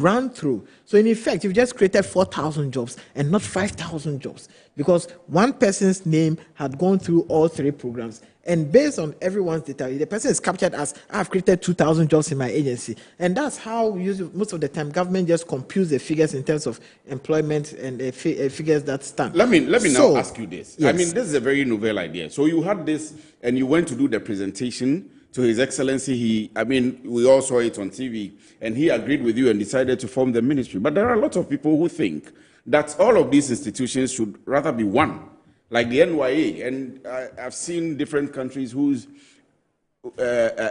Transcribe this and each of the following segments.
run through. So in effect, you've just created 4,000 jobs and not 5,000 jobs because one person's name had gone through all three programs. And based on everyone's data, the person is captured as, I've created 2,000 jobs in my agency. And that's how most of the time government just computes the figures in terms of employment and figures that stand. Let me now ask you this. Yes. I mean, this is a very novel idea. So you had this and you went to do the presentation to His Excellency. We all saw it on TV, and he agreed with you and decided to form the ministry. But there are a lot of people who think that all of these institutions should rather be one, like the NYA. And I've seen different countries whose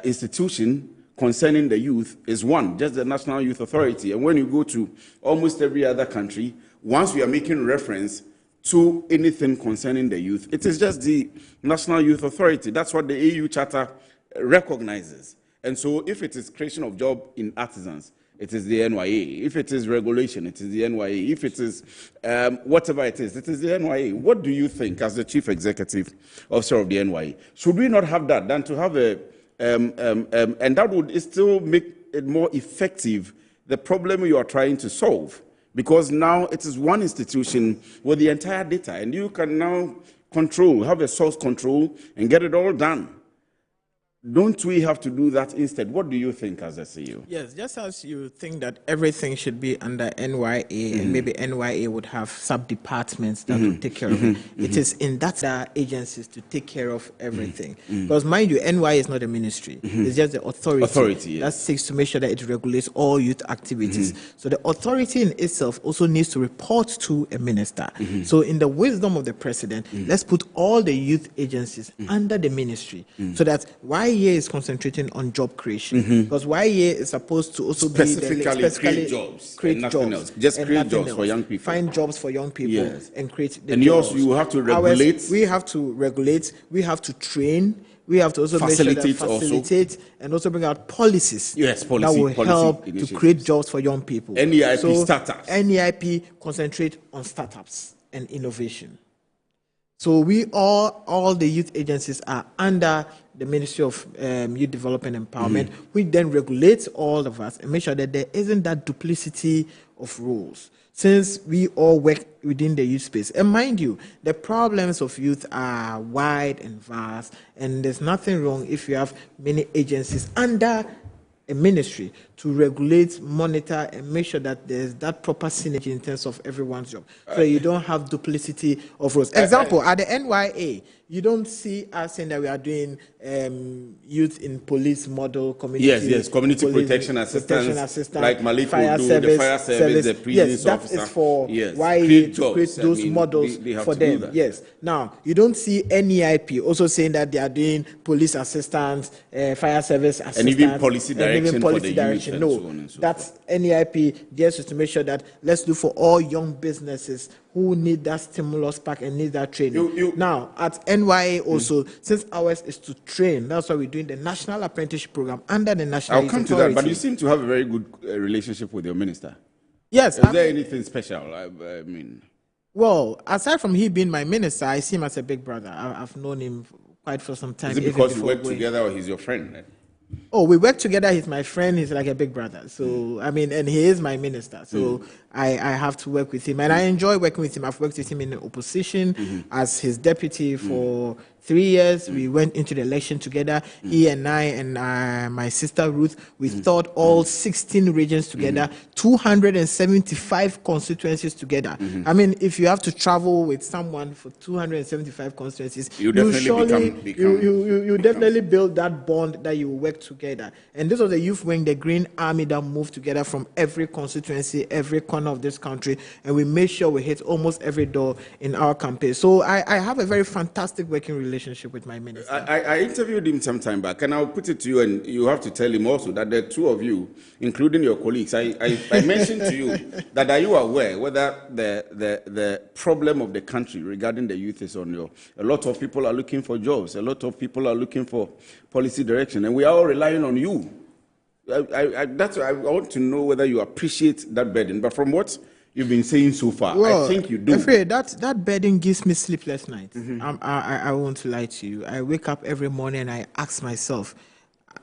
institution concerning the youth is one, just the National Youth Authority. And when you go to almost every other country, once we are making reference to anything concerning the youth, it is just the National Youth Authority. That's what the AU Charter recognizes. And so if it is creation of job in artisans, it is the NYA. If it is regulation, it is the NYA. If it is whatever it is the NYA. What do you think as the Chief Executive Officer of the NYA? Should we not have that than to have and that would still make it more effective, the problem you are trying to solve? Because now it is one institution with the entire data, and you can now have a source control and get it all done. Don't we have to do that instead? What do you think as a CEO? Yes, just as you think that everything should be under NYA, and maybe NYA would have sub-departments that would take care of it. It is in that agencies to take care of everything. Because mind you, NYA is not a ministry. It's just the authority that seeks to make sure that it regulates all youth activities. So the authority in itself also needs to report to a minister. So in the wisdom of the president, let's put all the youth agencies under the ministry so that YA is concentrating on job creation, because YA is supposed to also specifically create jobs, just create jobs for young people, find jobs for young people, and create. And you have to regulate. We have to regulate. We have to train. We have to also facilitate and also bring out policies that will help to create jobs for young people. NEIP startups. NEIP concentrate on startups and innovation. So we all the youth agencies are under the Ministry of Youth Development and Empowerment, which then regulates all of us and make sure that there isn't that duplicity of roles, since we all work within the youth space. And mind you, the problems of youth are wide and vast, and there's nothing wrong if you have many agencies under a ministry to regulate, monitor, and make sure that there's that proper synergy in terms of everyone's job. So you don't have duplicity of roles. Example, at the NYA, you don't see us saying that we are doing youth in police model, community community protection assistance, like Malik will do, the fire service, the prisons officer. That is for YA to create those models for them. Yes. Now, you don't see NEIP also saying that they are doing police assistance, fire service assistance, and even policy direction for the youth. No, so on and so that's forth. NEIP just to make sure that let's look for all young businesses who need that stimulus pack and need that training. Now, at NYA also, since ours is to train, that's why we're doing the National Apprenticeship Program under the National Youth Authority. I'll come to that, but you seem to have a very good relationship with your minister. Yes. Is there anything special? Well, aside from he being my minister, I see him as a big brother. I've known him quite for some time. Is it because you work together or he's your friend? Oh, we work together. He's my friend. He's like a big brother. So, and he is my minister. So I have to work with him. And I enjoy working with him. I've worked with him in the opposition as his deputy for 3 years. We went into the election together. He and I and my sister Ruth, we thought all 16 regions together, 275 constituencies together. If you have to travel with someone for 275 constituencies, you definitely build that bond that you work together. And this was the youth wing, the Green Army, that moved together from every constituency, every corner of this country, and we made sure we hit almost every door in our campaign. So I have a very fantastic working relationship with my minister. I interviewed him some time back, and I'll put it to you, and you have to tell him also that the two of you, including your colleagues, I mentioned to you that are you aware whether the problem of the country regarding the youth is on your. A lot of people are looking for jobs. A lot of people are looking for policy direction, and we are all relying on you. I want to know whether you appreciate that burden. But from what you've been saying so far, I think you do. That burden gives me sleepless nights. I won't lie to you. I wake up every morning and I ask myself,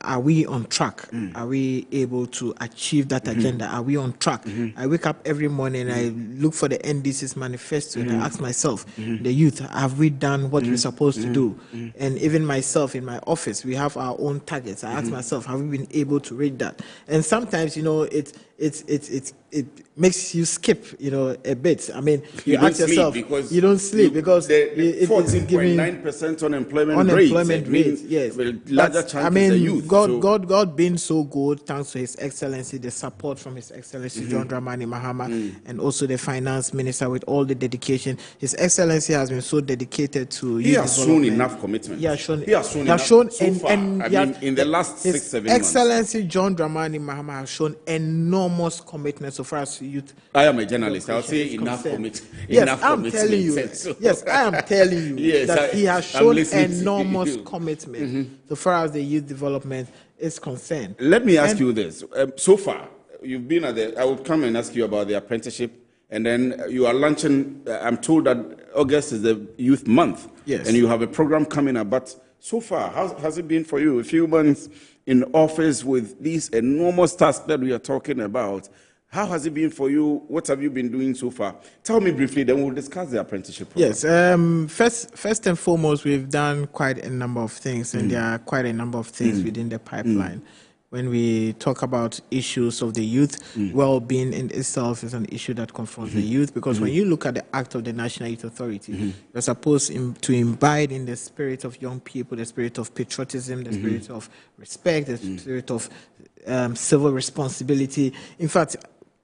are we on track? Are we able to achieve that agenda? Are we on track? I wake up every morning, I look for the NDC's manifesto, and I ask myself, the youth, have we done what we're supposed to do? And even myself in my office, we have our own targets. I ask myself, have we been able to reach that? And sometimes, it makes you skip, a bit. I mean, you ask yourself, you don't sleep because the 14.9% unemployment rate. Yes. Larger chunk is the youth. God being so good, thanks to His Excellency, the support from His Excellency John Dramani Mahama, and also the Finance Minister with all the dedication. His Excellency has been so dedicated to. He has shown enough commitment. He has shown enough so far. In the last 6-7 months. Excellency John Dramani Mahama has shown enormous commitment so far as youth. I am a journalist. I'll say enough commitment. Yes, I'm telling you. Yes, I am telling you that he has shown enormous commitment so far as the youth development is concerned. Let me ask you this. So far, you've been I will come and ask you about the apprenticeship, and then you are launching, I'm told that August is the youth month. Yes. And you have a program coming up. But so far, how has it been for you? A few months in office with these enormous tasks that we are talking about. How has it been for you? What have you been doing so far? Tell me briefly, then we'll discuss the apprenticeship program. Yes. First and foremost, we've done quite a number of things, and there are quite a number of things within the pipeline. When we talk about issues of the youth, well-being in itself is an issue that confronts the youth, because when you look at the Act of the National Youth Authority, you're supposed to imbibe in the spirit of young people, the spirit of patriotism, the spirit of respect, the spirit of civil responsibility. In fact,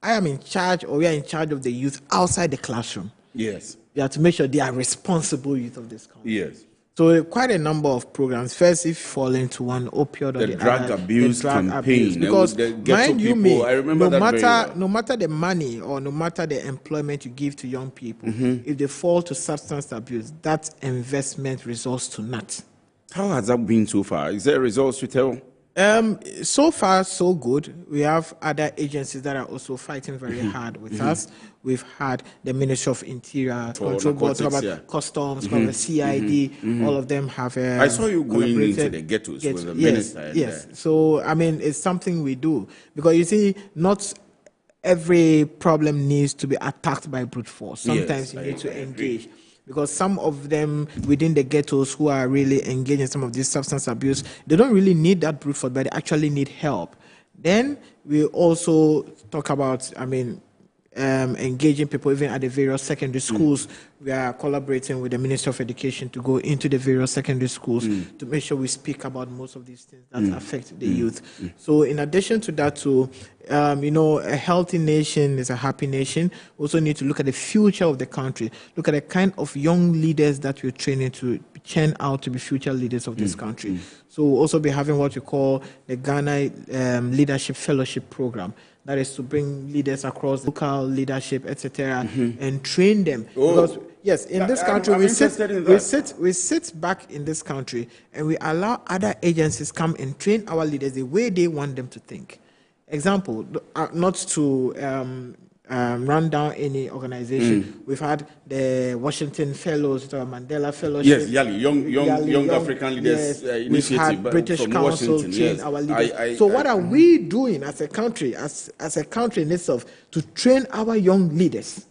I am in charge, or we are in charge of the youth outside the classroom. Yes. We have to make sure they are responsible youth of this country. Yes. So quite a number of programs. First, if you fall into one opioid or the drug other, abuse the drug campaign. Abuse. Because mind you me, I remember no matter the money or no matter the employment you give to young people, if they fall to substance abuse, that investment results to naught. How has that been so far? Is there results to tell? So far, so good. We have other agencies that are also fighting very hard with us. We've had the Ministry of Interior, Control Board, Customs, CID. All of them have. I saw you going into the ghettos with the minister. Yes. So I mean, it's something we do, because you see, not every problem needs to be attacked by brute force. Sometimes you need to engage. Because some of them within the ghettos who are really engaged in some of this substance abuse, they don't really need that brute force, but they actually need help. Then we also talk about, engaging people even at the various secondary schools. We are collaborating with the Ministry of Education to go into the various secondary schools to make sure we speak about most of these things that affect the youth. So in addition to that, too, a healthy nation is a happy nation. We also need to look at the future of the country, look at the kind of young leaders that we're training to churn out to be future leaders of this country. So we'll also be having what we call the Ghana Leadership Fellowship Program. That is to bring leaders across local leadership, etc., and train them. Because yes, in this country, we sit back in this country and we allow other agencies come and train our leaders the way they want them to think. Example, not to run down any organization. We've had the Washington Fellows, the Mandela Fellowship. Yes, Young African Leaders Initiative. We've had British from Council Washington, train our leaders. So what are we doing as a country, as a country in itself, to train our young leaders?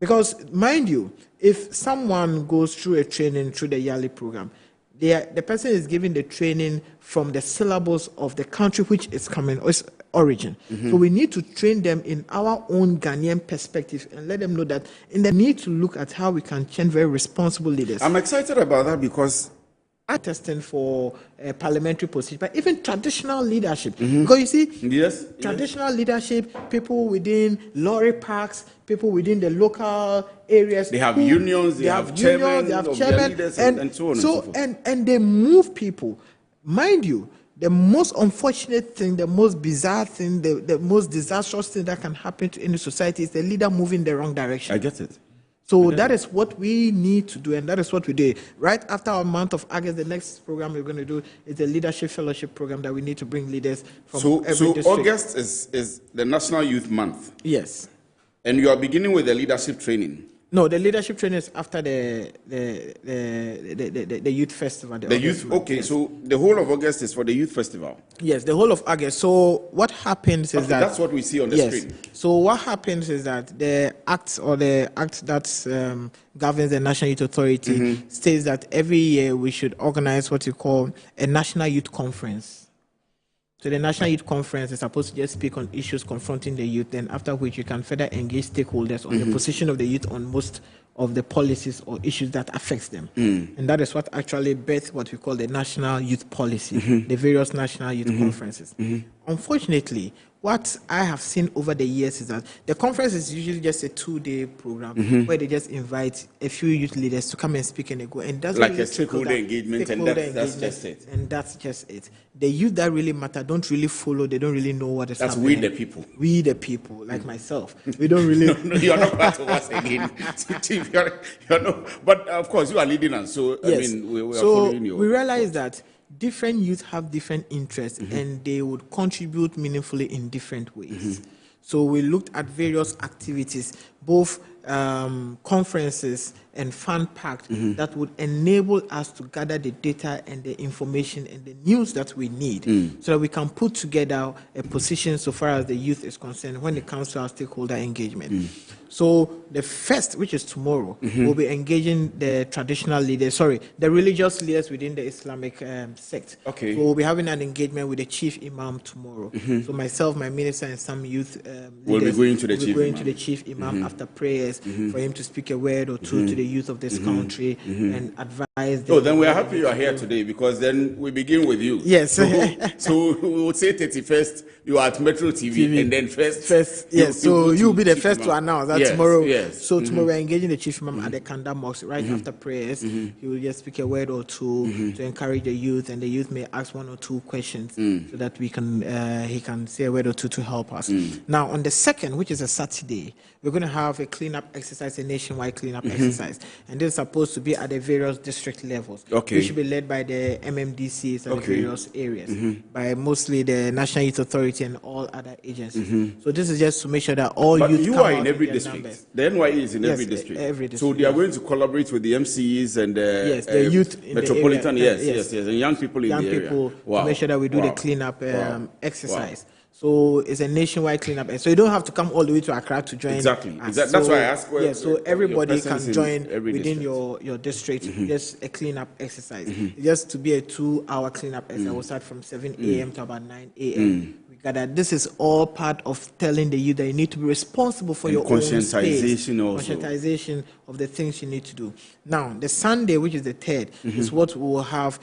Because, mind you, if someone goes through a training through the yearly program, the person is given the training from the syllabus of the country which is coming, its origin. So we need to train them in our own Ghanaian perspective and let them know that they need to look at how we can change very responsible leaders. I'm excited about that because testing for parliamentary position, but even traditional leadership. Because you see, traditional leadership, people within lorry parks, people within the local areas. They have unions, they have chairmen, and so on and so forth. And they move people. Mind you, the most unfortunate thing, the most bizarre thing, the most disastrous thing that can happen to any society is the leader moving the wrong direction. I get it. So that is what we need to do, and that is what we do. Right after our month of August, the next program we're going to do is the Leadership Fellowship Program that we need to bring leaders from every district. So August is the National Youth Month. Yes. And you are beginning with the leadership training. No, the leadership training is after the youth festival. The youth. One. Okay, Yes. so the whole of August is for the youth festival. Yes, the whole of August. So what happens is that that's what we see on the screen. So what happens is that the act that governs the National Youth Authority states that every year we should organize what you call a National Youth Conference. So the National Youth Conference is supposed to just speak on issues confronting the youth, then after which you can further engage stakeholders on the position of the youth on most of the policies or issues that affects them. And that is what actually birthed what we call the National Youth Policy, the various National Youth Conferences. Unfortunately, what I have seen over the years is that the conference is usually just a 2-day program where they just invite a few youth leaders to come and speak and they go. And doesn't like really a stakeholder engagement, and that's just it. And that's just it. The youth that really matter don't really follow. They don't really know what is happening. That's we the people. We the people, like myself. We don't really. No, you're not part of us again, Chief. You're not. But of course, you are leading us. So Yes. I mean, we are so following you. we realize that different youth have different interests and they would contribute meaningfully in different ways. So we looked at various activities, both conferences and fun-packed, that would enable us to gather the data and the information and the news that we need so that we can put together a position so far as the youth is concerned when it comes to our stakeholder engagement. So the first, which is tomorrow, we'll be engaging the traditional leaders, the religious leaders within the Islamic sect. Okay. So we'll be having an engagement with the chief imam tomorrow. So myself, my minister, and some youth We'll be going to the will be chief going imam. to the chief imam after prayers for him to speak a word or two to the youth of this country and advise them. Oh, then we are happy you are here today, because then we begin with you. Yes. So we would say 31st, you are at Metro TV, and then first. Yes. So you'll be the first to announce that tomorrow. Yes. So tomorrow we're engaging the chief imam at the Kanda Mosque right after prayers. He will just speak a word or two to encourage the youth, and the youth may ask 1 or 2 questions so that we can he can say a word or two to help us. Now on the 2nd, which is a Saturday, we're going to have a cleanup exercise, a nationwide cleanup exercise, and this is supposed to be at the various district levels. Okay. It should be led by the MMDCs and the various areas, by mostly the National Youth Authority and all other agencies. So this is just to make sure that all But youth you come are out in with every their district. numbers. The NYE is in Yes, every district. every So district, they are going to collaborate with the MCEs and the youth in the metropolitan, area. yes, and young people in the area. People Wow. to make sure that we do the cleanup exercise. So it's a nationwide cleanup, and so you don't have to come all the way to Accra to join. Exactly. us. That's So, why I asked. So everybody your can presence in join every within district. your district. Just a cleanup exercise. Just to be a 2-hour cleanup exercise. We'll start from 7 a.m. to about 9 a.m. We gather. This is all part of telling the youth that you need to be responsible for your own space. Conscientization also. Conscientization of the things you need to do. Now, the Sunday, which is the 3rd, is what we will have.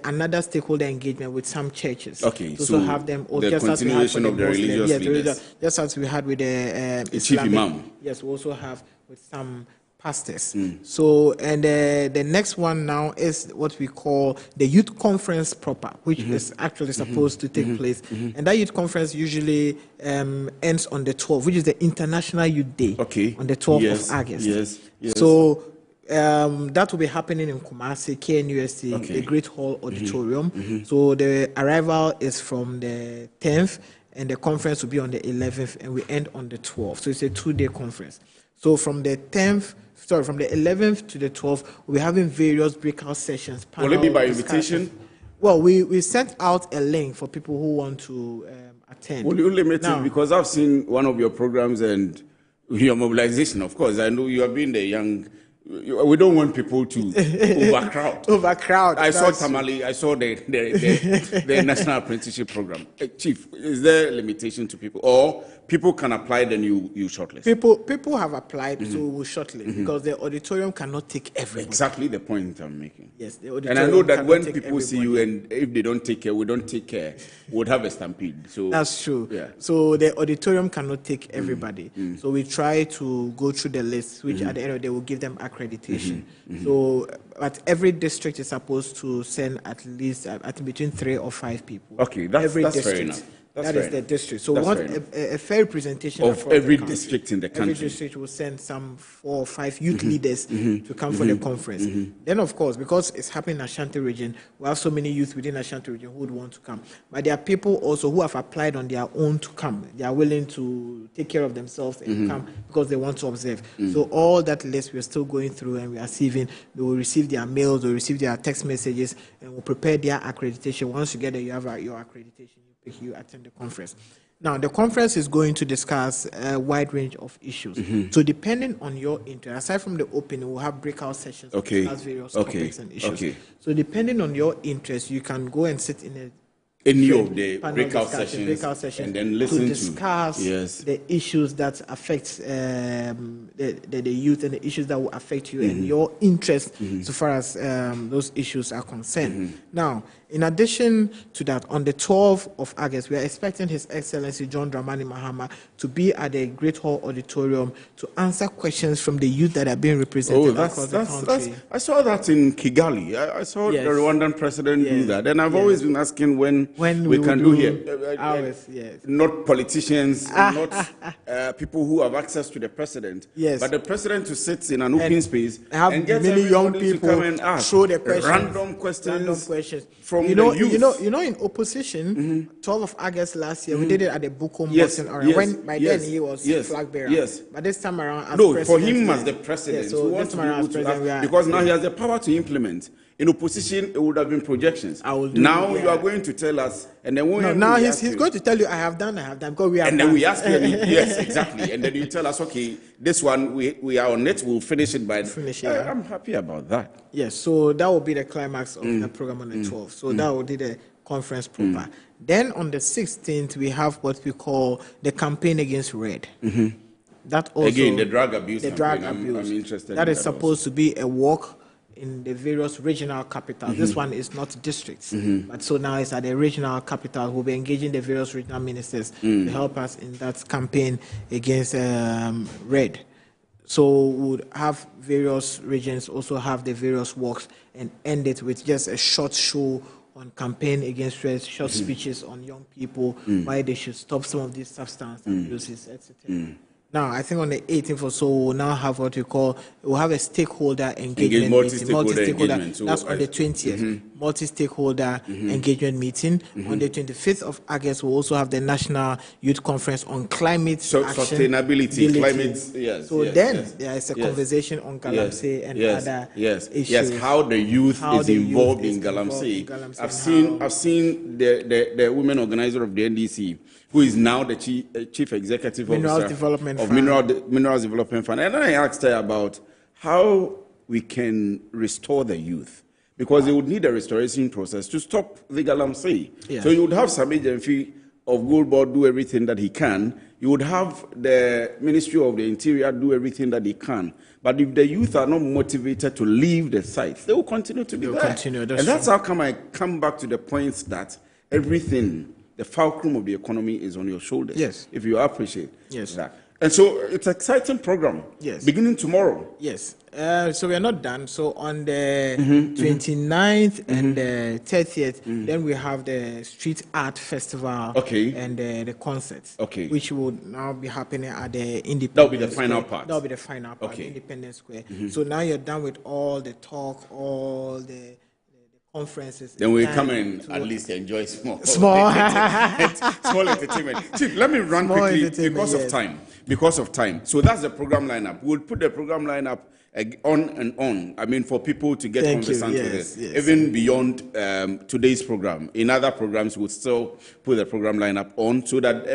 Another stakeholder engagement with some churches. Okay, so so have them, or the just as we had for continuation the of the Muslims. religious leaders. Just as we had with the chief Islamic. imam. Yes, we also have with some pastors. So, and the next one now is what we call the youth conference proper, which is actually supposed to take place. And that youth conference usually ends on the 12th, which is the International Youth Day. Okay. On the 12th of August. Yes. So that will be happening in Kumasi, KNUST, the Great Hall Auditorium. So the arrival is from the 10th, and the conference will be on the 11th, and we end on the 12th. So it's a 2-day conference. So from the 11th to the 12th, we're having various breakout sessions. Will it be by invitation? Well, we sent out a link for people who want to attend. Will you limit it? Because I've seen one of your programs and your mobilization, of course. I know you have been the young. We don't want people to overcrowd. I saw Tamale. I saw the National Apprenticeship Program. Chief, is there a limitation to people, or people can apply, then you shortlist? People have applied, so we will shortlist because the auditorium cannot take everybody. Exactly the point I'm making. Yes, the auditorium. And I know that when people everybody. see you, and if they don't take care, we don't take care, we'd have a stampede. So that's true. Yeah. So the auditorium cannot take everybody. So we try to go through the list, which at the end of the day will give them accreditation. So, but every district is supposed to send at least between 3 or 5 people. Okay, that's fair enough. That is the district. So we want a fair representation of every district in the country. Every district will send some 4 or 5 youth leaders to come for the conference. Then, of course, because it's happening in Ashanti region, we have so many youth within Ashanti region who would want to come. But there are people also who have applied on their own to come. They are willing to take care of themselves and come because they want to observe. So all that list we're still going through, and we are receiving. They will receive their mails, they will receive their text messages, and we'll prepare their accreditation. Once you get there, you have your accreditation. You attend the conference. Now, the conference is going to discuss a wide range of issues. So, depending on your interest, aside from the opening, we'll have breakout sessions to discuss various topics and issues. So, depending on your interest, you can go and sit in any of the breakout sessions, and then listen to discuss the issues that affect the youth and the issues that will affect you and your interest so far as those issues are concerned. Now, in addition to that, on the 12th of August, we are expecting His Excellency John Dramani Mahama to be at the Great Hall Auditorium to answer questions from the youth that are being represented across the country. I saw that in Kigali. I saw the Rwandan president do that. And I've always been asking when we can do here. Ours, not politicians, not people who have access to the president, but the president to sit in an open space and get many young people to come and ask throw the questions, random questions. From you know, in opposition, 12th of August last year, we did it at the Bukom Boxing Arena. When by then he was flag bearer. But this time around, as president, for him as the president, so this time around, because now he has the power to implement. In opposition, it would have been projections. Now you are going to tell us, and then he's going to tell you, I have done, because we have. And then we ask you, yes, exactly, and then you tell us, okay, this one we are on it. We'll finish it by. I'm happy about that. Yes, so that will be the climax of the program on the 12th. So that will be the conference proper. Then on the 16th, we have what we call the campaign against Red. That also again the drug abuse. I'm interested. That is supposed to be a walk in the various regional capitals. This one is not districts, but so now it's at the regional capital. We'll be engaging the various regional ministers to help us in that campaign against Red. So we'll have various regions also have the various walks and end it with just a short show on campaign against Red, short speeches on young people, why they should stop some of these substance abuses, etc. Now, I think on the 18th or so, we'll now have what we call, we'll have a stakeholder engagement meeting. Multi-stakeholder. That's on the 20th. Multi-stakeholder engagement meeting. On the 25th of August, we'll also have the National Youth Conference on climate action. Sustainability, climate, there is a conversation on Galamsey and other issues. Yes, how the youth is involved in Galamsey. I've seen the women organizer of the NDC, who is now the chief executive officer of Minerals Development Fund. And I asked her about how we can restore the youth, because they would need a restoration process to stop the Galamsey. So you would have some agency of Gold Board do everything that he can. You would have the Ministry of the Interior do everything that he can. But if the youth are not motivated to leave the sites, they will continue to be there. And that's how come I come back to the points that everything, the fulcrum of the economy is on your shoulders. Yes. If you appreciate that. And so it's an exciting program. Yes. Beginning tomorrow. Yes. So we are not done. So on the 29th and the 30th, then we have the Street Art Festival and the concerts, which will now be happening at the Independence That will be the final part. That will be the final part, Independence Square. So now you're done with all the talk, all the conferences. Then we come and at least enjoy small entertainment. Chief, let me run quickly because of time. So that's the program lineup. We'll put the program lineup on and on. I mean, for people to get conversant with it, even beyond today's program. In other programs, we'll still put the program lineup on so that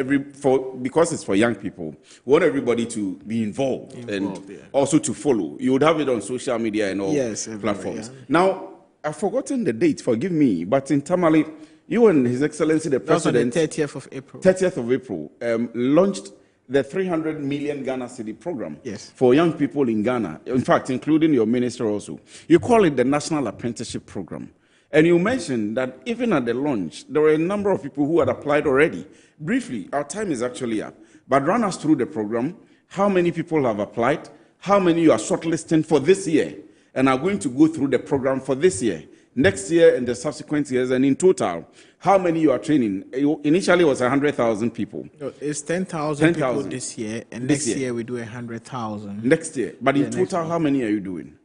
because it's for young people, we want everybody to be involved and also to follow. You would have it on social media and all platforms. Now, I've forgotten the date, forgive me, but in Tamale, you and His Excellency the President, on the 30th of April. 30th of April, launched the 300 million Ghana cedi program for young people in Ghana, in fact, including your minister also. You call it the National Apprenticeship Program. And you mentioned that even at the launch, there were a number of people who had applied already. Briefly, our time is actually up, but run us through the program, how many people have applied, how many you are shortlisting for this year, and are going to go through the program for this year. next year and the subsequent years, and in total, how many you are training? Initially, it was 100,000 people. No, it's 10,000 people this year, and next year we do 100,000. Next year, but in total, how many are you doing?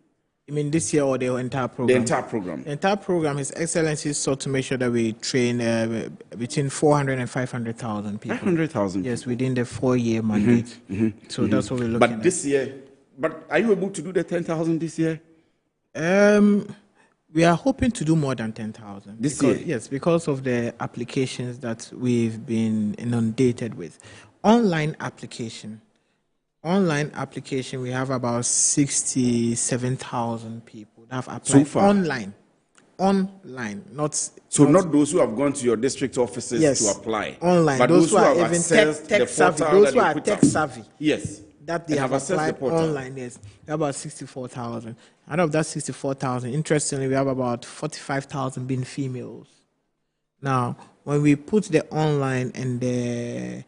I mean, this year or the entire program? The entire program. The entire program, His Excellency sought to make sure that we train between 400 and 500,000 people. 500,000? Yes, within the 4-year mandate. So that's what we're looking at. But this year, are you able to do the 10,000 this year? We are hoping to do more than 10,000. This year? Yes, because of the applications that we've been inundated with. Online application, we have about 67,000 people that have applied. So far? Online, not... So not those who have gone to your district offices to apply. Online, but those who are have even tech savvy. Those who are tech savvy. Yes. That they have applied online, yes. We have about 64,000. Out of that 64,000, interestingly, we have about 45,000 being females. Now, when we put the online and the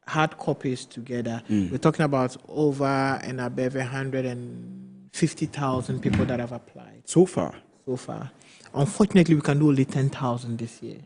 hard copies together, we're talking about over and above 150,000 people that have applied. So far? So far. Unfortunately, we can do only 10,000 this year.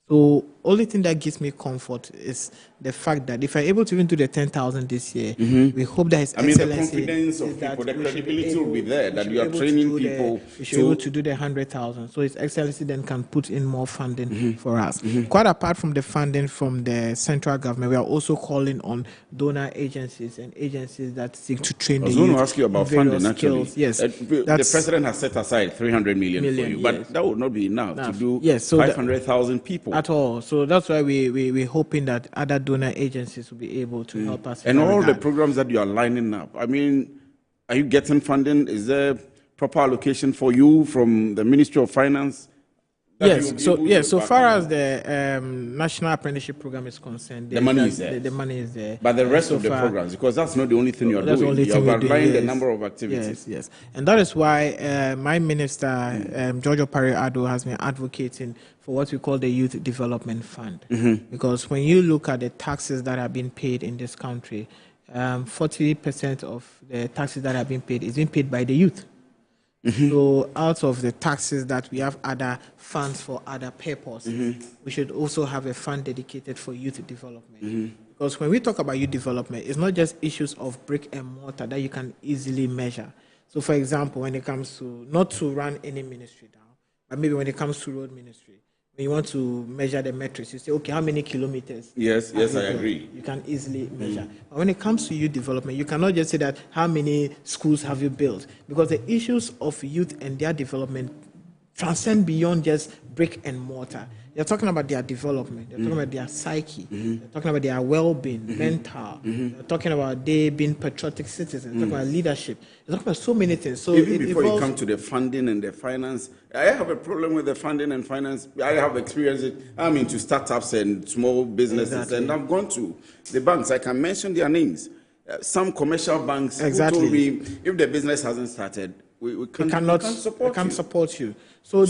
So only thing that gives me comfort is the fact that if I'm able to even do the 10,000 this year, we hope that His Excellency... the confidence of people, the credibility will be there, that you are training people... We should be able to do the 100,000. So His Excellency then can put in more funding for us. Quite apart from the funding from the central government, we are also calling on donor agencies and agencies that seek to train the youth. I was going to ask you about funding, actually. Yes. The president has set aside 300 million for you, but that would not be enough to do 500,000 people. At all. So that's why we're hoping that other donor agencies will be able to help us. And all the programs that you are lining up, I mean, are you getting funding? Is there proper allocation for you from the Ministry of Finance? Yes. So far as the National Apprenticeship Program is concerned, the money is there. The money is there. But the rest of the programs, because that's not the only thing you are doing. You have outlined the number of activities. Yes. And that is why my minister, Giorgio Parry-Ado, has been advocating for what we call the Youth Development Fund. Because when you look at the taxes that have been paid in this country, 40% of the taxes that have been paid is being paid by the youth. So out of the taxes that we have other funds for other purposes, we should also have a fund dedicated for youth development. Because when we talk about youth development, it's not just issues of brick and mortar that you can easily measure. So for example, when it comes to, not to run any ministry down, but maybe when it comes to road ministry, when you want to measure the metrics, you say, okay, how many kilometers? Yes, I agree. You can easily measure. But when it comes to youth development, you cannot just say that how many schools have you built? Because the issues of youth and their development transcend beyond just brick and mortar. They're talking about their development. They're talking about their psyche. They're talking about their well-being, mental. They're talking about they being patriotic citizens. They're talking about leadership. They're talking about so many things. So even before you come to the funding and the finance, I have a problem with the funding and finance. I have experience it. I'm into startups and small businesses, and I've gone to the banks. I can mention their names. Some commercial banks who told me if the business hasn't started, we can't support you. So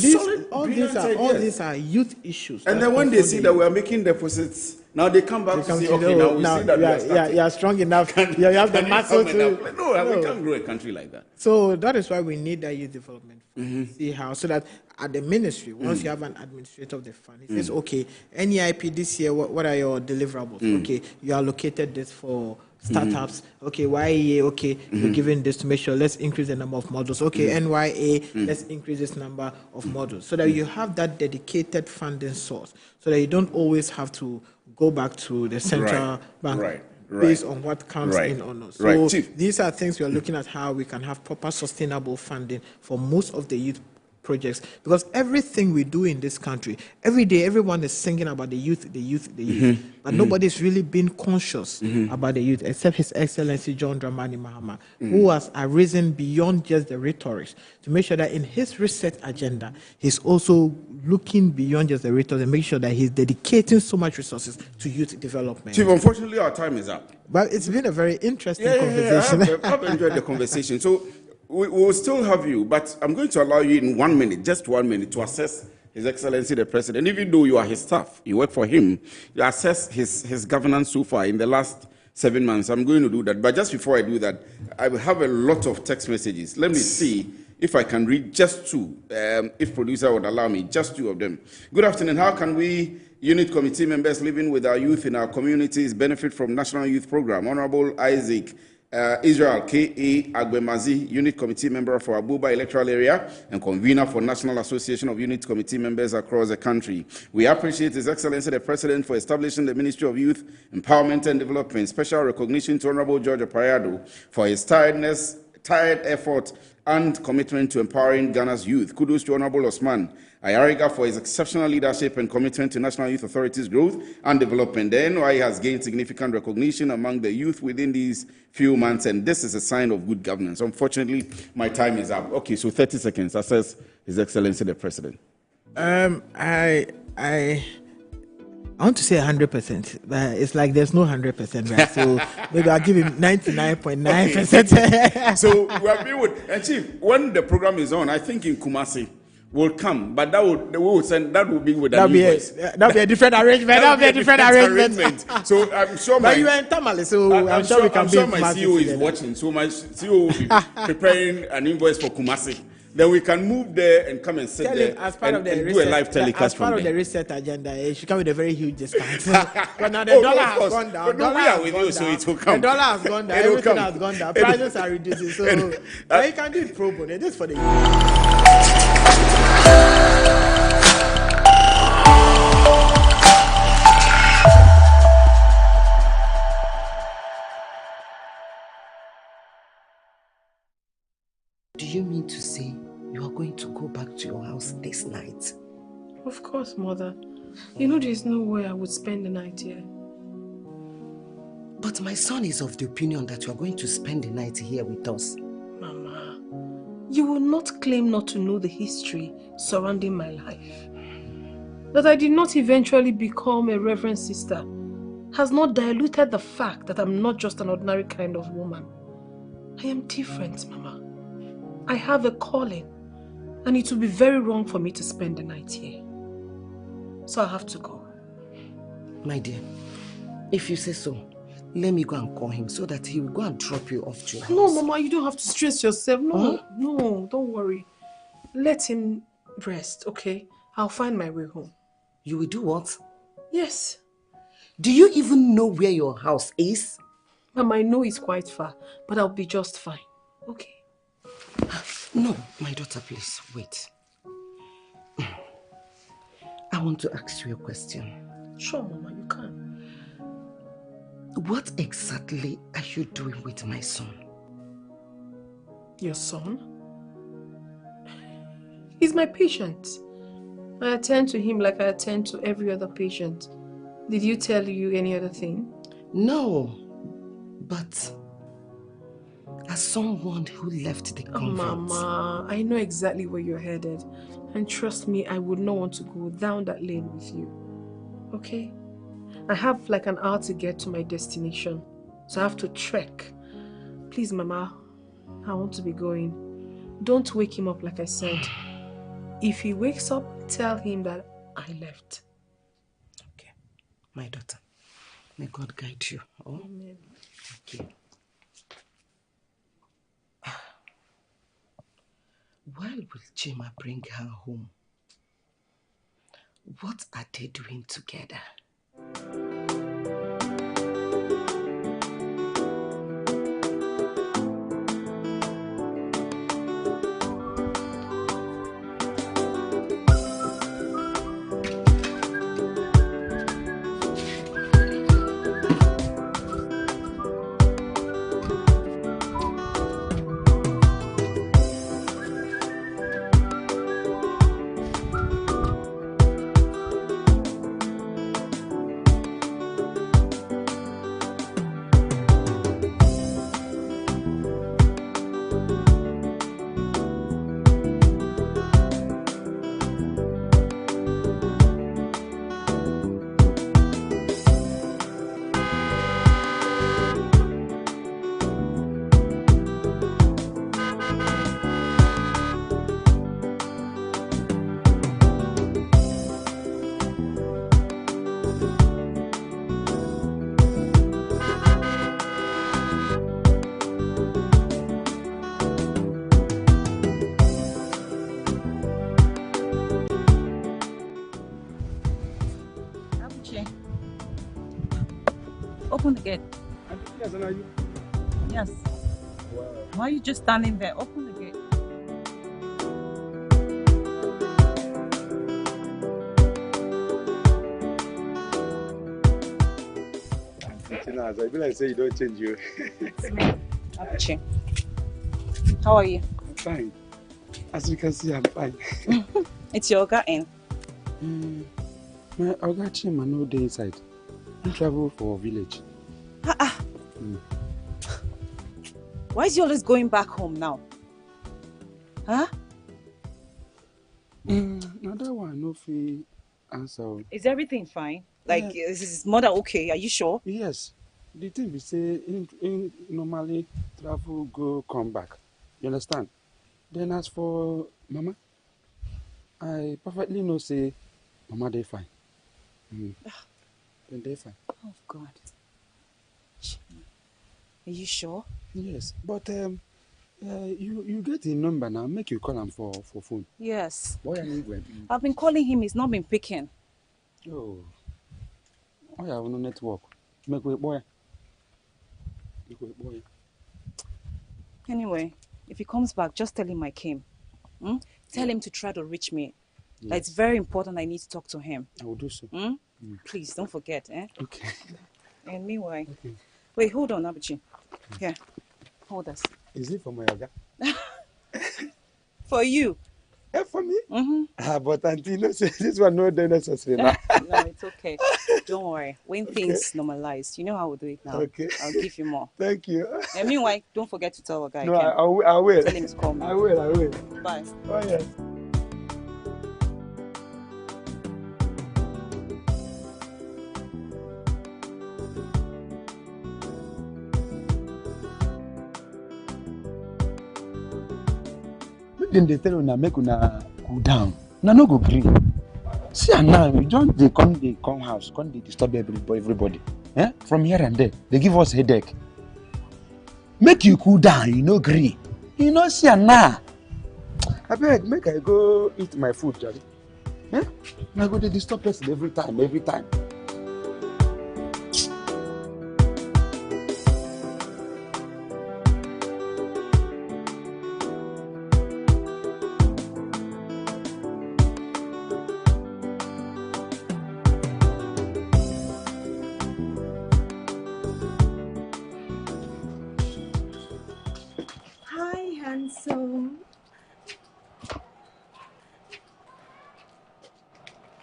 all these are youth issues. And then when they see that we are making deposits, now they come back to say, okay, now we see that you are strong enough. You have the muscle to... No, we can't grow a country like that. So that is why we need that youth development fund. See how, so that at the ministry, once you have an administrator of the fund, it says, okay, NEIP this year, what are your deliverables? Okay, you allocated this for startups. Okay, YEA, okay, you're giving this to make sure, let's increase the number of models. Okay, NYA, let's increase this number of models. So that you have that dedicated funding source, so that you don't always have to go back to the central bank based on what comes in on us. So these are things we are looking at, how we can have proper sustainable funding for most of the youth projects, because everything we do in this country, every day, everyone is singing about the youth, but nobody's really been conscious about the youth, except His Excellency John Dramani Mahama, who has arisen beyond just the rhetorics to make sure that in his research agenda, he's also looking beyond just the rhetorics and make sure that he's dedicating so much resources to youth development. Chief, unfortunately, our time is up. But it's been a very interesting conversation. I've enjoyed the conversation. So we will still have you, but I'm going to allow you in 1 minute, just 1 minute, to assess His Excellency the President. Even though you are his staff, you work for him, you assess his governance so far in the last 7 months. I'm going to do that. But just before I do that, I will have a lot of text messages. Let me see if I can read just two, if producer would allow me, just two of them. Good afternoon. How can we, unit committee members living with our youth in our communities, benefit from National Youth Program? Honorable Isaac Israel K.A. Agbemazi, unit committee member for Abuba electoral area and convener for National Association of Unit Committee members across the country. We appreciate His Excellency the President for establishing the Ministry of Youth Empowerment and Development. Special recognition to Honorable George Opayado for his tired effort and commitment to empowering Ghana's youth. Kudos to Honorable Osman Ayariga for his exceptional leadership and commitment to National Youth Authority's growth and development. The NOI has gained significant recognition among the youth within these few months, and this is a sign of good governance. Unfortunately, my time is up. Okay, so 30 seconds. Assess His Excellency the President. I want to say 100%, but it's like there's no 100%, right? So maybe I'll give him 99.9%. So we have been with, and Chief, when the program is on, I think in Kumasi will come, but that would be with an invoice. That'll be a different arrangement. That'll be a different arrangement. So I'm sure but you are in Tamale, so I'm sure we can be. I'm sure my CEO is watching, so my CEO will be preparing an invoice for Kumasi. Then we can move there and come and sit there and do a live telecast from there. As part of the reset agenda, it should come with a very huge discount. But now the dollar has gone down. No, we are with you, so it will come. The dollar has gone down. Everything has gone down. Prices are reducing. So you can do it pro bono. Just for the Do you mean to say you are going to go back to your house this night? Of course, Mother. You know there's no way I would spend the night here. But my son is of the opinion that you are going to spend the night here with us. Mama, you will not claim not to know the history surrounding my life. That I did not eventually become a reverend sister has not diluted the fact that I'm not just an ordinary kind of woman. I am different, Mama. I have a calling, and it would be very wrong for me to spend the night here. So I have to go. My dear, if you say so, let me go and call him so that he will go and drop you off to your house. No, Mama, you don't have to stress yourself. No, no, don't worry. Let him rest, okay? I'll find my way home. You will do what? Yes. Do you even know where your house is? Mama, I know it's quite far, but I'll be just fine. Okay. No, my daughter, please, wait. I want to ask you a question. Sure, Mama, you can. What exactly are you doing with my son? Your son? He's my patient. I attend to him like I attend to every other patient. Did you tell you any other thing? No, but as someone who left the convent. Mama, I know exactly where you're headed. And trust me, I would not want to go down that lane with you. Okay? I have like an hour to get to my destination. So I have to trek. Please, Mama, I want to be going. Don't wake him up like I said. If he wakes up, tell him that I left. Okay. My daughter, may God guide you. Oh? Amen. Okay. Why will Chima bring her home? What are they doing together? Are you? Yes. Wow. Why are you just standing there? Open the gate. I feel like say you don't change you. It's me, Abuchi. How are you? I'm fine. As you can see, I'm fine. It's your Oga in. My Oga Chima no day inside. He travel for village. Why is he always going back home now? Huh? Now that one no fee answer. Is everything fine? Like, is his mother okay? Are you sure? Yes. The thing we say in normally travel go come back. You understand? Then as for Mama, I perfectly know say Mama they fine. Then they fine. Oh God. Are you sure? Yes, but you get a number now. Make you call him for phone. Yes. Boy, I need one. I've been calling him. He's not been picking. Oh yeah, no network. Make way, boy. Make way, boy. Anyway, if he comes back, just tell him I came. Tell him to try to reach me. Yes. Like, it's very important. I need to talk to him. I will do so. Please don't forget. Okay. And meanwhile, Okay. wait, hold on, Abuchi. Here, hold us. Is it for my Oga? For you. Yeah, for me? But auntie, no, this one no necessary now. No, it's okay. Don't worry. When things normalize, you know how we'll do it now. Okay. I'll give you more. Thank you. And meanwhile, don't forget to tell a guy. No, I will. Tell him to call me. I will. Bye. Oh, yes. Then they tell una make una cool down. Una no go gree. See now, you don't they come house, come they disturb everybody. From here and there, they give us headache. Make you cool down, you no gree. You know see now. I beg, make I go eat my food, Jerry. I go to disturb person every time.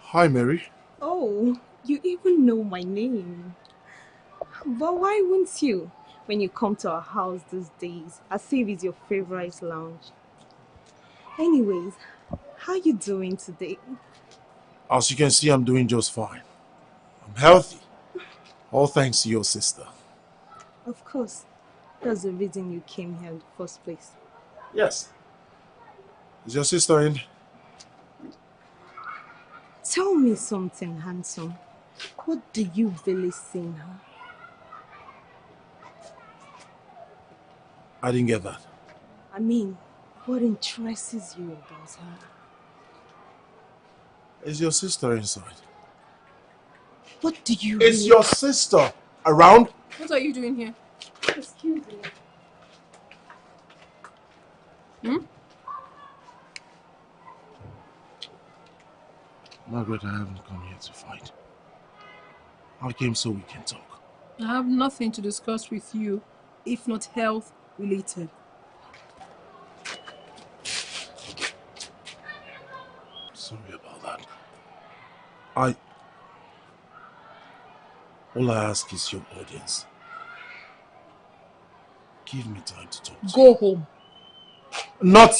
Hi, Mary. Oh, you even know my name. But why wouldn't you when you come to our house these days, as if it's your favorite lounge? Anyways, how you doing today? As you can see, I'm doing just fine. I'm healthy. All thanks to your sister. Of course. That's the reason you came here in the first place. Yes. Is your sister in? Tell me something, handsome. What do you really see in her? I didn't get that. I mean, what interests you about her? Is your sister inside? What do you Is your sister around? What are you doing here? Excuse me. Margaret, I haven't come here to fight. I came so we can talk. I have nothing to discuss with you, if not health related. Sorry about that. All I ask is your audience. Give me time to talk to Go you. home. Not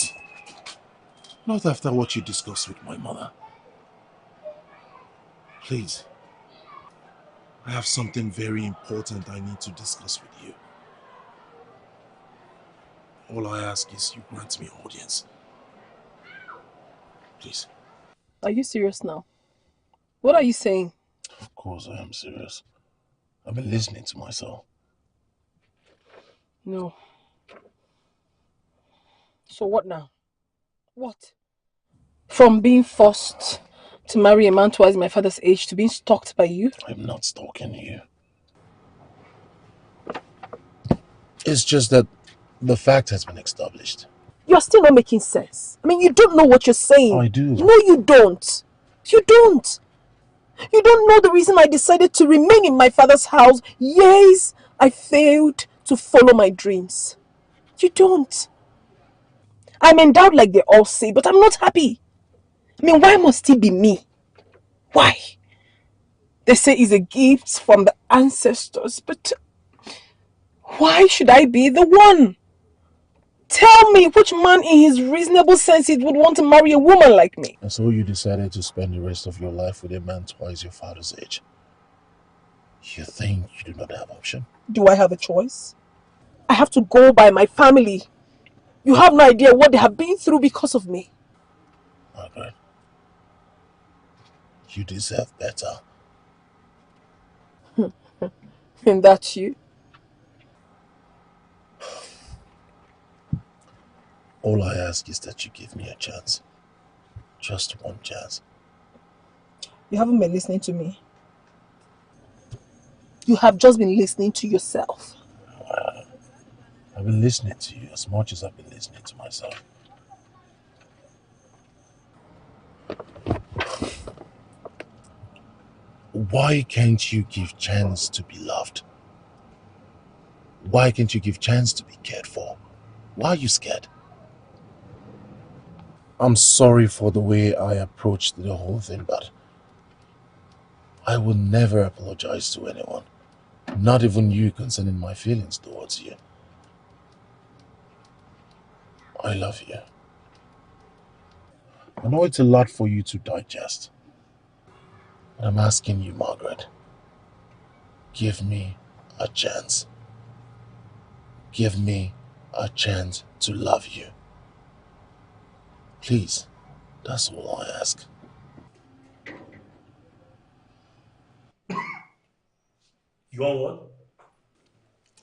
after what you discussed with my mother. Please. I have something very important I need to discuss with you. All I ask is you grant me audience. Please. Are you serious now? What are you saying? Of course I am serious. I've been listening to myself. No. So what now? What? From being forced to marry a man twice my father's age to being stalked by you? I'm not stalking you. It's just that the fact has been established. You're still not making sense. I mean, you don't know what you're saying. I do. No, you don't. You don't. You don't know the reason I decided to remain in my father's house. Yes, I failed to follow my dreams. You don't. I'm endowed like they all say, but I'm not happy. I mean, why must it be me? Why? They say it's a gift from the ancestors, but why should I be the one? Tell me which man in his reasonable senses would want to marry a woman like me? And so you decided to spend the rest of your life with a man twice your father's age. You think you do not have option? Do I have a choice? I have to go by my family. You have no idea what they have been through because of me. Margaret, you deserve better. And that's you? All I ask is that you give me a chance. Just one chance. You haven't been listening to me. You have just been listening to yourself. I've been listening to you as much as I've been listening to myself. Why can't you give chance to be loved? Why can't you give chance to be cared for? Why are you scared? I'm sorry for the way I approached the whole thing, but I will never apologize to anyone. Not even you concerning my feelings towards you. I love you. I know it's a lot for you to digest. But I'm asking you, Margaret. Give me a chance. Give me a chance to love you. Please, that's all I ask. You want what?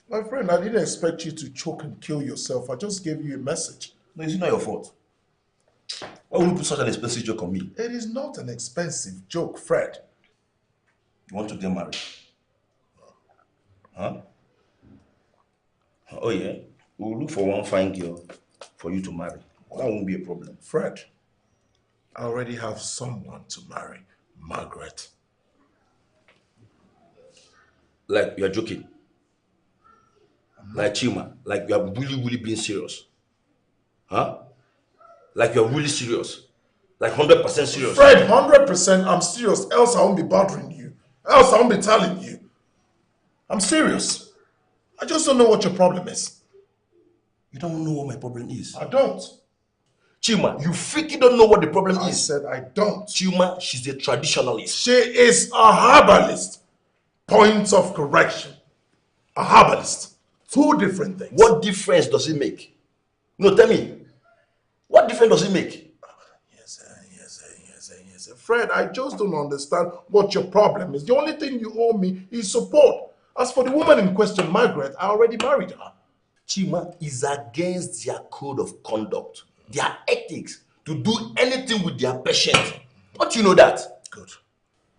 My friend, I didn't expect you to choke and kill yourself. I just gave you a message. No, it's not your fault. Why would you put such an expensive joke on me? It is not an expensive joke, Fred. You want to get married? Huh? Oh yeah? We'll look for one fine girl for you to marry. That won't be a problem. Fred, I already have someone to marry. Margaret. Like you're joking. Like Chima. Like you are really being serious. Huh? Like you're really serious. Like 100% serious. Fred, 100% I'm serious, else I won't be bothering you. Else I won't be telling you. I'm serious. I just don't know what your problem is. You don't know what my problem is. I don't. Chima, you freaking don't know what the problem is. I said I don't. Chima, she's a traditionalist. She is a herbalist. Points of correction. A herbalist. Two different things. What difference does it make? No, tell me. What difference does it make? Yes. Fred, I just don't understand what your problem is. The only thing you owe me is support. As for the woman in question, Margaret, I already married her. Chima is against their code of conduct, their ethics, to do anything with their patient. Don't you know that? Good.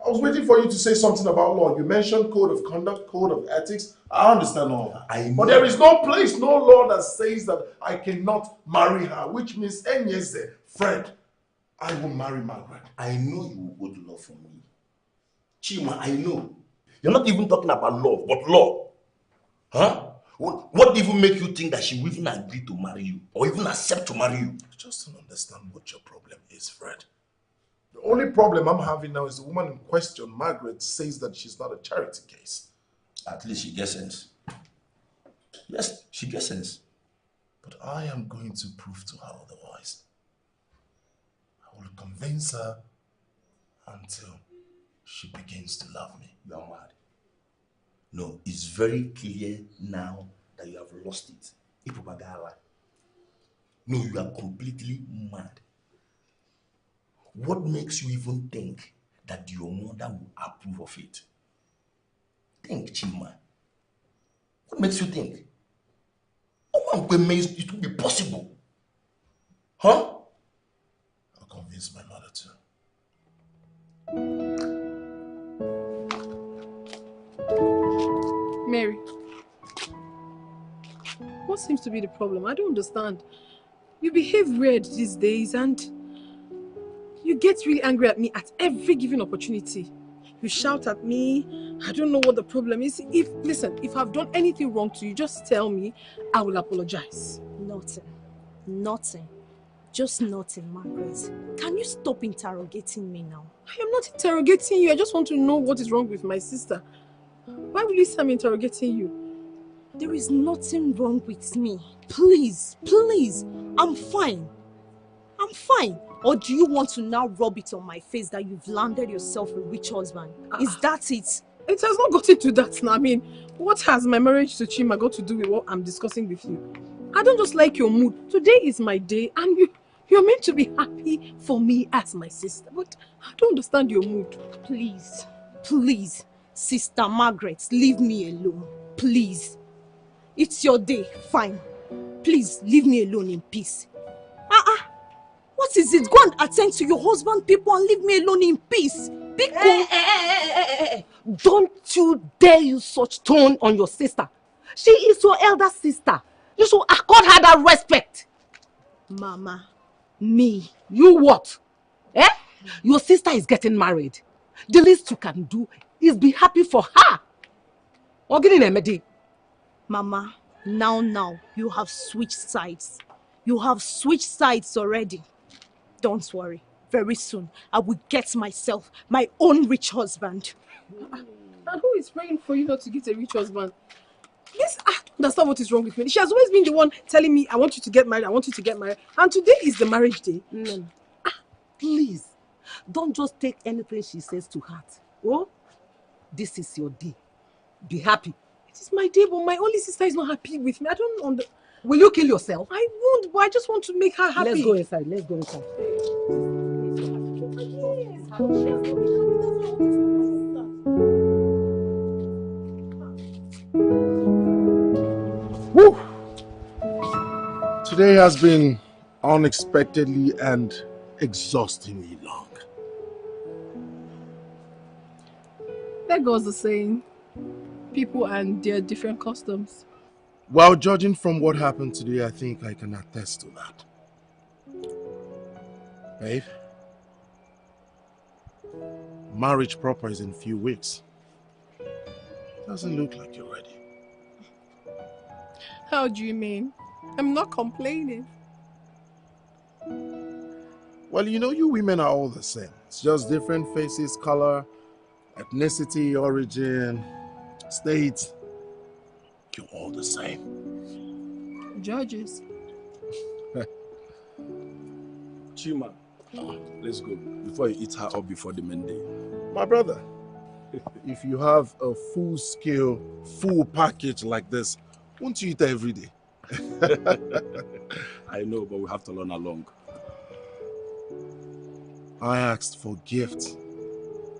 I was waiting for you to say something about law. You mentioned code of conduct, code of ethics. I understand all that. I know. But there is no place, no law that says that I cannot marry her, which means, Fred, I will marry Margaret. I know you will go to law for me. Chima, I know. You're not even talking about love, but law. Huh? What even make you think that she will even agree to marry you or even accept to marry you? I just don't understand what your problem is, Fred. The only problem I'm having now is the woman in question, Margaret, says that she's not a charity case. At least she gets sense. Yes, she gets sense. But I am going to prove to her otherwise. I will convince her until she begins to love me. You are mad. No, it's very clear now that you have lost it. No, you are completely mad. What makes you even think that your mother will approve of it? Think, Chima. What makes you think? What makes it will be possible? Huh? I'll convince my mother too. Mary. What seems to be the problem? I don't understand. You behave weird these days and you get really angry at me at every given opportunity. You shout at me. I don't know what the problem is. Listen, if I've done anything wrong to you, just tell me. I will apologize. Nothing. Just nothing, Margaret. Can you stop interrogating me now? I am not interrogating you. I just want to know what is wrong with my sister. Why will you say I'm interrogating you? There is nothing wrong with me. Please. I'm fine. Or do you want to now rub it on my face that you've landed yourself a rich husband? Is that it? It has not gotten to that now. I mean, what has my marriage to Chima got to do with what I'm discussing with you? I don't just like your mood. Today is my day and you're meant to be happy for me as my sister. But I don't understand your mood. Please. Sister Margaret, leave me alone. Please. It's your day. Fine. Please, leave me alone in peace. What is it? Go and attend to your husband, people, and leave me alone in peace. Hey. Don't you dare use such tone on your sister. She is your elder sister. You should accord her that respect. Mama, me. You what? Your sister is getting married. The least you can do is be happy for her. Mama, now, you have switched sides. You have switched sides already. Don't worry. Very soon, I will get myself my own rich husband. And who is praying for you not to get a rich husband? Yes, I don't understand what is wrong with me. She has always been the one telling me, I want you to get married, And today is the marriage day. Please, don't just take anything she says to heart. Oh, this is your day. Be happy. It is my day, but my only sister is not happy with me. I don't understand. Will you kill yourself? I won't, but I just want to make her happy. Let's go inside. Woo! Today has been unexpectedly and exhaustingly long. That goes the saying. People and their different customs. Well, judging from what happened today, I think I can attest to that. Babe, marriage proper is in a few weeks. Doesn't look like you're ready. How do you mean? I'm not complaining. Well, you women are all the same. It's just different faces, color, ethnicity, origin, state. You're all the same. Judges. Chima, let's go before you eat her up before the main day. My brother, if you have a full-scale, full package like this, won't you eat every day? I know, but we have to learn along. I asked for gifts,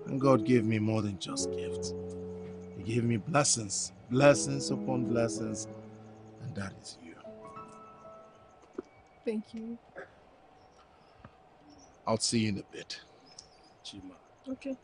and God gave me more than just gifts. He gave me blessings, blessings upon blessings, and that is you. Thank you. I'll see you in a bit. Chima. Okay.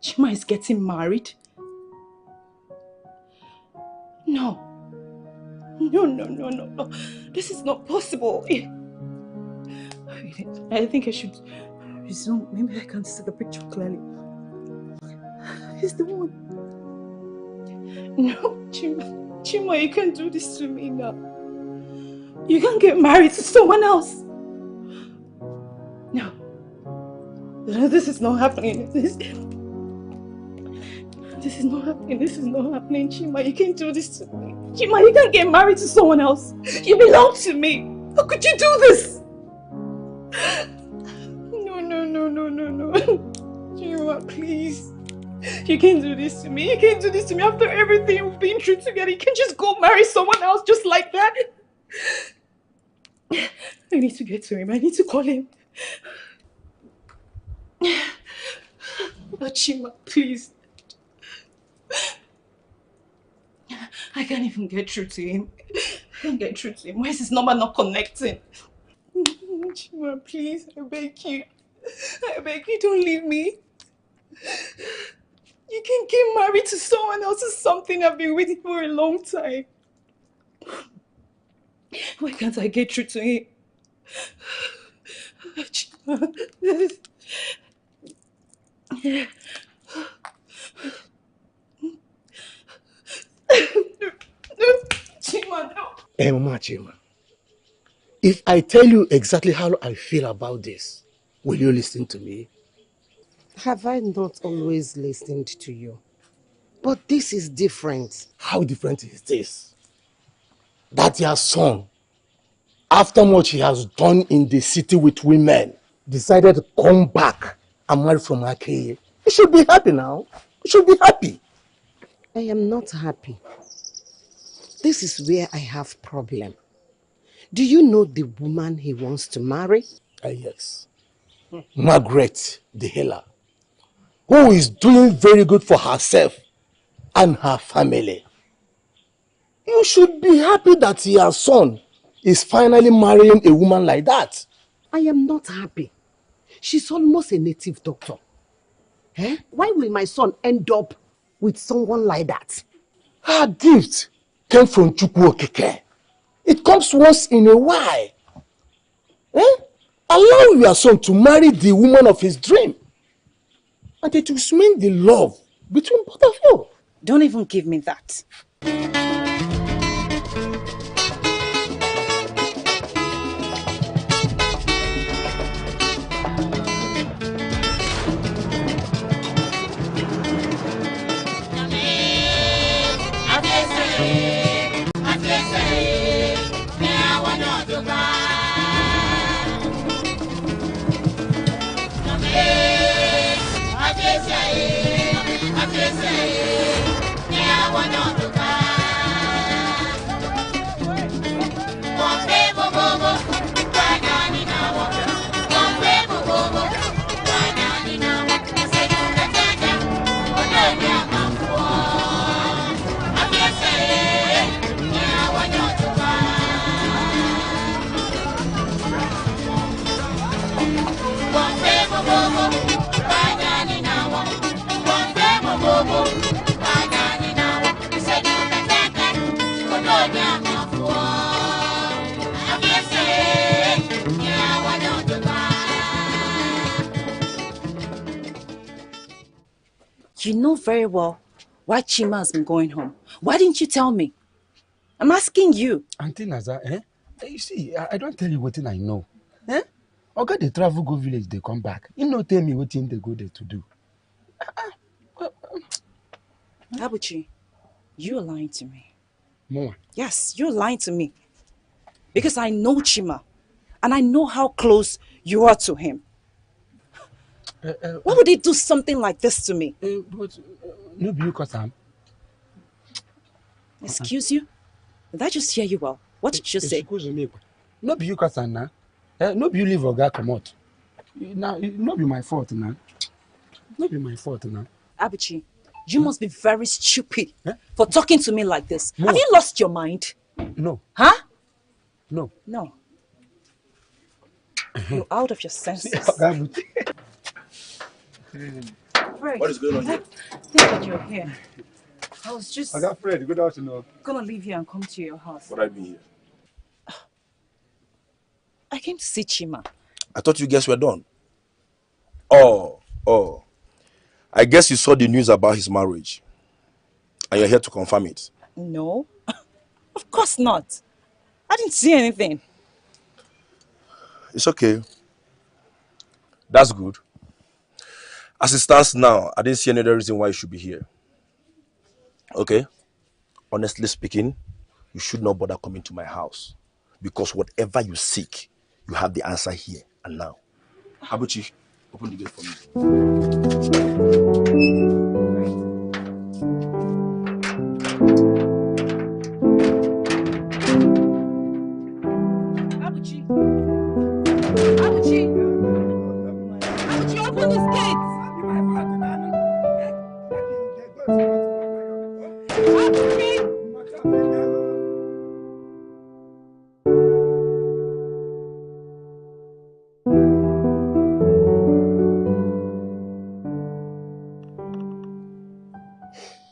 Chima is getting married? No. No. This is not possible. I think I should So maybe I can't see the picture clearly. He's the one. No, Chima, you can't do this to me now. You can't get married to someone else. No, this is not happening. This is not happening. This is not happening. Chima, you can't do this to me. Chima, you can't get married to someone else. You belong to me. How could you do this? No. Chima, please. You can't do this to me. You can't do this to me after everything we've been through together. You can't just go marry someone else just like that. I need to get to him. I need to call him. But Chima, please. I can't even get through to him. I can't get through to him. Why is his number not connecting? Chima, please, I beg you. I beg you, don't leave me. You can get married to someone else is something I've been waiting for a long time. Why can't I get through to him? Chima. No, Chima, no. Mama Chima, if I tell you exactly how I feel about this, will you listen to me? Have I not always listened to you? But this is different. How different is this? That your son, after much he has done in the city with women, decided to come back and marry from Akeye. You should be happy now. You should be happy. I am not happy. This is where I have problem. Do you know the woman he wants to marry? Yes. Margaret the healer, who is doing very good for herself and her family. You should be happy that your son is finally marrying a woman like that. I am not happy. She's almost a native doctor. Eh? Why will my son end up with someone like that? Her gift came from Chukwu Okike. It comes once in a while. Eh? Allow your son to marry the woman of his dream. And it will cement the love between both of you. Don't even give me that. You know very well why Chima has been going home. Why didn't you tell me? I'm asking you. Auntie Naza, you see, I don't tell you what I know. Oga they travel go village, they come back. You no tell me what they go there to do. Abuchi, you're lying to me. Mama. Yes, you're lying to me. Because I know Chima. And I know how close you are to him. Why would he do something like this to me? But no be you cause am. Excuse you? Did I just hear you well? What did you say? Excuse me. No be you cause am na. No be you leave Oga comot. Now, no be my fault now. No be my fault now. Abuchi, you must be very stupid for talking to me like this. No. Have you lost your mind? No. Huh? No. No. You're out of your senses. What is going on here? Think that you're here. I was just... I got Fred, good afternoon. Gonna leave here and come to your house. What I be here? I came to see Chima. I thought you guys were done. Oh. I guess you saw the news about his marriage. And you're here to confirm it. No, of course not. I didn't see anything. It's okay. That's good. As it stands now, I didn't see any other reason why you should be here. Okay? Honestly speaking, you should not bother coming to my house. Because whatever you seek, you have the answer here and now. Abuchi, open the gate for me.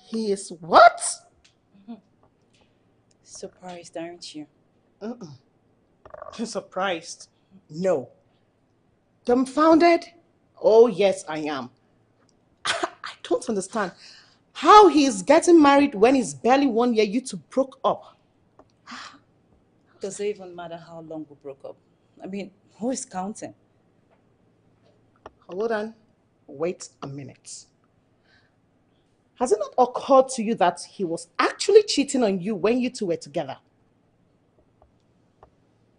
He is what? Surprised, aren't you? Surprised? No. Dumbfounded? Oh, yes, I am. I don't understand how he is getting married when it's barely 1 year you two broke up. Does it even matter how long we broke up? I mean, who is counting? Hold on. Wait a minute. Has it not occurred to you that he was actually cheating on you when you two were together?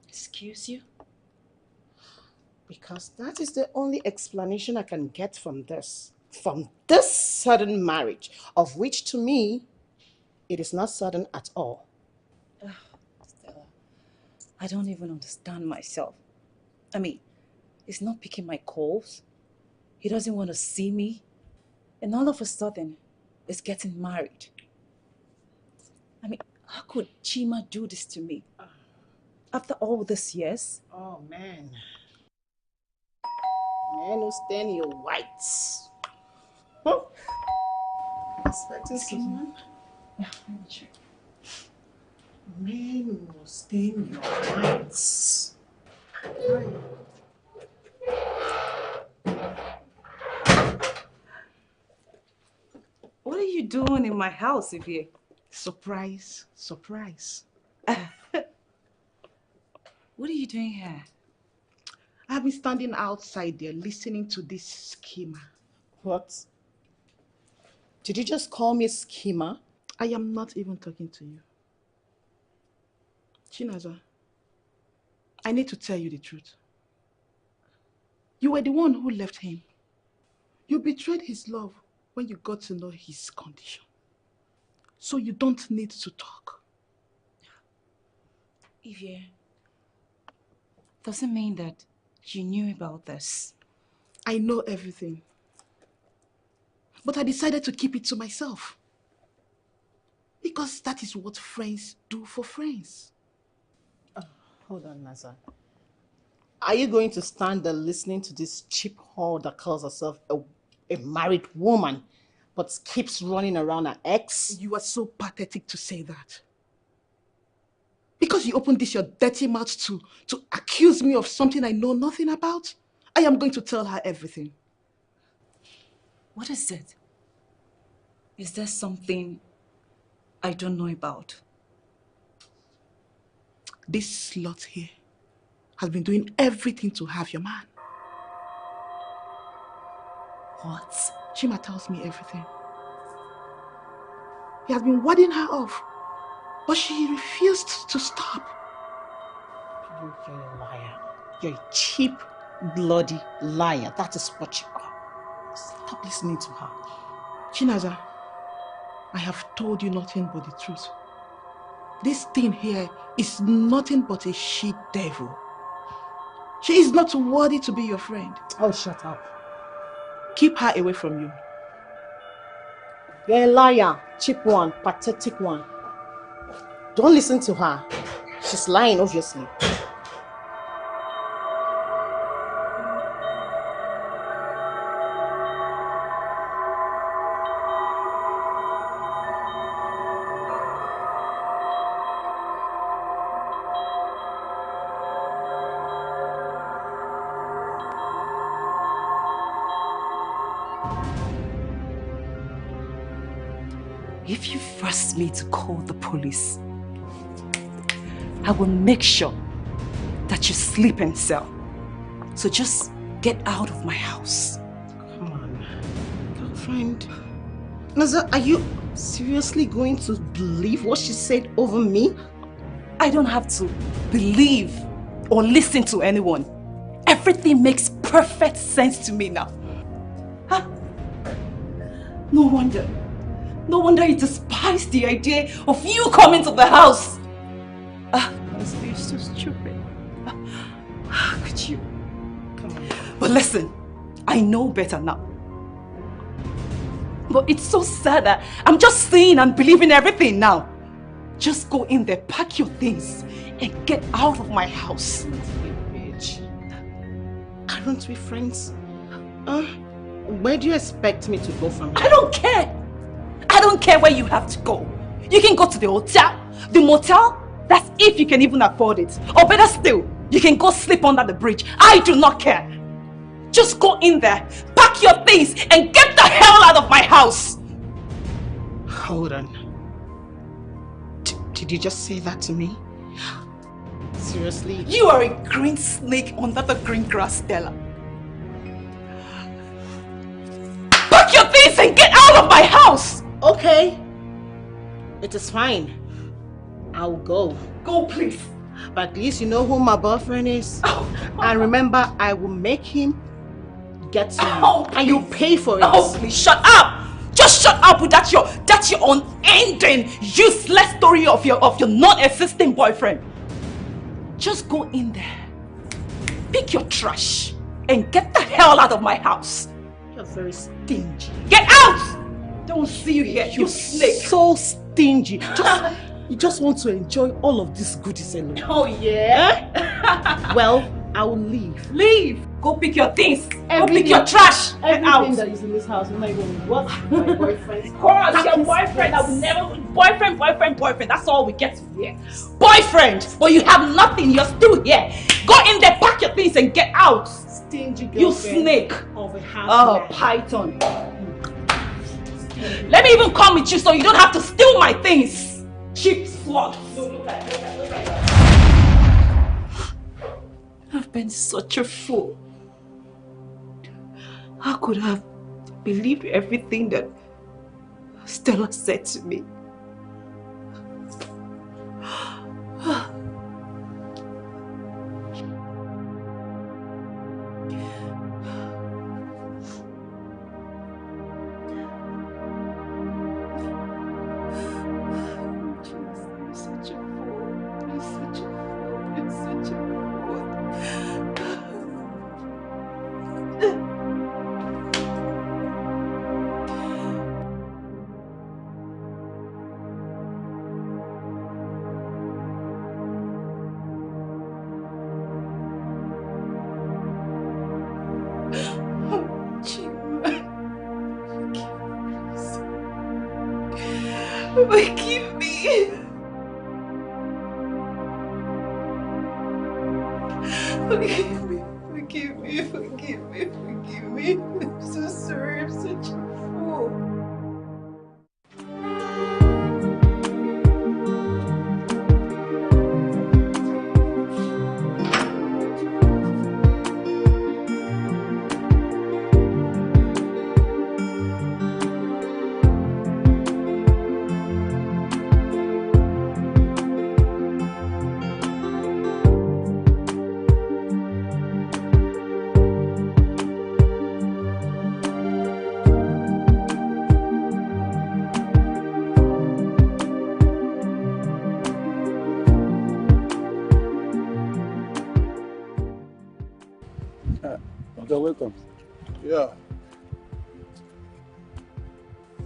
Excuse you? Because that is the only explanation I can get from this. From this sudden marriage, of which to me, it is not sudden at all. Stella, I don't even understand myself. I mean, he's not picking my calls. He doesn't want to see me. And all of a sudden, he's getting married. I mean, how could Chima do this to me? After all these years? Oh, man. Man who stand your whites. Oh. Expecting someone? Yeah, let me check. Man who stain your whites. What are you doing in my house, Ivy? Surprise, surprise. What are you doing here? I've been standing outside there listening to this schema. What? Did you just call me schema? I am not even talking to you. Chinaza, I need to tell you the truth. You were the one who left him. You betrayed his love when you got to know his condition. So you don't need to talk. Ivy, doesn't mean that you knew about this. I know everything. But I decided to keep it to myself. Because that is what friends do for friends. Hold on, Nazar. Are you going to stand there listening to this cheap whore that calls herself a married woman but keeps running around her ex? You are so pathetic to say that. Because you opened this your dirty mouth to accuse me of something I know nothing about, I am going to tell her everything. What is it? Is there something I don't know about? This slut here has been doing everything to have your man. What? Chima tells me everything. He has been warding her off, but she refused to stop. You're a liar. You're a cheap, bloody liar. That is what you are. Stop listening to her. Chinaza, I have told you nothing but the truth. This thing here is nothing but a she-devil. She is not worthy to be your friend. Oh, shut up. Keep her away from you. You're a liar, cheap one, pathetic one. Don't listen to her. She's lying, obviously. If you force me to call the police, I will make sure that you sleep in cell. So just get out of my house. Come on, girlfriend. Naza, are you seriously going to believe what she said over me? I don't have to believe or listen to anyone. Everything makes perfect sense to me now. Huh? No wonder you despise the idea of you coming to the house. Honestly, you're so stupid. How could you? Come on. But listen, I know better now. But it's so sad that I'm just seeing and believing everything now. Just go in there, pack your things, and get out of my house. Bitch. Aren't we friends? Where do you expect me to go from here? I don't care. I don't care where you have to go. You can go to the hotel, the motel. That's if you can even afford it. Or better still, you can go sleep under the bridge. I do not care. Just go in there, pack your things, and get the hell out of my house. Hold on. Did you just say that to me? Seriously? You are a green snake under the green grass, Stella. Pack your things and get out of my house! Okay. It is fine. I'll go. Go, please. But at least you know who my boyfriend is. And remember, I will make him get to you. And you pay for it. Oh, please, shut up! Just shut up with that your unending, useless story of your non-existing boyfriend. Just go in there, pick your trash, and get the hell out of my house. You're very stingy. Get out! Don't see you here, you snake. So stingy. You just want to enjoy all of these goodies alone. Oh yeah? Well, I will leave. Leave! Go pick your things. Go pick your trash. Get out. Everything that is in this house, I'm not even what my boyfriend's Of course, your boyfriend. I will never. Boyfriend. That's all we get to hear. Boyfriend! But you have nothing. You're still here. Go in there, pack your things, and get out. Stingy girlfriend. You snake. Of a house. Oh, python. Let me even come with you so you don't have to steal my things. Cheap slut. Look at it. I've been such a fool. How could I have believed everything that Stella said to me? Forgive me. Forgive me. I'm so sorry, I'm such a fool. You're welcome. Yeah.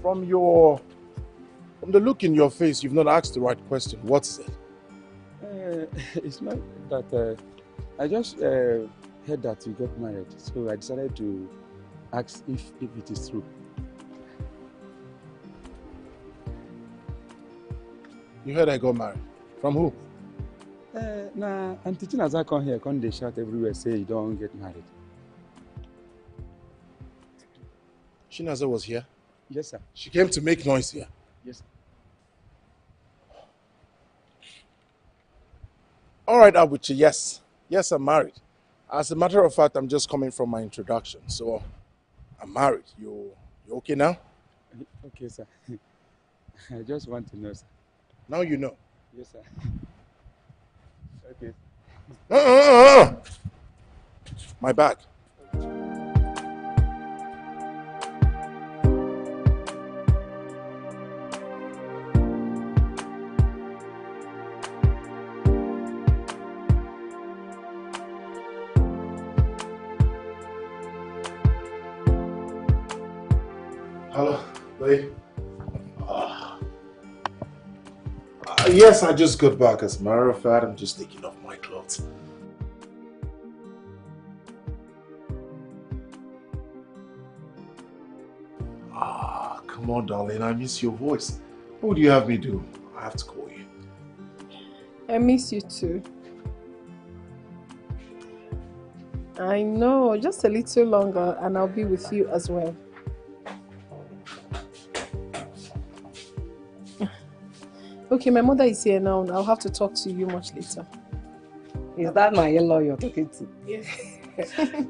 From the look in your face, you've not asked the right question. What is it? It's not that I just heard that you got married, so I decided to ask if it is true. You heard I got married. From who? Nah, Auntie China's come here, come they shout everywhere, say you don't get married. Chinaza was here? Yes, sir. She came to make noise here? Yes, sir. All right, Abuchi, yes. Yes, I'm married. As a matter of fact, I'm just coming from my introduction. So, I'm married. You okay now? Okay, sir. I just want to know, sir. Now you know. Yes, sir. Okay. My bag. Hello, babe. Yes, I just got back. As a matter of fact, I'm just taking off my clothes. Come on, darling. I miss your voice. What do you have me do? I have to call you. I miss you too. I know, just a little longer and I'll be with you as well. Okay, my mother is here now. I'll have to talk to you much later. Is that my in-law you're talking to? Yes.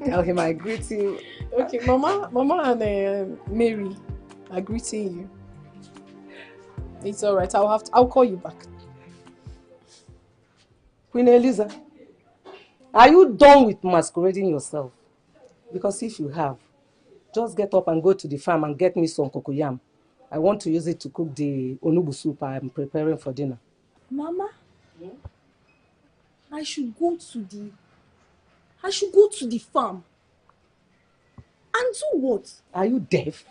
Okay, my greeting. Okay, Mama and Mary are greeting you. It's all right. I'll call you back. Queen Eliza, are you done with masquerading yourself? Because if you have, just get up and go to the farm and get me some cocoyam. I want to use it to cook the onubu soup I'm preparing for dinner. Mama, I should go to the farm. And do what? Are you deaf?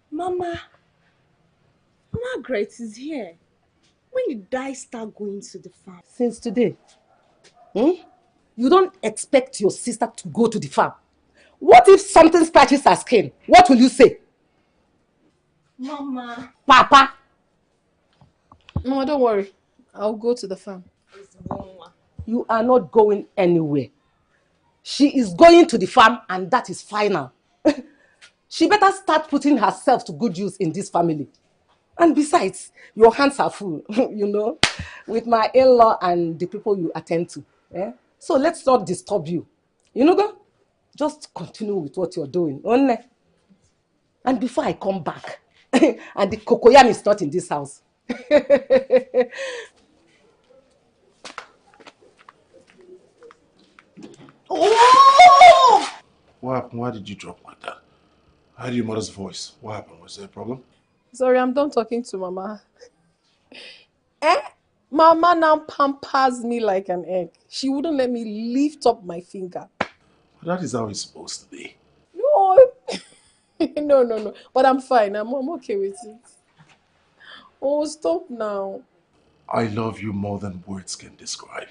Mama, Margaret is here. When did I start going to the farm? Since today. You don't expect your sister to go to the farm. What if something scratches her skin? What will you say? Mama. Papa. No, don't worry. I'll go to the farm. You are not going anywhere. She is going to the farm and that is final. She better start putting herself to good use in this family. And besides, your hands are full, you know, with my in-law and the people you attend to. So let's not disturb you. You know, girl? Just continue with what you're doing. Only. And before I come back, and the cocoyam is not in this house. Oh! What happened? Why did you drop like that? I heard your mother's voice. What happened? Was there a problem? Sorry, I'm done talking to Mama. Mama now pampers me like an egg. She wouldn't let me lift up my finger. That is how it's supposed to be. No. No. But I'm fine. I'm okay with it. Oh, stop now. I love you more than words can describe.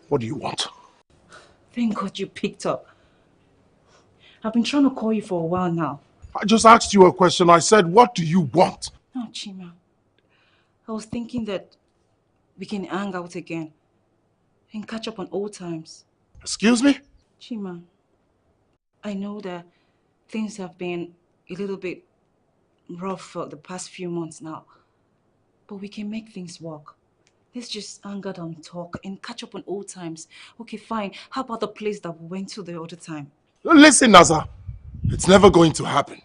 What do you want? Thank God you picked up. I've been trying to call you for a while now. I just asked you a question. I said, what do you want? No, Chima. I was thinking that we can hang out again and catch up on old times. Excuse me? Chima, I know that things have been a little bit rough for the past few months now, but we can make things work. Let's just hang out and talk and catch up on old times. Okay, fine. How about the place that we went to the other time? Listen, Naza. It's never going to happen.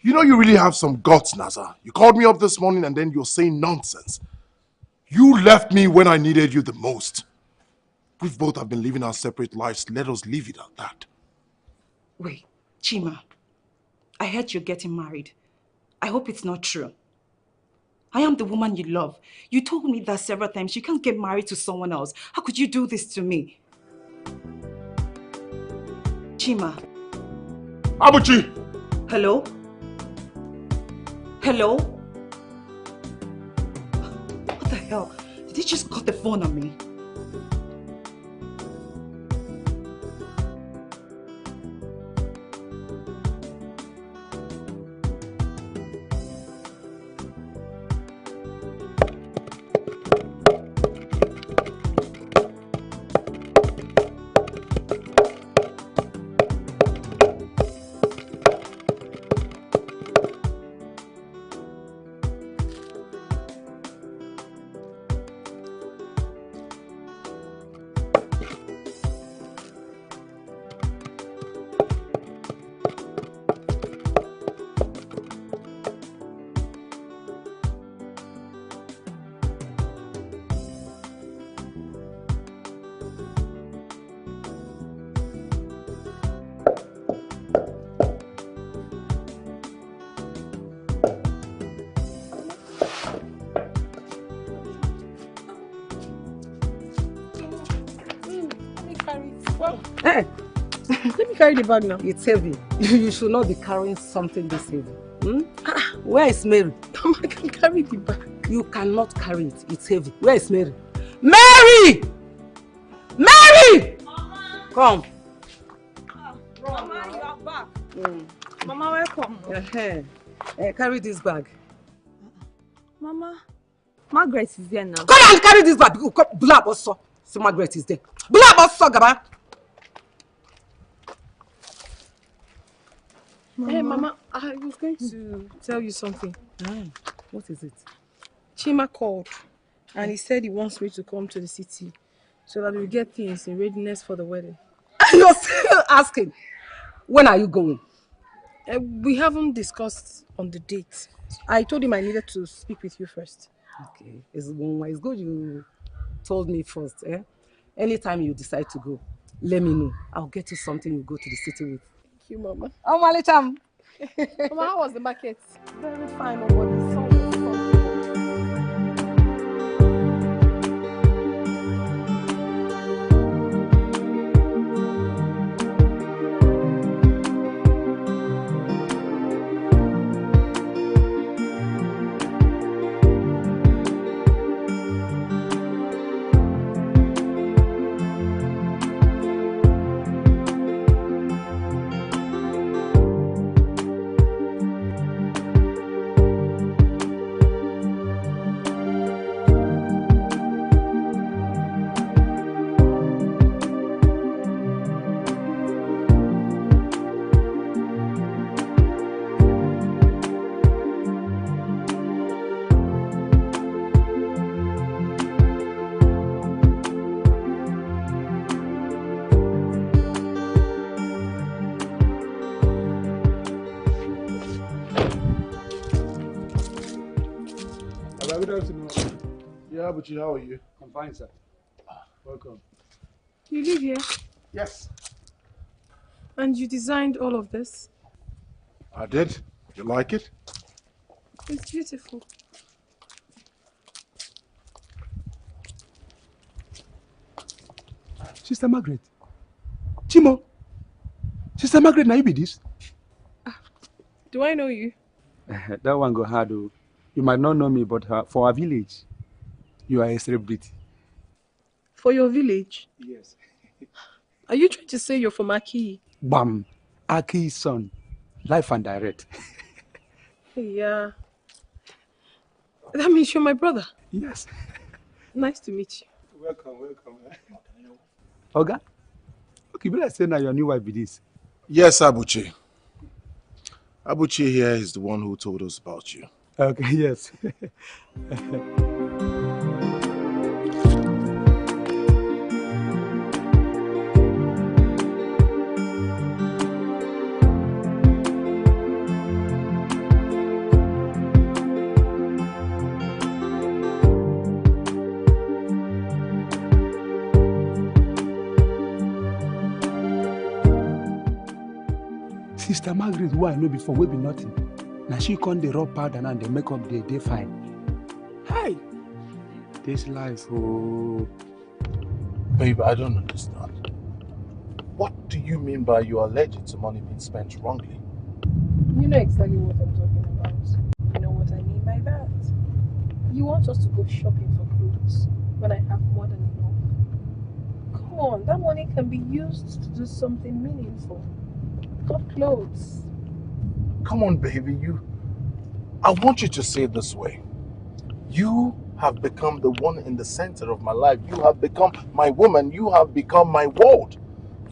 You know you really have some guts, Nazar. You called me up this morning and then you're saying nonsense. You left me when I needed you the most. We've both have been living our separate lives. Let us leave it at that. Wait, Chima, I heard you're getting married. I hope it's not true. I am the woman you love. You told me that several times. You can't get married to someone else. How could you do this to me? Chima. Abuchi! Hello? Hello? What the hell? Did he just cut the phone on me? Hey, let me carry the bag now. It's heavy. You should not be carrying something this heavy. Where is Mary? I can carry the bag. You cannot carry it. It's heavy. Where is Mary? Mary! Mary! Mama! Come. Mama, you are back. Mama, welcome. Carry this bag. Mama, Margaret is there now. Come and carry this bag. Blab also. So Margaret is there. Blab also, Gaba. Hey, Mama, I was going to tell you something. What is it? Chima called and he said he wants me to come to the city so that we get things in readiness for the wedding. You're still asking. When are you going? We haven't discussed on the date. I told him I needed to speak with you first. Okay, it's good you told me first. Anytime you decide to go, let me know. I'll get you something you go to the city with. Thank you, Mama. Oh, Malicham. Mama, how was the market? Very fine, nobody. Abuchi, how are you? I'm fine, sir. Welcome. You live here? Yes. And you designed all of this? I did. You like it? It's beautiful. Sister Margaret. Chimo. Sister Margaret, now you be this? Do I know you? That one go hard. Oh. You might not know me, but for our village, you are a celebrity. For your village? Yes. Are you trying to say you're from Aki? Bam. Aki's son. Life and direct. Yeah. That means you're my brother? Yes. Nice to meet you. Welcome. Oga? Okay, but I say now your new wife be this. Yes, Abuchi. Abuchi here is the one who told us about you. Okay, yes. Sister Margaret, who I know before, will be nothing. Now she come the raw powder and the makeup they fine. Hey, this life, oh. Babe, I don't understand. What do you mean by you are allergic to money being spent wrongly? You know exactly what I'm talking about. You know what I mean by that. You want us to go shopping for clothes when I have more than enough. Come on, that money can be used to do something meaningful. Not clothes. Come on, baby, I want you to say it this way. You have become the one in the center of my life. You have become my woman. You have become my world.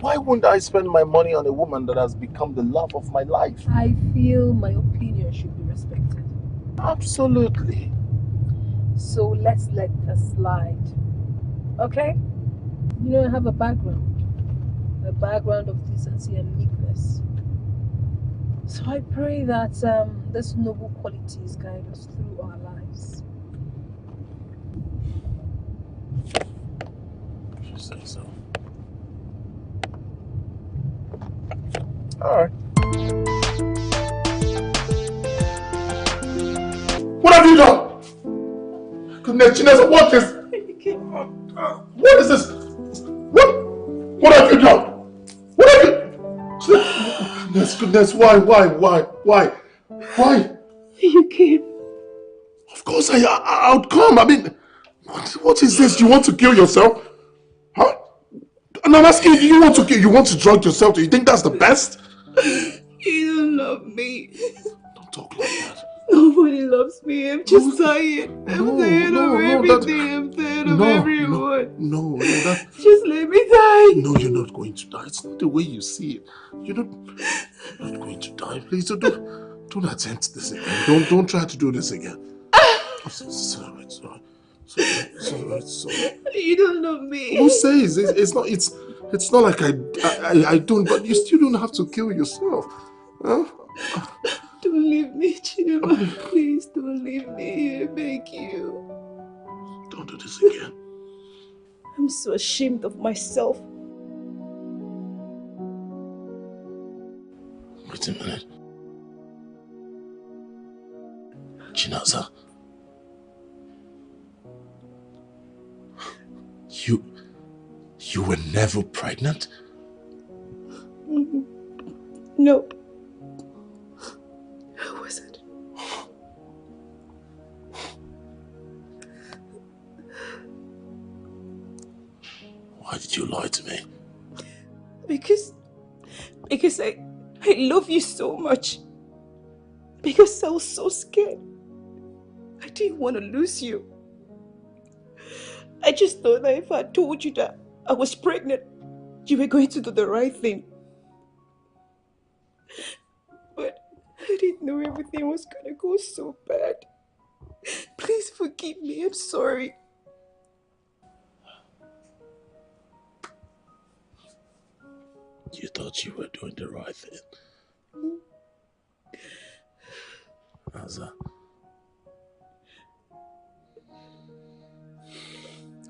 Why wouldn't I spend my money on a woman that has become the love of my life? I feel my opinion should be respected. Absolutely. So let's let this slide. Okay? You know, I have a background of decency and meekness. So I pray that this noble qualities guide us through our lives. If you say so. All right. What have you done? Goodness, Chinesa, what is? What is this? What have you done? What have you? Goodness, why? You came. Of course I would come. I mean, what is this? You want to kill yourself? Huh? And I'm asking you, you want to drug yourself? Do you think that's the best? You don't love me. Don't talk like that. Nobody loves me. I'm just tired. I'm tired of everything. I'm tired of everyone. No, that. Just let me die. No, you're not going to die. It's not the way you see it. You're not going to die. Please don't attempt this again. Don't try to do this again. Sorry. You don't love me. Who says it's not like I don't, but you still don't have to kill yourself. Huh? Don't leave me, Chima. Please don't leave me. I beg you. Don't do this again. I'm so ashamed of myself. Wait a minute. Chinaza. You were never pregnant? No. I wasn't. Why did you lie to me? Because I love you so much. Because I was so scared. I didn't want to lose you. I just thought that if I told you that I was pregnant, you were going to do the right thing. But I didn't know everything was going to go so bad. Please forgive me. I'm sorry. You thought you were doing the right thing. Aza.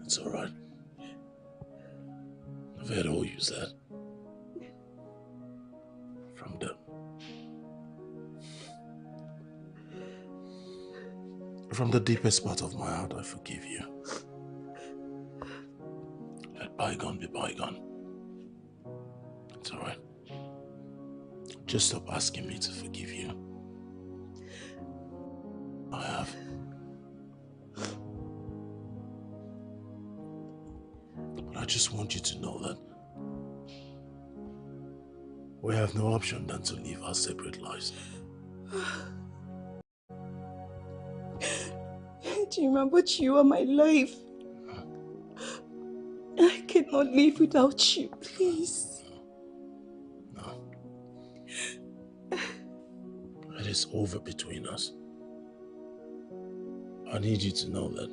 It's alright. I've heard all you said. From the deepest part of my heart, I forgive you. Let bygone be bygone. It's alright. Just stop asking me to forgive you. I have. But I just want you to know that we have no option than to live our separate lives. Chima, but you are my life. I cannot live without you, please. No. It is over between us. I need you to know that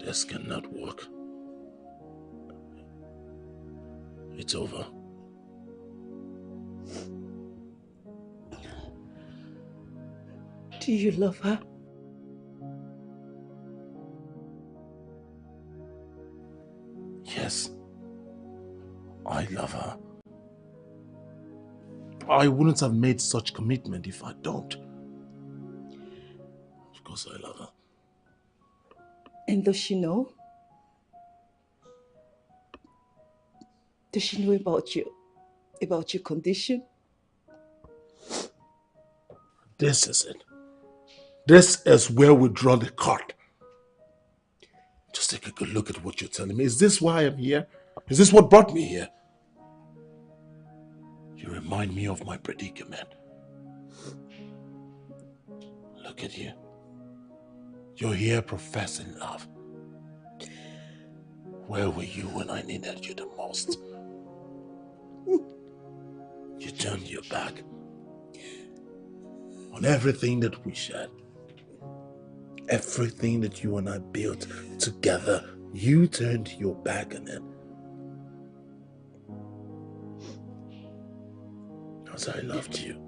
this cannot work. It's over. Do you love her? Yes, I love her. I wouldn't have made such commitment if I don't. Of course I love her. And does she know? Does she know about your condition? This is it. This is where we draw the cut. Just take a good look at what you're telling me. Is this why I'm here? Is this what brought me here? You remind me of my predicament. Look at you. You're here professing love. Where were you when I needed you the most? You turned your back on everything that we shared. Everything that you and I built together, you turned your back on it. Because I loved you.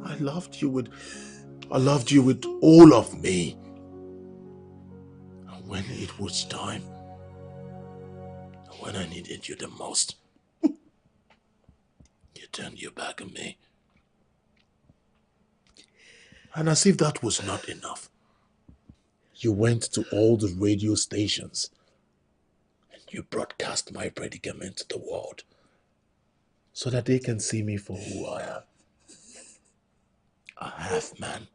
I loved you with all of me. And when it was time, when I needed you the most, you turned your back on me. And as if that was not enough, you went to all the radio stations and you broadcast my predicament to the world so that they can see me for who I am. A half man.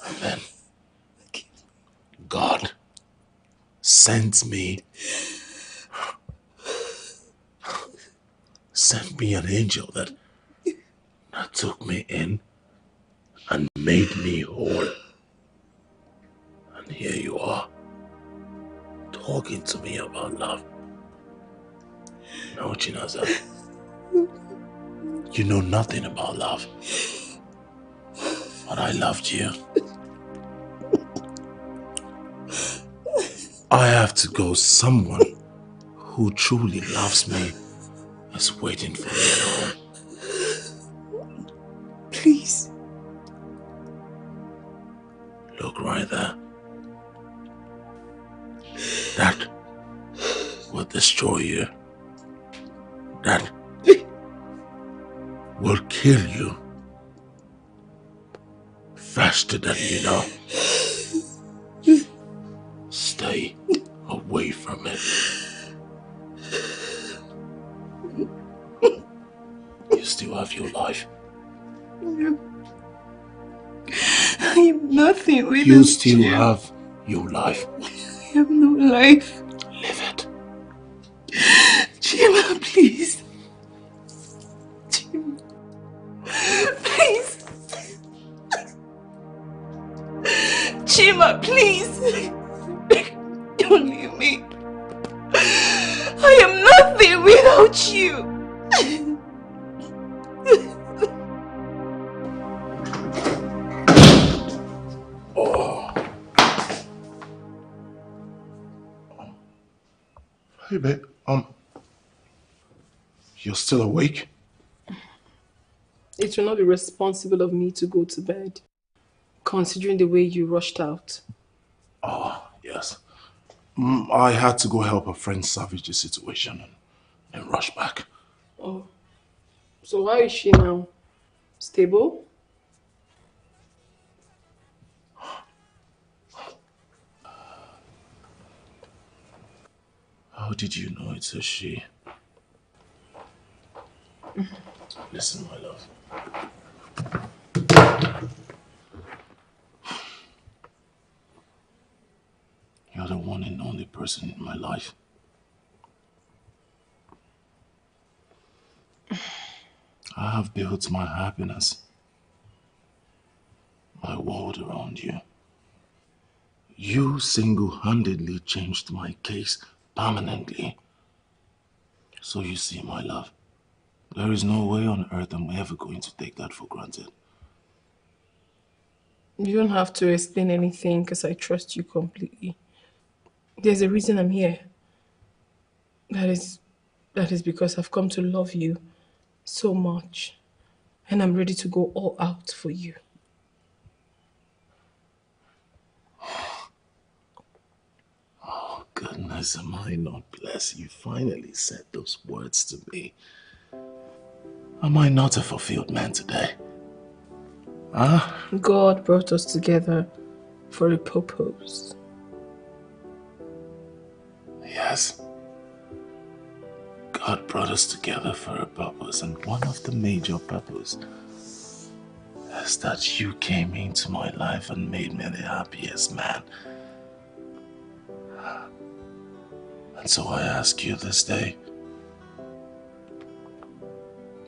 And then God sent me an angel that took me in and made me whole. And here you are, talking to me about love. No, Chinaza, you know nothing about love. But I loved you. I have to go. Someone who truly loves me is waiting for me at home. Please. Look right there. That will destroy you. That will kill you faster than you know. Stay away from it. You still have your life. I am nothing without you. Still have your life. I have no life. Live it. Chima, please. Chima. Please. Chima, please. Don't leave me. I am nothing without you. Hey, babe. You're still awake? It will not be responsible of me to go to bed, considering the way you rushed out. Oh, yes. I had to go help a friend salvage the situation and rush back. Oh, so how is she now? Stable? How did you know it's a she? Listen, my love. You're the one and only person in my life. I have built my happiness, my world around you. You single-handedly changed my case permanently. So you see, my love, there is no way on earth I'm ever going to take that for granted. You don't have to explain anything because I trust you completely. There's a reason I'm here. That is because I've come to love you so much. And I'm ready to go all out for you. Oh, goodness, am I not blessed? You finally said those words to me. Am I not a fulfilled man today? Huh? God brought us together for a purpose. Yes. God brought us together for a purpose, and one of the major purposes is that you came into my life and made me the happiest man. And so I ask you this day,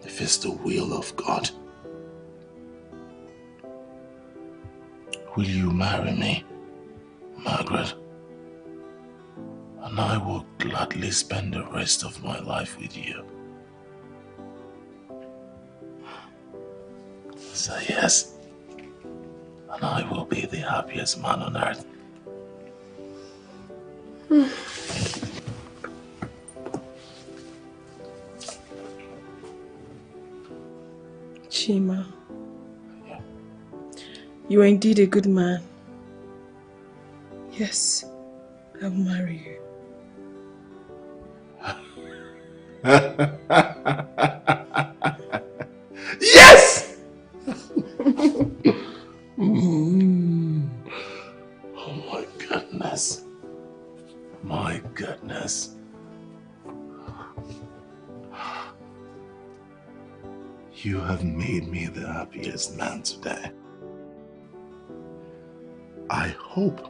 if it's the will of God, will you marry me, Margaret? And I will gladly spend the rest of my life with you. Say yes, and I will be the happiest man on earth. Chima, you are indeed a good man. Yes, I'll marry you. Yes! Oh my goodness. My goodness. You have made me the happiest man today. I hope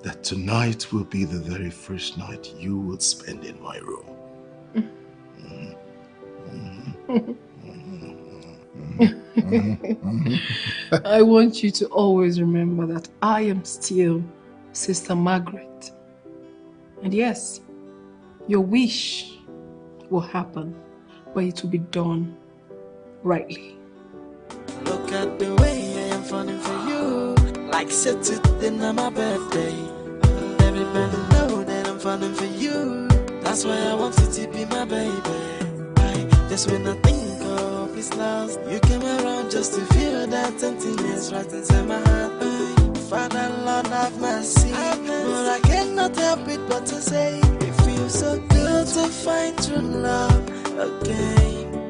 that tonight will be the very first night you will spend in my room. I want you to always remember that I am still Sister Margaret. And yes, your wish will happen, but it will be done rightly. Look at the way I am falling for you, like said today on my birthday. Everybody know that I'm falling for you. That's why I want you to be my baby. Just when I think of is lost, you came around just to feel that emptiness right inside my heart. Father, Lord, have mercy, but I cannot help it but to say it feels so good to find true love again.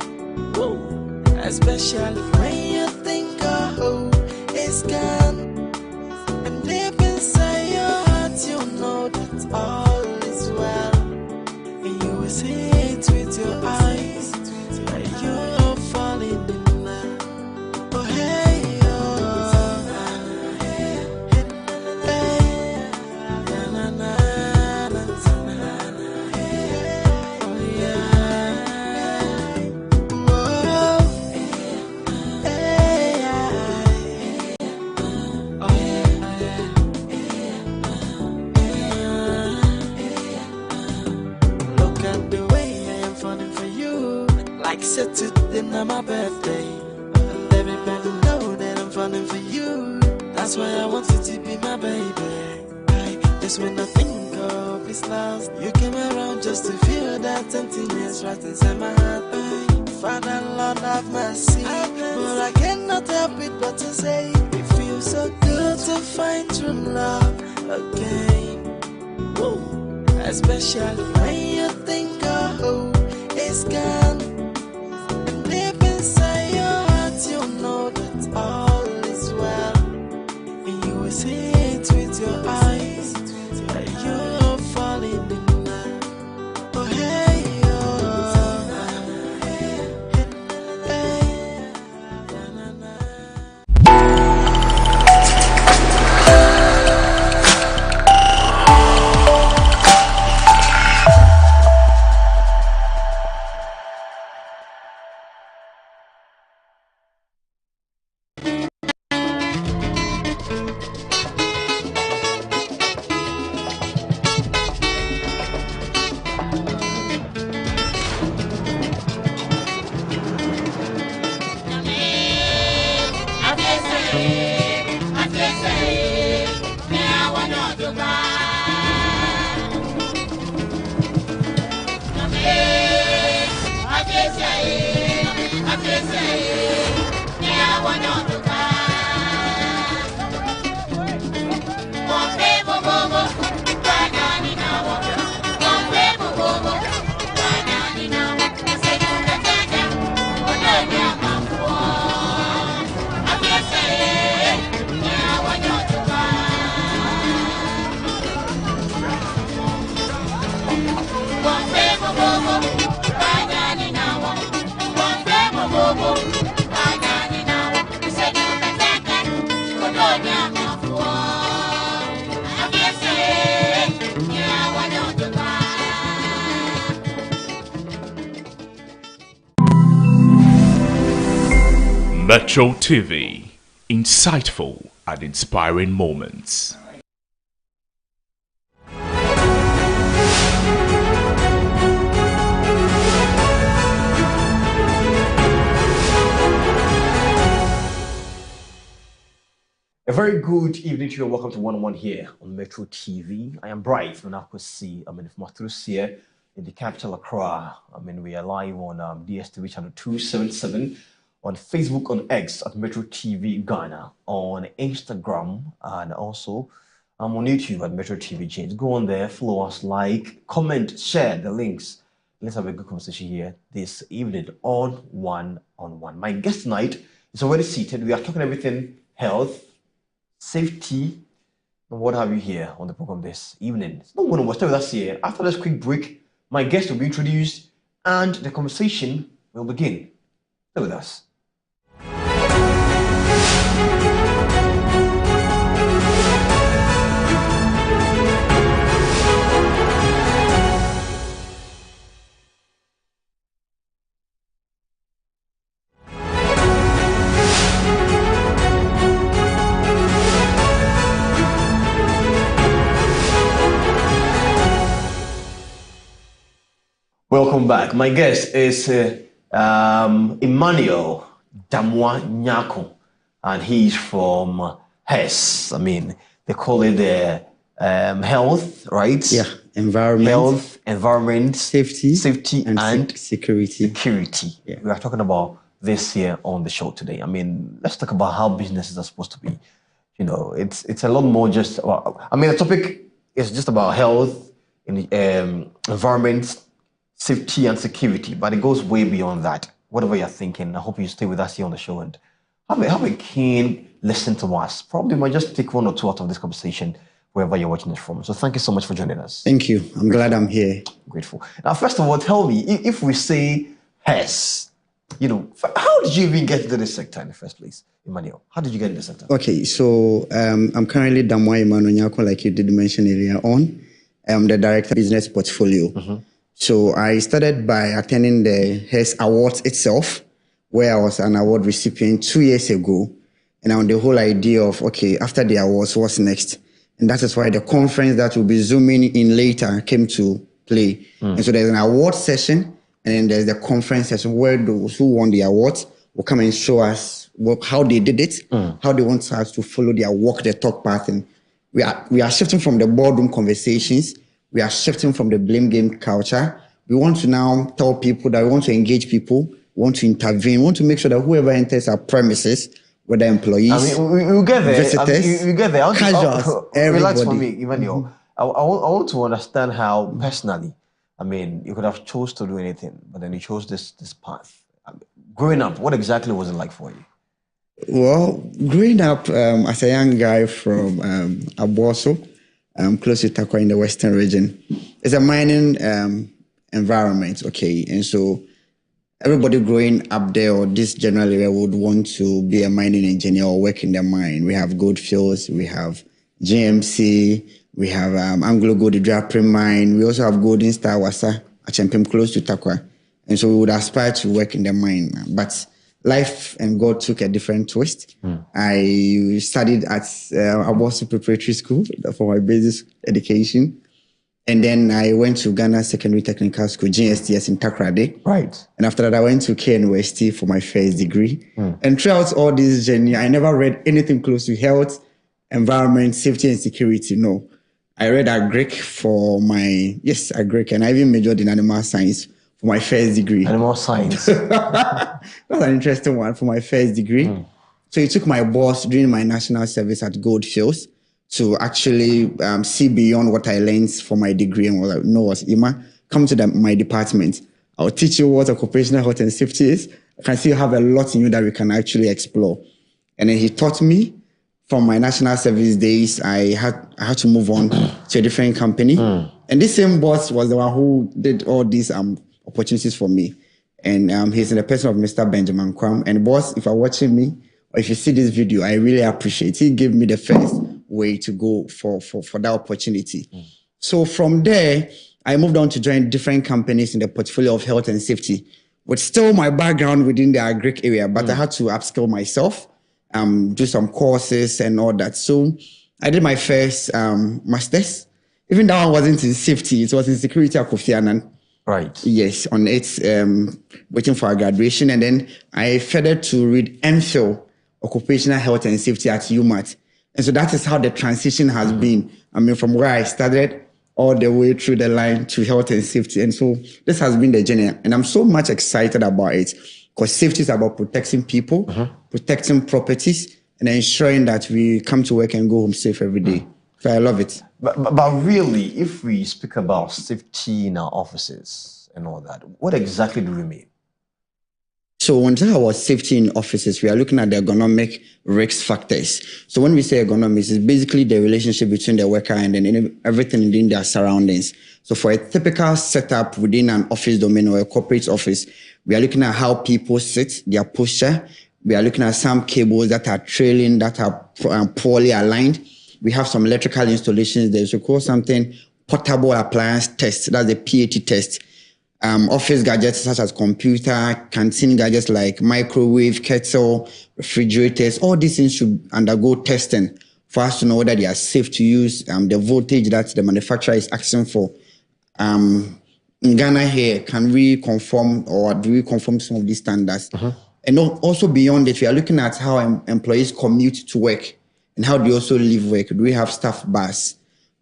Whoa. Especially when you think our hope is gone, and deep inside your heart you know that all is well, and you will see it with your eyes that you're falling in love. Oh hey, oh, hey, na na na na na, hey, oh yeah, whoa. Look at the way I am falling for you, like said today on my birthday. Everybody know that I'm falling for you. That's why I want you to be my baby. Just when I think of is lost, you came around just to feel that emptiness right inside my heart. Father, Lord, have mercy, but I cannot help it but to say it feels so good to find true love again. Whoa. Especially when you think our hope is gone, and deep inside your heart you know that all is well, and you will see it with your eyes that you're falling in love. Oh hey, oh, hey, na, na, na. Metro TV, insightful and inspiring moments. A very good evening to you and welcome to 1-on-1 here on Metro TV. I am Bright from Nakosi. From Matrus here in the capital Accra. We are live on DSTV channel 277, on Facebook, on X at Metro TV Ghana, on Instagram, and also on YouTube at Metro TV James. Go on there, follow us, like, comment, share the links. Let's have a good conversation here this evening on 1-on-1. My guest tonight is already seated. We are talking everything health, safety, and what have you here on the program this evening. It's not going to stay with us here. After this quick break, my guest will be introduced and the conversation will begin. Stay with us. Welcome back. My guest is Emmanuel Damwa Nyako, and he's from HES. They call it the health, right? Yeah, environment. Health, environment, safety, and security. Yeah. We are talking about this here on the show today. Let's talk about how businesses are supposed to be. It's a lot more just about, the topic is just about health, environment, safety and security, but it goes way beyond that. Whatever you're thinking, I hope you stay with us here on the show and have a keen listen to us. Probably might just take one or two out of this conversation wherever you're watching this from. So thank you so much for joining us. Thank you. I'm glad I'm here. Grateful. Now, first of all, tell me, if we say HES, how did you even get into this sector in the first place, Emmanuel? How did you get into this sector? Okay, so I'm currently Damwa Emmanuel Nyako, like you did mention earlier on. I'm the director of business portfolio. Mm-hmm. So I started by attending the HES Awards itself, where I was an award recipient 2 years ago. And on the whole idea of, okay, after the awards, what's next? And that is why the conference that will be zooming in later came to play. And so there's an award session, and then there's the conference session where those who won the awards will come and show us how they did it, how they want us to follow their walk, their talk path. And we are shifting from the boardroom conversations. We are shifting from the blame game culture. We want to now tell people that we want to engage people, we want to intervene, we want to make sure that whoever enters our premises, whether employees, we'll get there. Visitors, we'll get there. Casuals, relax for me, Emmanuel. I want to understand how personally, you could have chose to do anything, but then you chose this path. Growing up, what exactly was it like for you? Well, growing up as a young guy from Aboso, close to Takwa in the Western region. It's a mining environment, okay? And so everybody growing up there or this general area would want to be a mining engineer or work in the mine. We have gold fields, we have GMC, we have Anglo Gold Drapery Mine. We also have Golden Star Wasa, a champion close to Takwa. And so we would aspire to work in the mine. But life and God took a different twist. I studied at Abosu Preparatory School for my basic education. And then I went to Ghana Secondary Technical School, GSTS in Takrade. Right. And after that, I went to KNUST for my first degree. And throughout all this journey, I never read anything close to health, environment, safety, and security. No. I read agric for my, agric, and I even majored in animal science for my first degree. Animal science. That's an interesting one for my first degree. So it took my boss during my national service at Goldfields to actually see beyond what I learned for my degree and was like, no, Ima, come to my department. I'll teach you what occupational health and safety is. I can see you have a lot in you that we can actually explore. And then he taught me. From my national service days, I had to move on to a different company. And this same boss was the one who did all these opportunities for me. And he's in the person of Mr. Benjamin Kwam. And boss, if you're watching me, or if you see this video, I really appreciate it. He gave me the first way to go for that opportunity. So from there, I moved on to join different companies in the portfolio of health and safety, with still my background within the agric area, but I had to upskill myself, do some courses and all that. So I did my first master's. Even that one wasn't in safety; it was in security at Kofi Annan. Right. Yes, on it, waiting for our graduation, and then I furthered to read MPhil, Occupational Health and Safety at UMatt. And so that is how the transition has been. I mean, from where I started all the way through the line to health and safety. And so this has been the journey. And I'm so much excited about it because safety is about protecting people, protecting properties, and ensuring that we come to work and go home safe every day. So I love it. But really, if we speak about safety in our offices and all that, what exactly do we mean? So when we talk about safety in offices, we are looking at the ergonomic risk factors. So when we say ergonomics, it's basically the relationship between the worker and then everything within their surroundings. So for a typical setup within an office domain or a corporate office, we are looking at how people sit, their posture. We are looking at some cables that are trailing, that are poorly aligned. We have some electrical installations. There's something portable appliance test. That's the PAT test. Office gadgets such as computer, canteen gadgets like microwave, kettle, refrigerators, all these things should undergo testing for us to know whether they are safe to use, the voltage that the manufacturer is asking for. In Ghana here, can we conform or do we conform to some of these standards? And also beyond it, we are looking at how employees commute to work and how they also leave work. Do we have staff bus?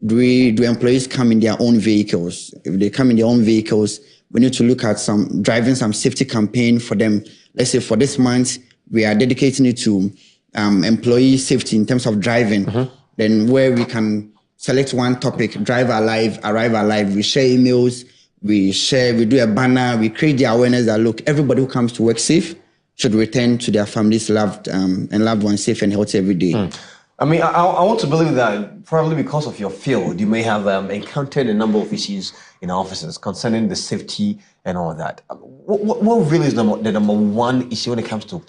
Do employees come in their own vehicles? If they come in their own vehicles, we need to look at driving some safety campaign for them. Let's say for this month, we are dedicating it to employee safety in terms of driving. Then where we can select one topic, drive alive, arrive alive. We share emails, we do a banner, we create the awareness that, look, everybody who comes to work safe should return to their families loved and loved ones safe and healthy every day. I mean, I want to believe that probably because of your field, you may have encountered a number of issues in offices concerning the safety and all that. What really is the number one issue when it comes to,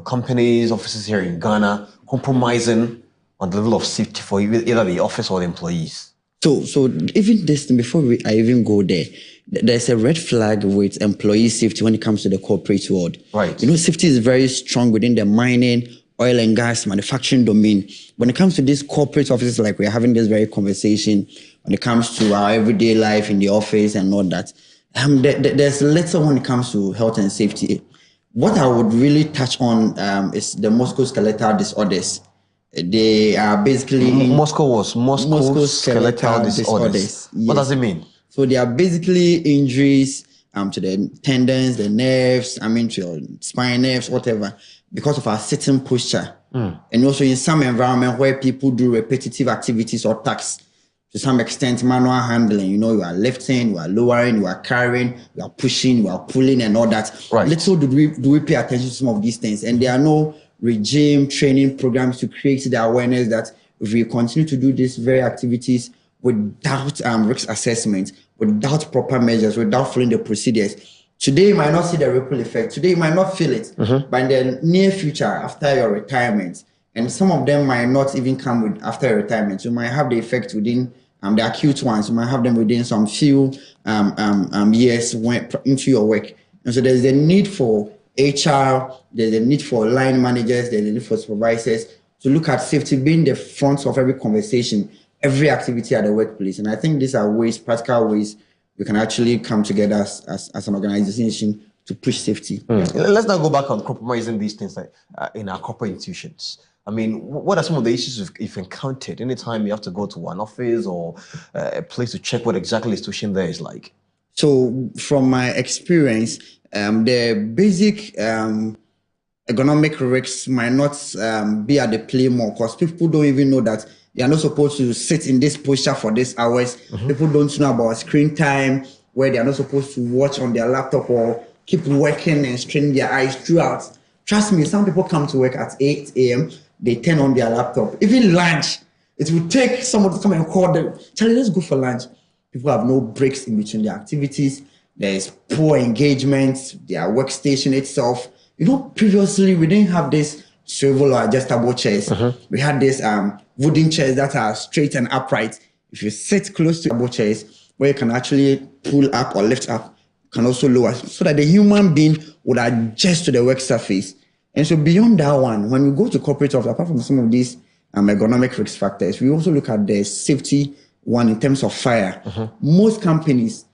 companies, offices here in Ghana compromising on the level of safety for either the office or the employees? So even this, before I even go there, there's a red flag with employee safety when it comes to the corporate world. Right. Safety is very strong within the mining, oil and gas, manufacturing domain. When it comes to these corporate offices, like we're having this very conversation, when it comes to our everyday life in the office and all that, there's little when it comes to health and safety. What I would really touch on is the musculoskeletal disorders. They are basically... Musculoskeletal disorders. Yes. What does it mean? So they are basically injuries to the tendons, the nerves, to your spine nerves, whatever, because of our sitting posture. And also in some environment where people do repetitive activities or tasks, to some extent manual handling, you are lifting, you are lowering, you are carrying, you are pushing, you are pulling and all that. Right. Little do we pay attention to some of these things. And there are no regime training programs to create the awareness that if we continue to do these very activities without risk assessment, without proper measures, without following the procedures, today you might not see the ripple effect. Today you might not feel it. But in the near future, after your retirement, and some of them might not even come with after retirement, you might have the effect within the acute ones. You might have them within some few years into your work. And so there's a need for HR, there's a need for line managers, there's a need for supervisors to look at safety being the front of every conversation, every activity at the workplace. And I think these are practical ways we can actually come together as an organization to push safety. Let's now go back on compromising these things in our corporate institutions. I mean, what are some of the issues you've encountered anytime you have to go to one office or a place to check what exactly the situation there is like? So from my experience, the basic ergonomic risks might not be at the play more because people don't even know that they are not supposed to sit in this posture for these hours. People don't know about screen time, where they are not supposed to watch on their laptop or keep working and straining their eyes throughout. Trust me, some people come to work at 8 a.m., they turn on their laptop. Even lunch, it will take someone to come and call them, Charlie, let's go for lunch. People have no breaks in between their activities. There's poor engagement, their workstation itself. Previously we didn't have this swivel or adjustable chairs. We had these wooden chairs that are straight and upright. If you sit close to chairs where you can actually pull up or lift up, can also lower so that the human being would adjust to the work surface. And so beyond that one, when we go to corporate office, apart from some of these ergonomic risk factors, we also look at the safety one in terms of fire. Most companies,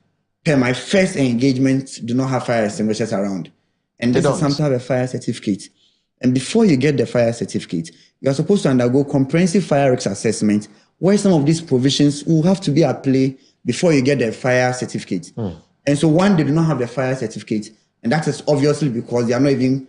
per my first engagement, do not have fire extinguishers around. And this is sometimes have a fire certificate. And before you get the fire certificate, you are supposed to undergo comprehensive fire risk assessment, where some of these provisions will have to be at play before you get the fire certificate. And so one, they do not have the fire certificate, and that is obviously because they are not even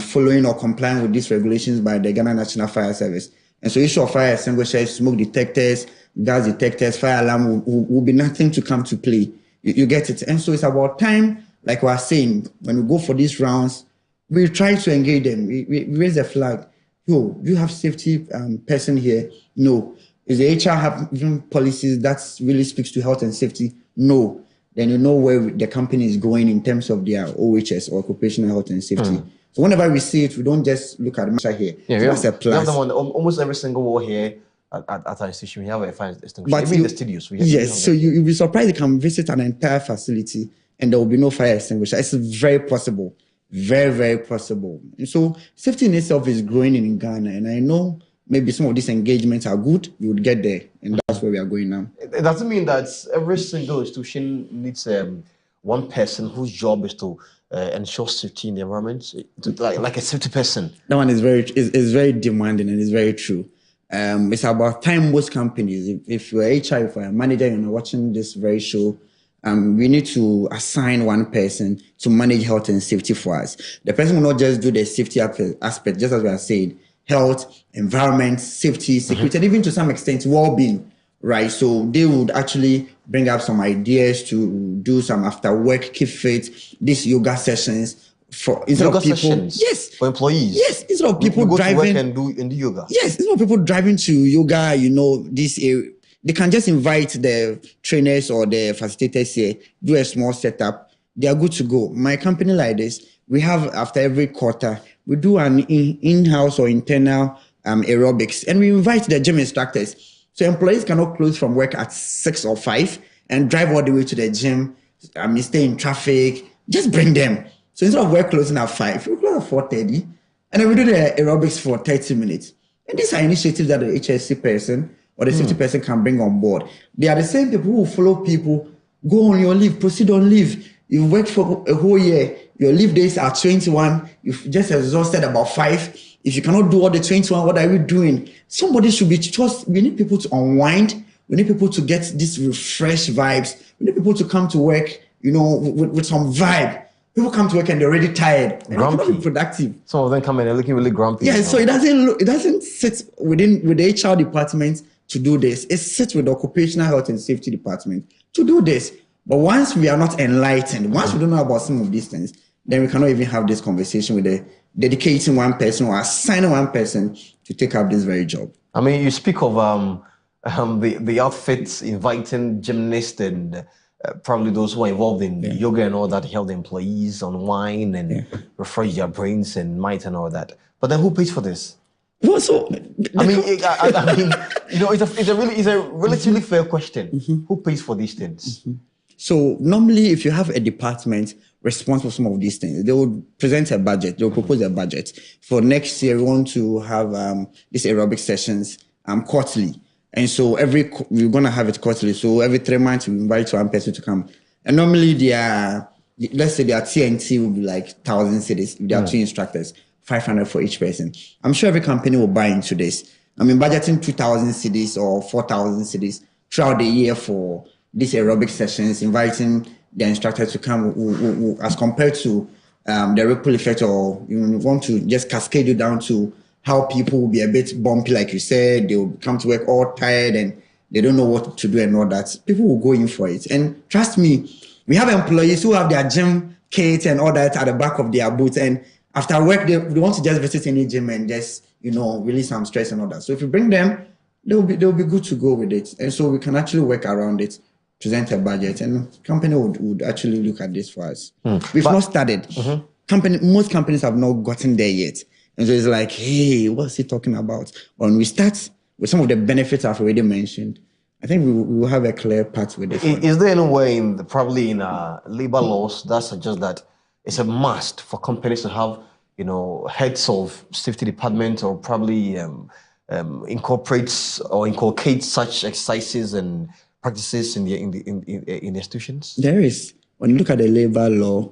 following or complying with these regulations by the Ghana National Fire Service. And so issue of fire extinguishers, smoke detectors, gas detectors, fire alarm will be nothing to come to play. You get it. And so it's about time, like we are saying, when we go for these rounds, we try to engage them. We raise the flag. Yo, you have safety person here? No. Is the HR have even policies that really speaks to health and safety? No. Then you know where the company is going in terms of their OHS or occupational health and safety. So whenever we see it, we don't just look at the measure here. Yeah, so that's a plus. We have them on almost every single wall here at our institution. We have a fire extinguisher. Even in the studios. So you'll be surprised you can visit an entire facility and there will be no fire extinguisher. It's very possible. Very, very possible. And so safety in itself is growing in Ghana. And I know maybe some of these engagements are good. We would get there. And that's where we are going now. It doesn't mean that every single institution needs one person whose job is to ensure safety in the environment, like a safety person. That one is very demanding and it's very true. It's about time most companies, if you're HR, if you're a manager, you're watching this very show, we need to assign one person to manage health and safety for us. The person will not just do the safety aspect, just as we are saying, health, environment, safety, security, and even to some extent, well-being, right? So they would actually bring up some ideas to do some after-work keep fit, these yoga sessions, for instead yoga of people, sessions for employees. Yes, instead of people go driving to work and do yoga. Yes, instead of people driving to yoga, this area, they can just invite the trainers or the facilitators here, do a small setup. They are good to go. My company like this, we have after every quarter, we do an in-house or internal aerobics, and we invite the gym instructors. So employees cannot close from work at 6 or 5 and drive all the way to the gym. Stay in traffic. Just bring them. So instead of work closing at 5, we close at 4:30, and then we do the aerobics for 30 minutes. And these are initiatives that the HSC person or the safety person can bring on board. They are the same people who follow people, go on your leave, proceed on leave. You work for a whole year, your leave days are 21, you've just exhausted about 5. If you cannot do all the 21, what are you doing? Somebody should be we need people to unwind. We need people to get these refreshed vibes. We need people to come to work, with some vibe. People come to work and they're already tired and grumpy. They cannot be productive. Some of them come in and looking really grumpy. Yeah, so it doesn't sit with the HR department to do this. It sits with the occupational health and safety department to do this. But once we are not enlightened, once we don't know about some of these things, then we cannot even have this conversation with dedicating one person or assigning one person to take up this very job. I mean, you speak of the outfits inviting gymnasts and probably those who are involved in yoga and all that, help the employees unwind and refresh their brains and might and all that. But then who pays for this? Well, so I mean, it's a relatively fair question. Who pays for these things? So normally, if you have a department responsible for some of these things, they would present a budget. They will propose a budget for next year. We want to have these aerobic sessions quarterly, and so we're gonna have it quarterly. So every 3 months, we invite one person to come. And normally, let's say their TNT will be like 1,000 cedis. If there are 2 instructors, 500 for each person. I'm sure every company will buy into this. I mean, budgeting 2,000 cedis or 4,000 cedis throughout the year for these aerobic sessions, inviting the instructor to come, as compared to the ripple effect, or you want to just cascade it down to how people will be a bit bumpy, like you said, they will come to work all tired and they don't know what to do and all that. People will go in for it. And trust me, we have employees who have their gym kit and all that at the back of their boots, and after work, they want to just visit any gym and just, release some stress and all that. So if you bring them, they'll be good to go with it. And so we can actually work around it, present a budget, and the company would actually look at this for us. We've not started. Most companies have not gotten there yet. And so it's like, hey, what's he talking about? When we start with some of the benefits I've already mentioned, I think we will have a clear path with this one. Is there any way probably in labor laws that suggests that it's a must for companies to have, heads of safety departments, or probably incorporates or inculcate such exercises and practices in the institutions? There is. When you look at the labor law,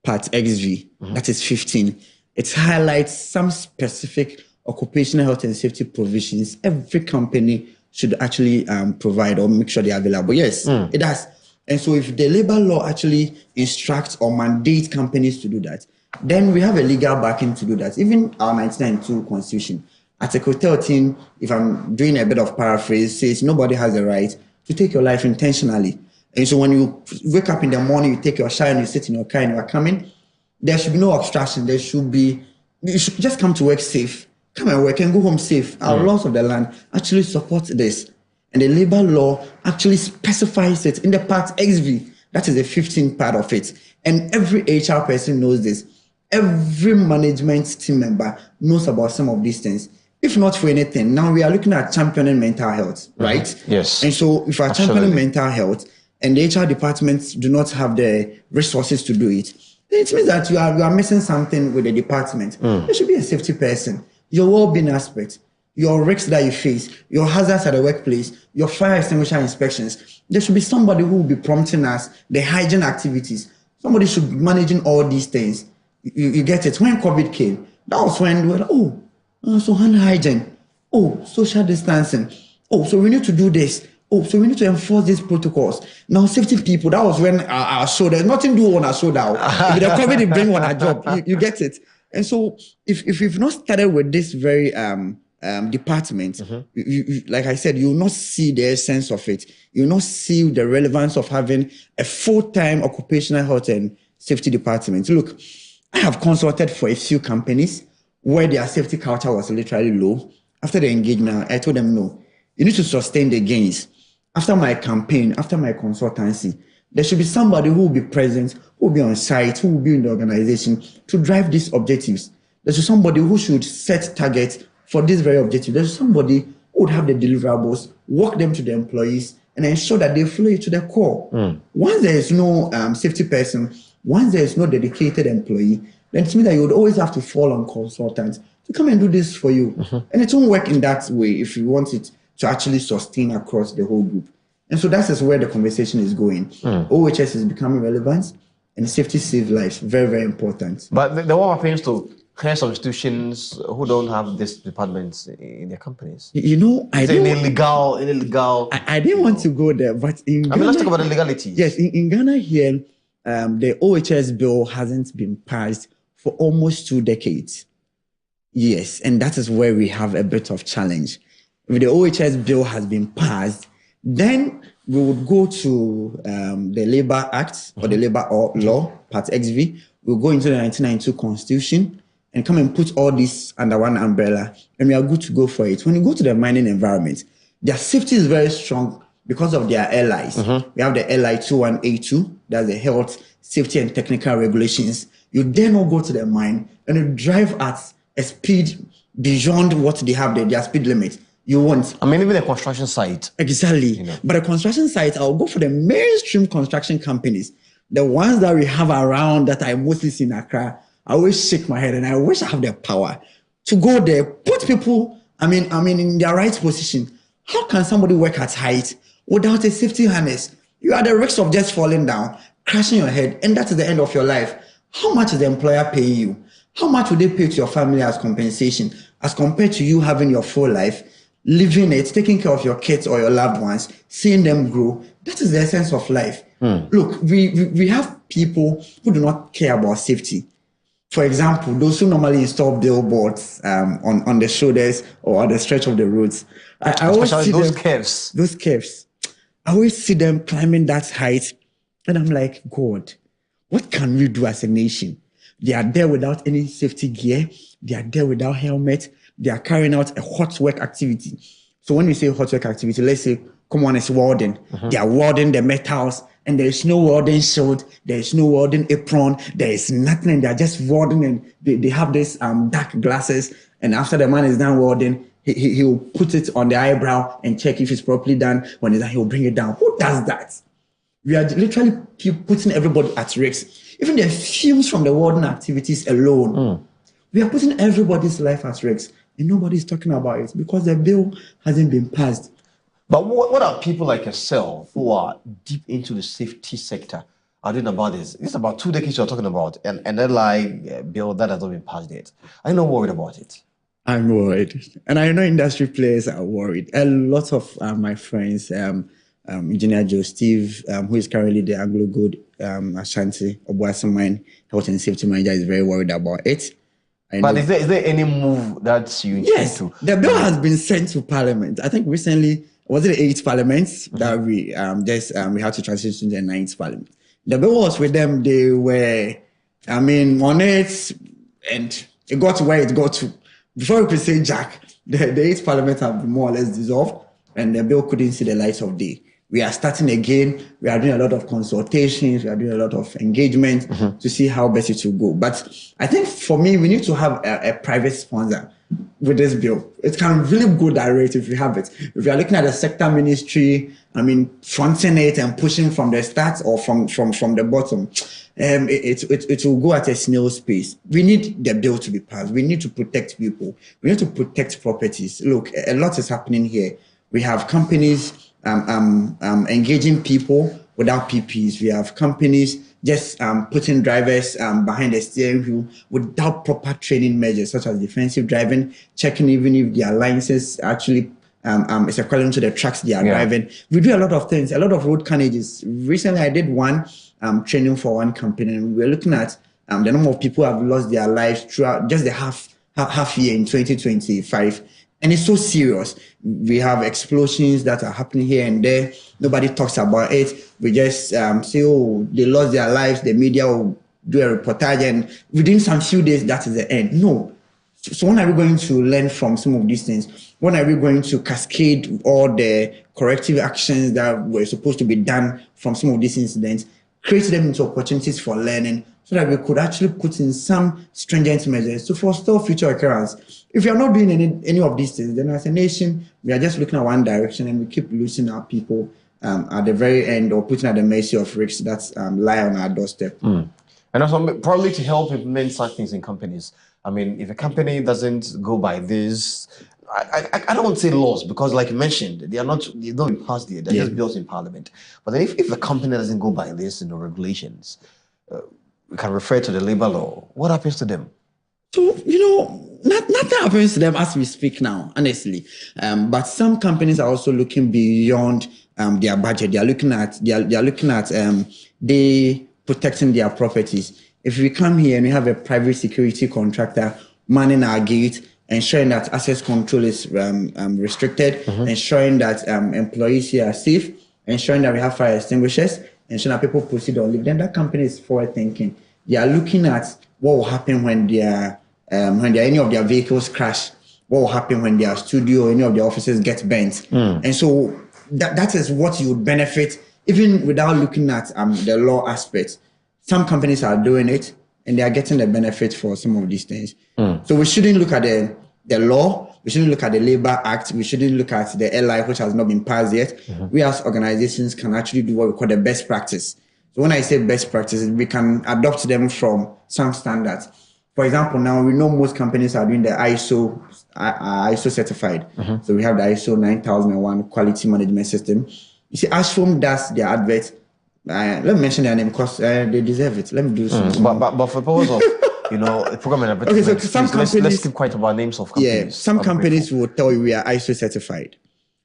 part XV, that is 15, it highlights some specific occupational health and safety provisions every company should actually provide or make sure they are available. Yes, it does. And so if the labor law actually instructs or mandates companies to do that, then we have a legal backing to do that. Even our 1992 Constitution, Article 13, if I'm doing a bit of paraphrase, says nobody has the right to take your life intentionally. And so when you wake up in the morning, you take your shower and you sit in your car and you are coming, there should be no obstruction. You should just come to work safe. Come and work and go home safe. Our laws of the land actually support this. And the labor law actually specifies it in the part XV. That is the 15th part of it. And every HR person knows this. Every management team member knows about some of these things. If not for anything, now we are looking at championing mental health, right? Yes. And so if we are championing mental health and the HR departments do not have the resources to do it, then it means that you are missing something with the department. There should be a safety person. Your well-being aspect, your risks that you face, your hazards at the workplace, your fire extinguisher inspections. There should be somebody who will be prompting us the hygiene activities. Somebody should be managing all these things. You get it. When COVID came, that was when we were so hand hygiene. Social distancing. So we need to do this. So we need to enforce these protocols. Now, safety people, that was when our show, there's nothing to do on our show now. If the COVID, they bring on our job. You get it. And so if you've not started with this very department, you, like I said, you will not see the essence of it. You will not see the relevance of having a full-time occupational health and safety department. Look, I have consulted for a few companies where their safety culture was literally low. After the engagement, I told them, no, you need to sustain the gains. After my campaign, after my consultancy, there should be somebody who will be present, who will be on site, who will be in the organization to drive these objectives. There's somebody who should set targets for this very objective. There's somebody who would have the deliverables, work them to the employees, and ensure that they follow it to the core. Once there is no safety person, once there is no dedicated employee, then it means that you would always have to fall on consultants to come and do this for you. And it won't work in that way if you want it to actually sustain across the whole group. And so that is where the conversation is going. OHS is becoming relevant, and safety saves lives. Very, very important. But the what happens to heads of institutions who don't have these departments in their companies? I didn't illegal. I didn't want to go there, but in Ghana, let's talk about the legalities. Yes, in Ghana here, the OHS bill hasn't been passed for almost 2 decades. Yes, and that is where we have a bit of challenge. If the OHS bill has been passed, then we would go to the Labor Act or the Labor Law, Part XV. We'll go into the 1992 Constitution and come and put all this under one umbrella, and we are good to go for it. When you go to the mining environment, their safety is very strong because of their allies. We have the LI 21A2, that's the Health, Safety and Technical Regulations. You dare not go to the mine and you drive at a speed beyond what they have their speed limit. You won't. Even a construction site. Exactly. But a construction site, I'll go for the mainstream construction companies. The ones that we have around that I mostly see in Accra. I always shake my head and I wish I have the power to go there, put people, in their right position. How can somebody work at height without a safety harness? You are at the risk of just falling down, crashing your head, and that is the end of your life. How much is the employer paying you? How much would they pay to your family as compensation as compared to you having your full life, living it, taking care of your kids or your loved ones, seeing them grow? That is the essence of life. Look, we have people who do not care about safety. For example, those who normally install billboards on the shoulders or on the stretch of the roads. I always see those curves. Those curves. I always see them climbing that height, and I'm like, God, what can we do as a nation? They are there without any safety gear. They are there without helmet. They are carrying out a hot work activity. So when we say hot work activity, let's say, come on, it's welding. They are welding the metals, and there is no welding shield. There is no welding apron. There is nothing. They are just welding, and they have this dark glasses. And after the man is done welding, He will put it on the eyebrow and check if it's properly done. When it's done, he will bring it down. Who does that? We are literally putting everybody at risk. Even the fumes from the warden activities alone, we are putting everybody's life at risk. And nobody's talking about it because the bill hasn't been passed. But what are people like yourself who are deep into the safety sector are doing about this? This is about 2 decades you're talking about, and they're like, bill that has not been passed yet. Are you not worried about it? I'm worried. And I know industry players are worried. A lot of my friends, Engineer Joe Steve, who is currently the Anglo Gold Ashanti Obuasi Mine Health and Safety Manager, is very worried about it. But is there any move that you intend to? The bill has been sent to Parliament. I think recently, was it the 8th Parliament that we we had to transition to the 9th Parliament. The bill was with them. They were, on it, and it got to where it got to. Before we could say Jack, the 8th Parliament had been more or less dissolved, and the bill couldn't see the light of day. We are starting again. We are doing a lot of consultations. We are doing a lot of engagement to see how best it will go. But I think for me, we need to have a private sponsor with this bill. It can really go direct if we have it. If we are looking at the sector ministry, fronting it and pushing from the start or from the bottom, it will go at a snail's pace. We need the bill to be passed. We need to protect people. We need to protect properties. Look, a lot is happening here. We have companies engaging people without PPs. We have companies just putting drivers behind the steering wheel without proper training measures, such as defensive driving, checking even if their licenses actually is equivalent to the trucks they are driving. We do a lot of things, a lot of road carnages. Recently, I did one training for one company, and we were looking at the number of people who have lost their lives throughout just the half year in 2025. And it's so serious. We have explosions that are happening here and there. Nobody talks about it. We just say, oh, they lost their lives. The media will do a reportage, and within some few days, that is the end. No. So when are we going to learn from some of these things? When are we going to cascade all the corrective actions that were supposed to be done from some of these incidents, create them into opportunities for learning, so that we could actually put in some stringent measures to forestall future occurrence? If we are not doing any of these things, then as a nation, we are just looking at one direction and we keep losing our people at the very end, or putting at the mercy of risks that lie on our doorstep. And also probably to help implement such things in companies. If a company doesn't go by this, I don't want to say laws, because like you mentioned, they've not been passed yet. They're just bills in Parliament. But then if a company doesn't go by this, regulations, we can refer to the labor law. What happens to them? So, nothing happens to them as we speak now, honestly. But some companies are also looking beyond their budget. They are looking at they protecting their properties. If we come here and we have a private security contractor manning our gate, ensuring that access control is restricted, ensuring that employees here are safe, ensuring that we have fire extinguishers, ensuring that people proceed on leave, then that company is forward thinking. They are looking at what will happen when any of their vehicles crash, what will happen when their studio or any of their offices get bent. And so that is what you would benefit, even without looking at the law aspect. Some companies are doing it, and they are getting the benefit for some of these things. So we shouldn't look at the law. We shouldn't look at the Labor Act. We shouldn't look at the LI, which has not been passed yet. We as organizations can actually do what we call the best practice. So when I say best practices, we can adopt them from some standards. For example, now we know most companies are doing the ISO certified. So we have the ISO 9001 quality management system. You see, Ashford does their advert. Let me mention their name because they deserve it. Let me do something. But for purpose of program and advertisement, okay, so some companies, let's keep quiet about names of companies. Yeah, some companies will tell you we are ISO certified,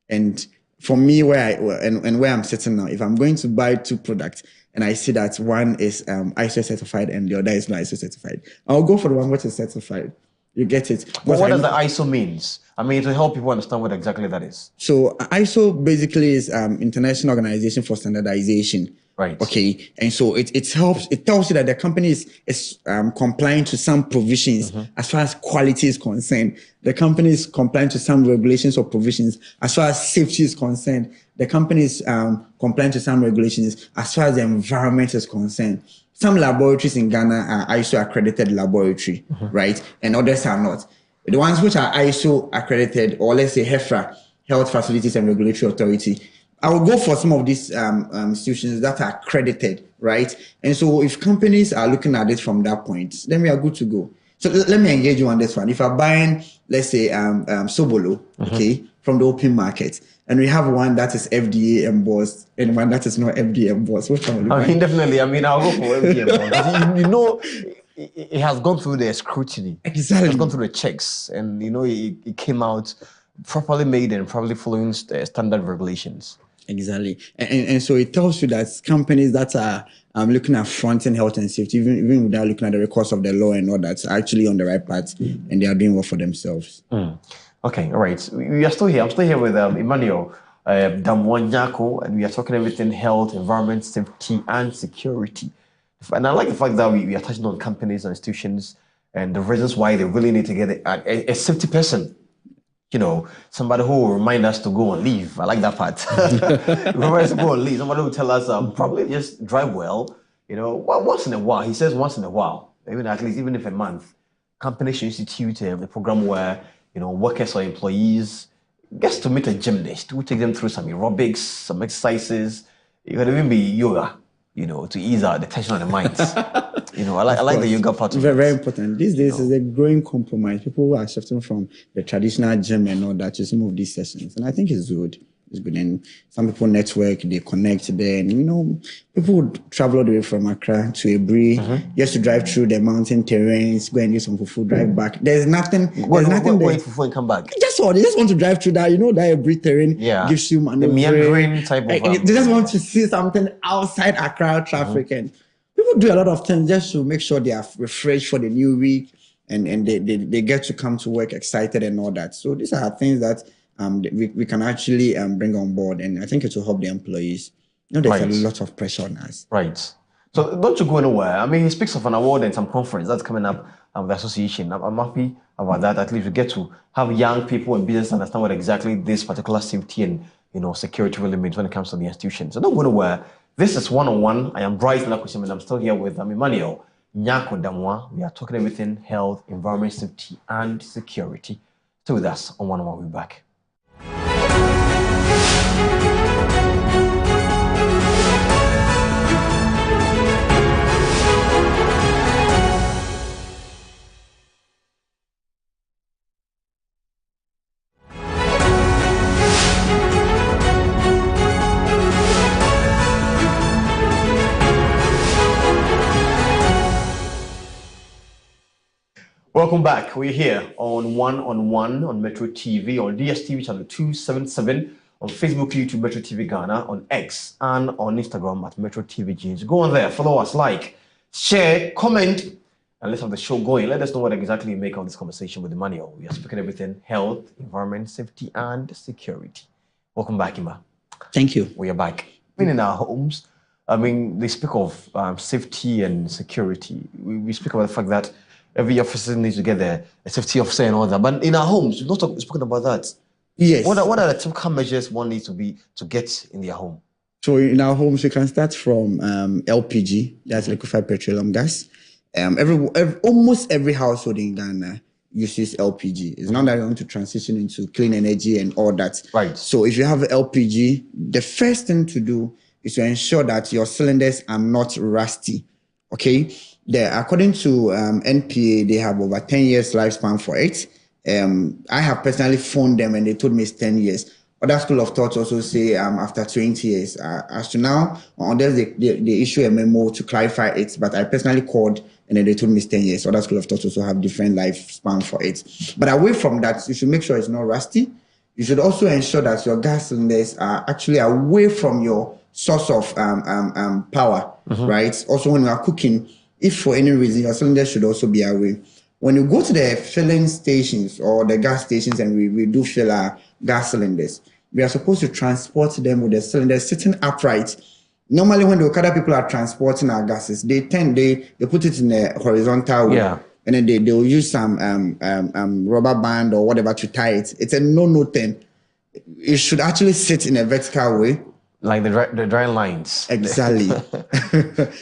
and for me, where I'm sitting now, if I'm going to buy two products and I see that one is ISO certified and the other is not ISO certified, I'll go for the one which is certified. You get it? But what does the ISO means? To help people understand what exactly that is. So ISO basically is International Organization for Standardization. Right. Okay. And so it helps. It tells you that the company is complying to some provisions as far as quality is concerned. The company is complying to some regulations or provisions as far as safety is concerned. The company is complying to some regulations as far as the environment is concerned. Some laboratories in Ghana are ISO accredited laboratory, right? And others are not. The ones which are ISO accredited, or let's say HEFRA, Health Facilities and Regulatory Authority, I will go for some of these institutions that are accredited, right? And so if companies are looking at it from that point, then we are good to go. So let me engage you on this one. If I'm buying, let's say, Sobolo, okay, from the open market, and we have one that is FDA embossed and one that is not FDA embossed, which one will you buy? Definitely. I mean, I'll go for FDA embossed. You know, it has gone through the scrutiny. Exactly. It has gone through the checks, and you know, it came out properly made and probably following standard regulations. Exactly. And so it tells you that companies that are looking at fronting health and safety, even without looking at the records of the law and all that, are actually on the right path and they are doing well for themselves. Okay, all right. We are still here. I'm still here with Emmanuel Damwanyako, and we are talking everything health, environment, safety, and security. And I like the fact that we are touching on companies and institutions and the reasons why they really need to get a safety person. You know, somebody who will remind us to go on leave. I like that part. Remind us to go on leave. Somebody will tell us probably just drive well. You know, once in a while. He says once in a while, even at least even if a month. Companies should institute a program where, you know, workers or employees gets to meet a gymnast. We take them through some aerobics, some exercises. It could even be yoga, you know, to ease out the tension on the minds. You know, I like the yoga part of very, it. very important. These days is a growing compromise. People who are shifting from the traditional gym and all that to some of these sessions. And I think it's good. It's good. And some people network, they connect there. And, you know, people would travel all the way from Accra to Ebri just to drive through the mountain terrains, go and get some fufu, drive back. There's nothing. There's nothing there. Wait fufu and come back. Just all. They just want to drive through that. You know, that Ebri terrain gives you the meandering type of. They just want to see something outside Accra traffic. And people do a lot of things just to make sure they are refreshed for the new week and they get to come to work excited and all that. So these are things that we can actually bring on board, and I think it will help the employees. You know, there's a lot of pressure on us. Right. So don't you go anywhere. I mean, he speaks of an award and some conference that's coming up with the association. I'm happy about that. At least we get to have young people in business understand what exactly this particular safety and, you know, security really means when it comes to the institution. So don't go anywhere. This is one-on-one. I am Bryce Lakusim, and I'm still here with Emmanuel Nyako Damwa. We are talking everything health, environment, safety, and security. Stay with us on one-on-one. We'll be back. Welcome back. We're here on One on Metro TV, on DSTV channel 277, on Facebook, YouTube, Metro TV Ghana, on X, and on Instagram at Metro TV Jeans. Go on there, follow us, like, share, comment, and let's have the show going. Let us know what exactly you make of this conversation with Emmanuel. We are speaking everything health, environment, safety, and security. Welcome back, Ima. Thank you. We are back. I mean, in our homes, I mean, they speak of safety and security. We speak about the fact that every officer needs to get a safety officer and all that. But in our homes, we've not spoken about that. Yes. What are the typical measures one needs to get in their home? So in our homes, we can start from LPG, that's liquefied petroleum gas. Almost every household in Ghana uses LPG. It's not that you want to transition into clean energy and all that. Right. So if you have LPG, the first thing to do is to ensure that your cylinders are not rusty. Okay? According to NPA, they have over 10 years lifespan for it. I have personally phoned them and they told me it's 10 years. Other school of thought also say after 20 years. As to now, unless they issue a memo to clarify it, but I personally called and then they told me it's 10 years. Other school of thought also have different lifespan for it. But away from that, you should make sure it's not rusty. You should also ensure that your gas cylinders are actually away from your source of power, right? Also, when you are cooking, if for any reason your cylinder should also be away. When you go to the filling stations or the gas stations and we do fill our gas cylinders, we are supposed to transport them with the cylinders sitting upright. Normally, when the Okada people are transporting our gases, they put it in a horizontal way. Yeah. And then they will use some rubber band or whatever to tie it. It's a no thing. It should actually sit in a vertical way. Like the dry lines. Exactly.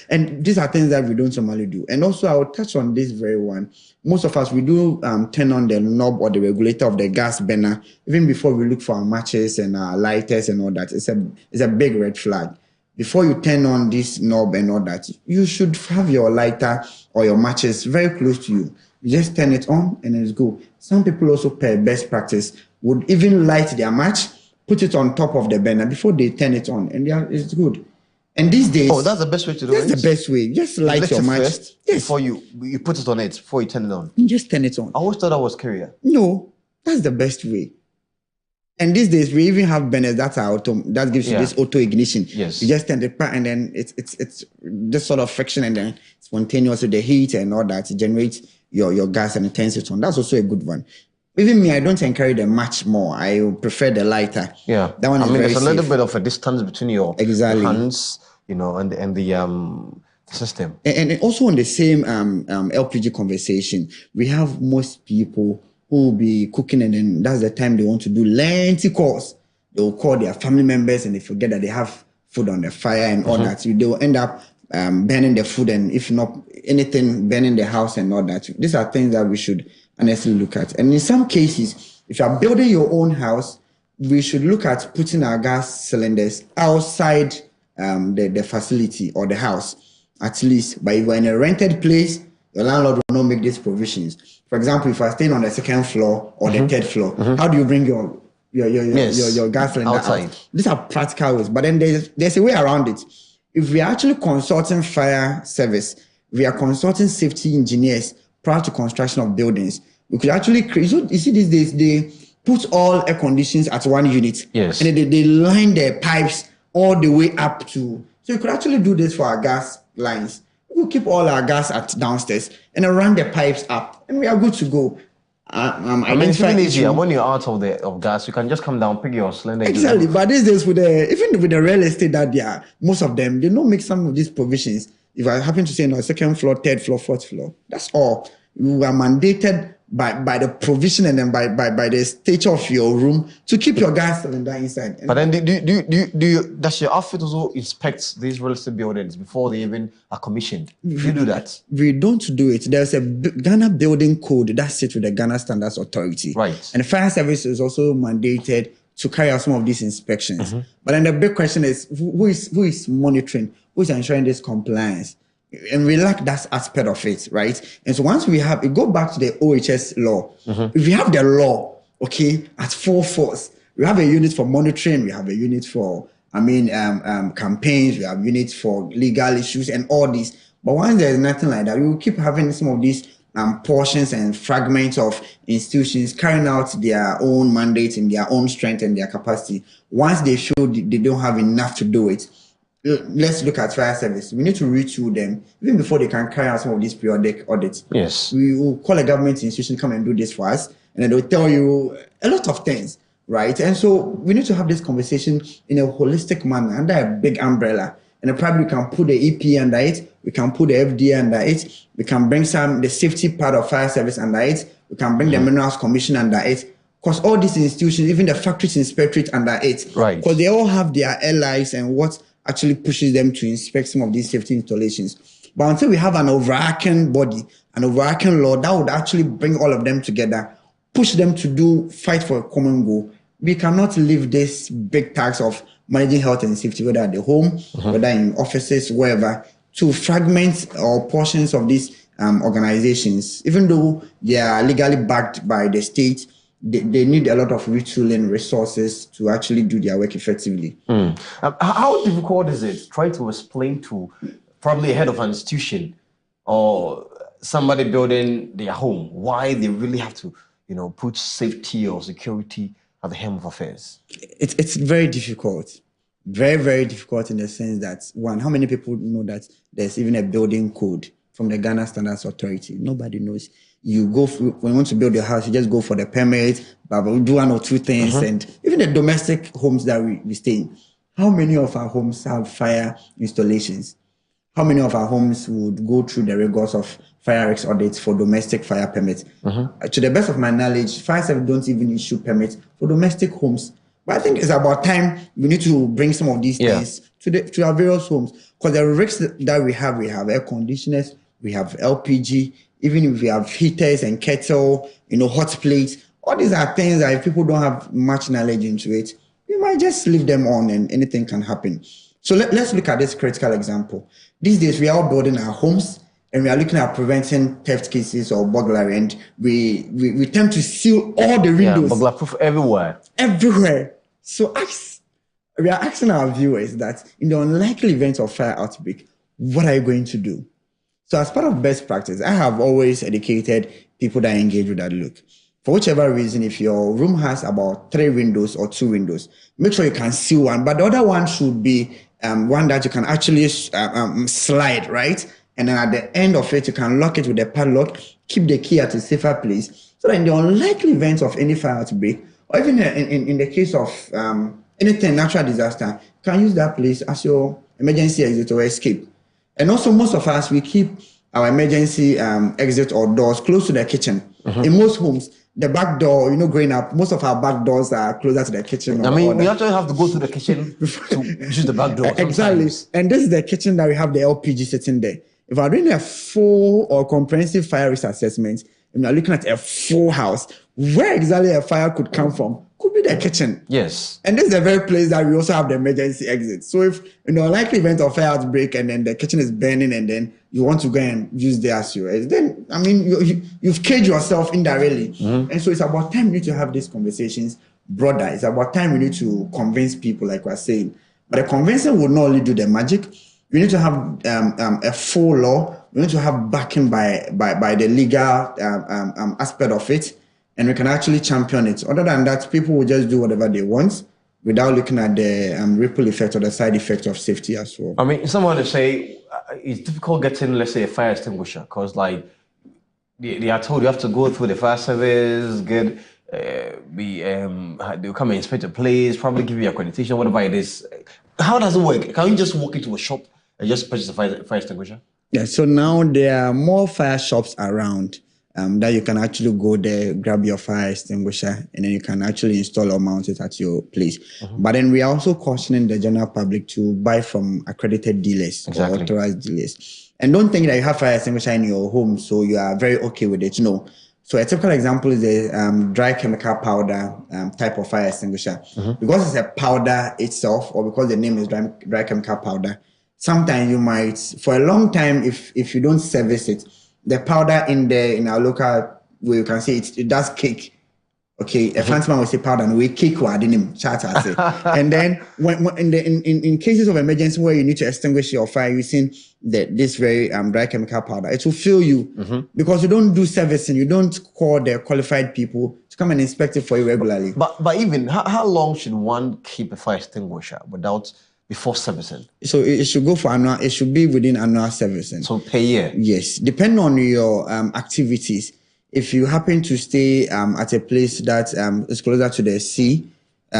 And these are things that we don't normally do. And also, I'll touch on this very one. Most of us, we do turn on the knob or the regulator of the gas burner even before we look for our matches and our lighters and all that. It's a big red flag. Before you turn on this knob and all that, you should have your lighter or your matches very close to you. You just turn it on and it's go. Some people also, per best practice, would even light their match, put it on top of the burner before they turn it on, and it's good. And these days, that's the best way to do it. That's the best way. Just light your match first before you put it on it, before you turn it on. You just turn it on. I always thought that was carrier. No, that's the best way. And these days we even have burners that are that gives you this auto ignition. Yes. You just turn the part and then it's this sort of friction and then spontaneously the heat and all that generates your gas and it turns it on. That's also a good one. Even me, I don't encourage the match more. I prefer the lighter. Yeah, that one is very there's a little safe. bit of a distance between your hands, and the system. And also on the same LPG conversation, we have most people who will be cooking and then that's the time they want to do lengthy calls. They will call their family members and they forget that they have food on the fire and all that. They will end up burning the food and if not anything, burning the house and all that. These are things that we should honestly look at. And in some cases, if you are building your own house, we should look at putting our gas cylinders outside the facility or the house, at least. But if you're in a rented place, your landlord will not make these provisions. For example, if you're staying on the second floor or the third floor, how do you bring your gas cylinder outside? Out? These are practical ways. But then there's a way around it. If we are actually consulting fire service, we are consulting safety engineers prior to construction of buildings, we could actually create. You see these days, they put all air conditions at one unit. Yes. And they line their pipes all the way up to. So you could actually do this for our gas lines. We'll keep all our gas at downstairs and then run the pipes up, and we are good to go. I mean, it's even easier. When you're out of gas, you can just come down, pick your cylinder. Exactly. But these days, even with the real estate that they are, most of them, they don't make some of these provisions. If I happen to say no, second floor, third floor, fourth floor, that's all. You are mandated by the provision and then by the stature of your room to keep your gas cylinder inside. But then does your outfit also inspect these real estate buildings before they even are commissioned? Do you do that? We don't do it. There's a Ghana building code that sits with the Ghana Standards Authority. Right. And the fire service is also mandated to carry out some of these inspections. But then the big question is, who is monitoring? Who is ensuring this compliance? And we lack that aspect of it, right? And so once we have, it go back to the OHS law. If we have the law, okay, at full force, we have a unit for monitoring, we have a unit for, campaigns, we have units for legal issues and all this. But once there's nothing like that, we will keep having some of these portions and fragments of institutions carrying out their own mandates in their own strength and their capacity. Once they show they don't have enough to do it, let's look at fire service. We need to retool them even before they can carry out some of these periodic audits. Yes. We will call a government institution to come and do this for us, and then they'll tell you a lot of things, right? And so we need to have this conversation in a holistic manner under a big umbrella. And probably we can put the EP under it, we can put the FDA under it, we can bring the safety part of fire service under it, we can bring the Minerals Commission under it, because all these institutions, even the factories inspectorate under it, right? Because they all have their allies and what actually pushes them to inspect some of these safety installations. But until we have an overarching body, an overarching law that would actually bring all of them together, push them to fight for a common goal, we cannot leave this big task of managing health and safety, whether at the home, whether in offices, wherever, to fragments or portions of these organizations. Even though they are legally backed by the state, they need a lot of retooling resources to actually do their work effectively. How difficult is it trying to explain to probably a head of an institution or somebody building their home why they really have to, put safety or security at the helm of affairs? It's very difficult. Very, very difficult in the sense that, one, how many people know that there's even a building code from the Ghana Standards Authority? Nobody knows. You go when you want to build your house, you just go for the permit, but we'll do one or two things. And even the domestic homes that we stay in, how many of our homes have fire installations? How many of our homes would go through the rigors of fire risk audits for domestic fire permits? To the best of my knowledge, fire service don't even issue permits for domestic homes. But I think it's about time we need to bring some of these things to our various homes. Because the risks that we have air conditioners, we have LPG, even if we have heaters and kettle, hot plates. All these are things that if people don't have much knowledge into it, we might just leave them on and anything can happen. So let's look at this critical example. These days, we are all building our homes and we are looking at preventing theft cases or burglary, and we tend to seal all the windows. Yeah, burglar proof everywhere. Everywhere. So we are asking our viewers that in the unlikely event of fire outbreak, what are you going to do? So as part of best practice, I have always educated people that engage with that. Look, for whichever reason, if your room has about 3 windows or 2 windows, make sure you can seal one, but the other one should be one that you can actually slide, right? And then at the end of it, you can lock it with a padlock, keep the key at a safer place, so that in the unlikely event of any fire outbreak, or even in the case of anything, natural disaster, you can use that place as your emergency exit or escape. And also, most of us, we keep our emergency exit or doors close to the kitchen. In most homes, the back door, growing up, most of our back doors are closer to the kitchen. We actually have to go to the kitchen to use the back door. Exactly. And this is the kitchen that we have the LPG sitting there. If we're doing a full or comprehensive fire risk assessment, and we're looking at a full house, where exactly a fire could come from could be the kitchen. Yes. And this is the very place that we also have the emergency exit. So if in the unlikely event of fire outbreak and then the kitchen is burning and then you want to go and use the as your exit, then, you've caged yourself indirectly. And so it's about time we need to have these conversations broader. It's about time we need to convince people, like we're saying. But the convincing will not only do the magic. We need to have a full law. We need to have backing by the legal aspect of it, and we can actually champion it. Other than that, people will just do whatever they want without looking at the ripple effect or the side effect of safety as well. Someone would say it's difficult getting, let's say, a fire extinguisher because, like, they are told you have to go through the fire service, they'll come and inspect your place, probably give you accreditation, whatever it is. How does it work? Can you just walk into a shop and just purchase a fire extinguisher? Yeah, so now there are more fire shops around that you can actually go there, grab your fire extinguisher, and then you can actually install or mount it at your place. But then we are also cautioning the general public to buy from accredited dealers or authorized dealers. And don't think that you have fire extinguisher in your home, so you are very okay with it. No. So a typical example is the dry chemical powder type of fire extinguisher. Because it's a powder itself, or because the name is dry chemical powder, sometimes you might, for a long time, if you don't service it, the powder in our local way, you can see it does cake. Okay, a fancy man will say powder, and we cake what I didn't say. And then when in cases of emergency where you need to extinguish your fire using this very dry chemical powder, it will fail you because you don't do servicing, you don't call the qualified people to come and inspect it for you regularly. But even how long should one keep a fire extinguisher before servicing? So it should go for annual. It should be within annual servicing. So per year. Yes, depending on your activities. If you happen to stay at a place that is closer to the sea,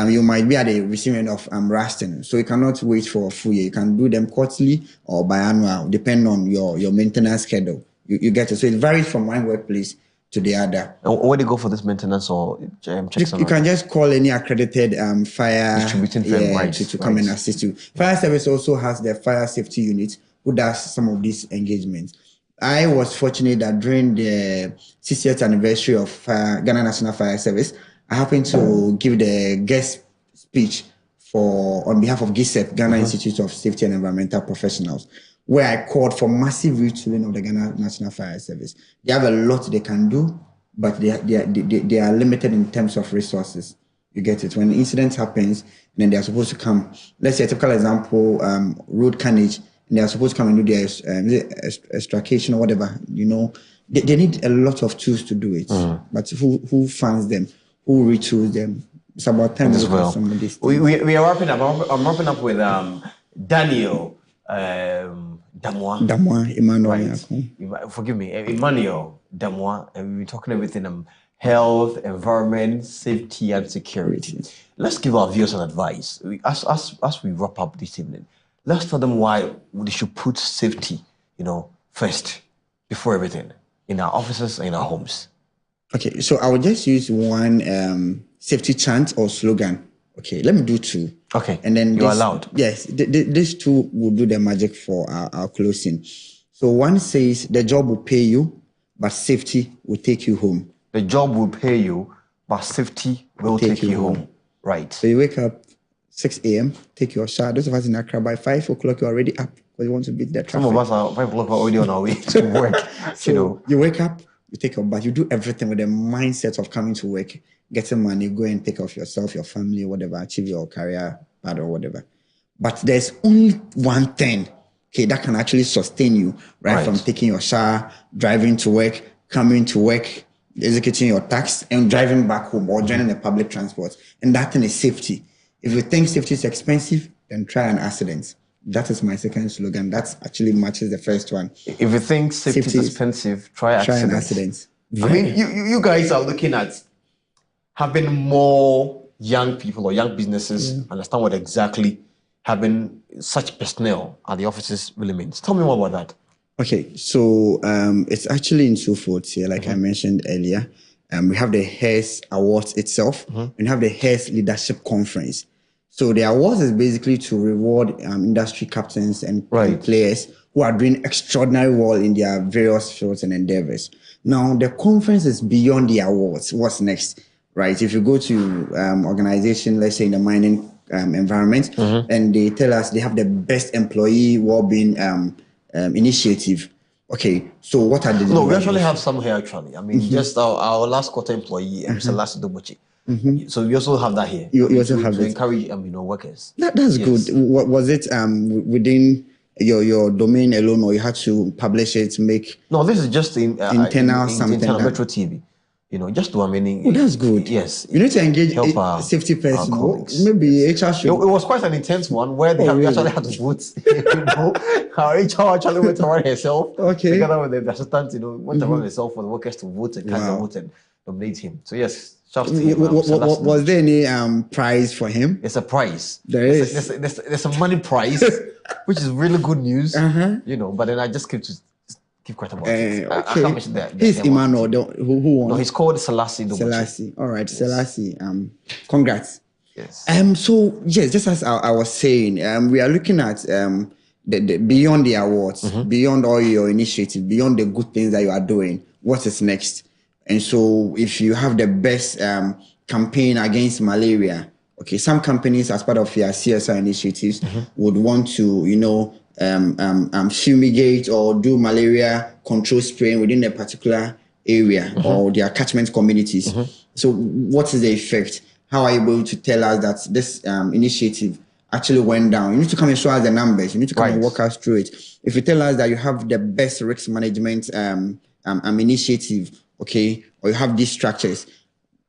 you might be at the receiving end of rusting. So you cannot wait for a full year. You can do them quarterly or biannual, depending on your maintenance schedule. You get it. So it varies from one workplace to the other. And where do you go for this maintenance or checks? You can just call any accredited fire distributing firm, to come and assist you. Fire service also has the fire safety unit who does some of these engagements. I was fortunate that during the 60th anniversary of Ghana National Fire Service, I happened to give the guest speech on behalf of GISEP, Ghana Institute of Safety and Environmental Professionals, where I called for massive retooling of the Ghana National Fire Service. They have a lot they can do, but they are limited in terms of resources. You get it? When an incident happens, then they are supposed to come. Let's say a typical example, road carnage, and they are supposed to come and do their extrication or whatever, They need a lot of tools to do it. But who funds them? Who retools them? It's about time to look at some of these things. We are wrapping up. I'm wrapping up with Daniel Damois, Emmanuel. Right. Forgive me, Emmanuel Damois, and we've been talking everything health, environment, safety, and security. Let's give our viewers an advice. As we wrap up this evening, let's tell them why they should put safety, first before everything in our offices and in our homes. Okay, so I will just use one safety chant or slogan, Okay, let me do 2. Okay, and then you're allowed. Yes, these 2 will do the magic for our closing. So one says the job will pay you, but safety will take you home. The job will pay you, but safety will take you home. Right. So you wake up 6 a.m., take your shower. Those of us in Accra, by 5 o'clock, you're already up because you want to beat the traffic. Some of us are 5 o'clock already on our way to work. So you wake up, you take your bath, you do everything with the mindset of coming to work, getting money, go and take care of yourself, your family, whatever, achieve your career path or whatever. But there's only one thing, okay, that can actually sustain you, right? From taking your shower, driving to work, coming to work, executing your tax, and driving back home or joining the public transport. And that thing is safety. If you think safety is expensive, then try an accident. That is my second slogan. That actually matches the first one. If you think safety is expensive, try an accident. I mean, you guys are looking at having more young people or young businesses understand what exactly having such personnel at the offices really means. Tell me more about that. Okay, so it's actually in 2 folds here, like I mentioned earlier. We have the HERS Awards itself, and we have the HERS Leadership Conference. So the awards is basically to reward industry captains and players who are doing extraordinary well in their various fields and endeavors. Now, the conference is beyond the awards. What's next, right? If you go to organization, let's say in the mining environment, and they tell us they have the best employee well-being initiative. Okay, so what are the... No, we actually have some here actually. I mean, just our last quarter employee, Mr. Lassie Dobuchi. So we also have that here. You also have to that. Encourage workers. That's good. Was it within your domain alone, or you had to publish it, make... No, this is just internal something. Internal Metro TV. Just to that's good. Yes. You need to engage a safety person. Maybe HR should... It was quite an intense one where they actually had to vote. Our HR actually went around herself. Together with the assistant, went around herself for the workers to vote and cast the vote and nominate him. So yes. Was there any prize for him? It's a prize. There's a money prize, which is really good news. But then I just keep quiet about it. I can't mention that. He's Emmanuel. Who won? No, he's called Selassie. Selassie. All right, yes. Selassie. Congrats. Yes. So yes, just as I was saying, we are looking at the beyond the awards, beyond all your initiatives, beyond the good things that you are doing. What is next? And so, if you have the best campaign against malaria, okay, some companies, as part of your CSR initiatives, would want to, fumigate or do malaria control spraying within a particular area or their catchment communities. So, what is the effect? How are you able to tell us that this initiative actually went down? You need to come and show us the numbers. You need to come and walk us through it. If you tell us that you have the best risk management initiative, okay, or you have these structures,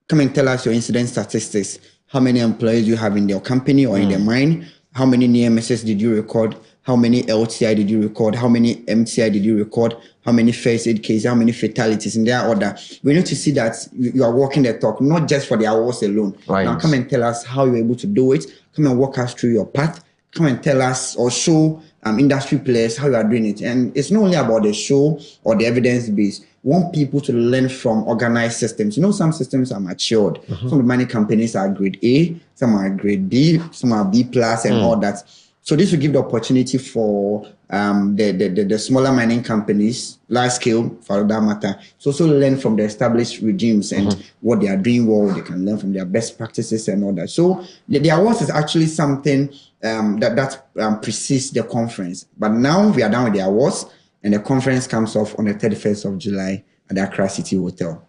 come and tell us your incident statistics. How many employees you have in your company or in the mine? How many near misses did you record? How many LTI did you record? How many MTI did you record? How many first aid cases? How many fatalities in their order? We need to see that you are walking the talk, not just for the awards alone. Now come and tell us how you're able to do it. Come and walk us through your path. Come and tell us or show industry players how you are doing it. And it's not only about the show or the evidence base. We want people to learn from organized systems. Some systems are matured. Some of the mining companies are grade A, some are grade B, some are B plus and all that. So this will give the opportunity for the smaller mining companies, large scale for that matter, to also learn from the established regimes and what they are doing well. They can learn from their best practices and all that. So the awards is actually something that precedes the conference. But now we are done with the awards, and the conference comes off on the 31st of July at the Accra City Hotel.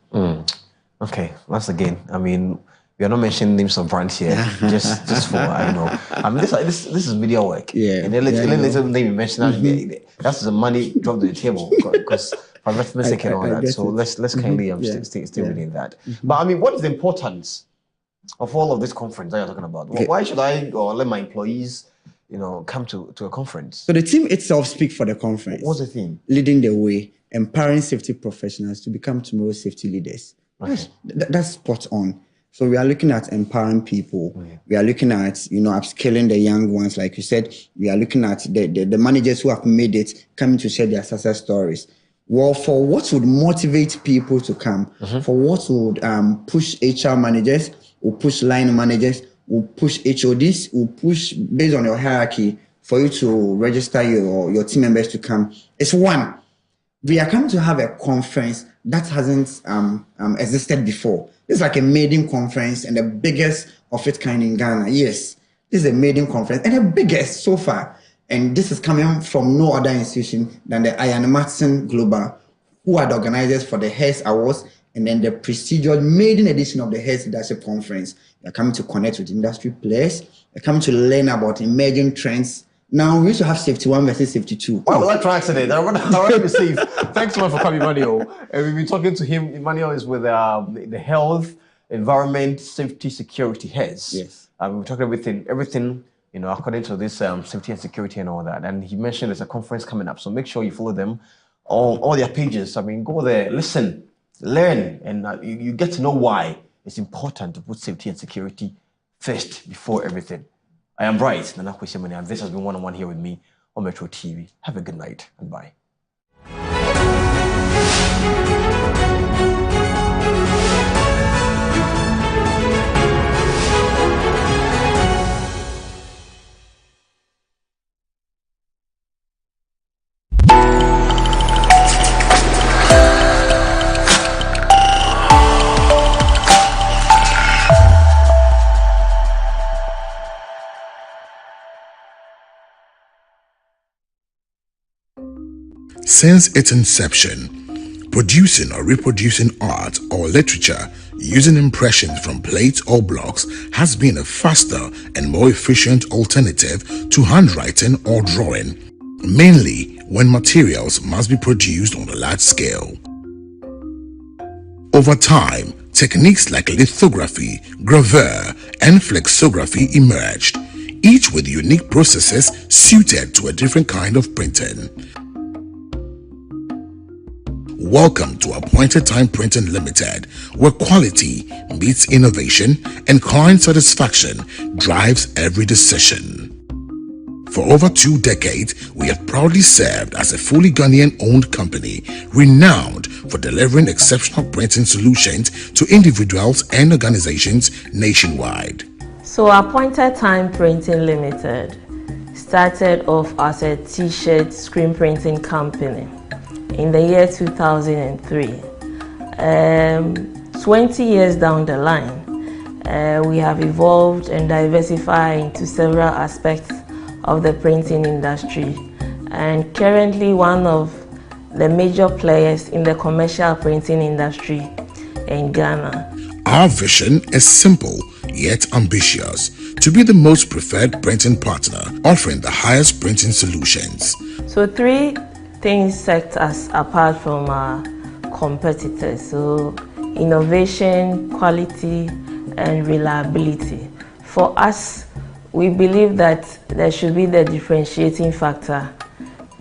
Okay, once again, I mean, we are not mentioning names of brands here, just for I mean, this is media work. And the little name you mentioned, that's the money dropped on the table because for investment sake and all that. So let's kindly stay within that. But I mean, what is the importance of all of this conference that you're talking about? Well, why should I or let my employees come to a conference? So the team itself speaks for the conference. What's the theme? Leading the way, empowering safety professionals to become tomorrow's safety leaders. That's spot on. So we are looking at empowering people. We are looking at, upskilling the young ones, like you said. We are looking at the managers who have made it, coming to share their success stories. Well, for what would motivate people to come, for what would push HR managers or push line managers, will push HODs, will push based on your hierarchy for you to register your team members to come. It's one. We are coming to have a conference that hasn't existed before. This is like a maiden conference and the biggest of its kind in Ghana. Yes, this is a maiden conference and the biggest so far. And this is coming from no other institution than the Ian Matson Global, who are the organizers for the HES Awards and then the prestigious maiden edition of the HES Leadership Conference. They're coming to connect with industry players. They're coming to learn about emerging trends. Now, we used to have safety 1 versus safety 2. Well, let's try accident. I want to be safe. Thanks so much for coming, Emmanuel. And we've been talking to him. Emmanuel is with the health, environment, safety, security heads. Yes. We're talking everything, according to this safety and security and all that. And he mentioned there's a conference coming up. So make sure you follow them, all their pages. Go there, listen, learn, and you get to know why it's important to put safety and security first before everything. I am Bright, Nana Kwesiamani, and this has been One-on-One here with me on Metro TV. Have a good night and bye. Since its inception, producing or reproducing art or literature using impressions from plates or blocks has been a faster and more efficient alternative to handwriting or drawing, mainly when materials must be produced on a large scale. Over time, techniques like lithography, gravure, and flexography emerged, each with unique processes suited to a different kind of printing. Welcome to Appointed Time Printing Limited, where quality meets innovation and client satisfaction drives every decision. For over 2 decades, we have proudly served as a fully Ghanaian-owned company, renowned for delivering exceptional printing solutions to individuals and organizations nationwide. So Appointed Time Printing Limited started off as a t-shirt screen printing company in the year 2003. 20 years down the line, we have evolved and diversified into several aspects of the printing industry, and currently one of the major players in the commercial printing industry in Ghana. Our vision is simple yet ambitious: to be the most preferred printing partner offering the highest printing solutions. So 3 things set us apart from our competitors. So innovation, quality, and reliability. For us, we believe that there should be the differentiating factor,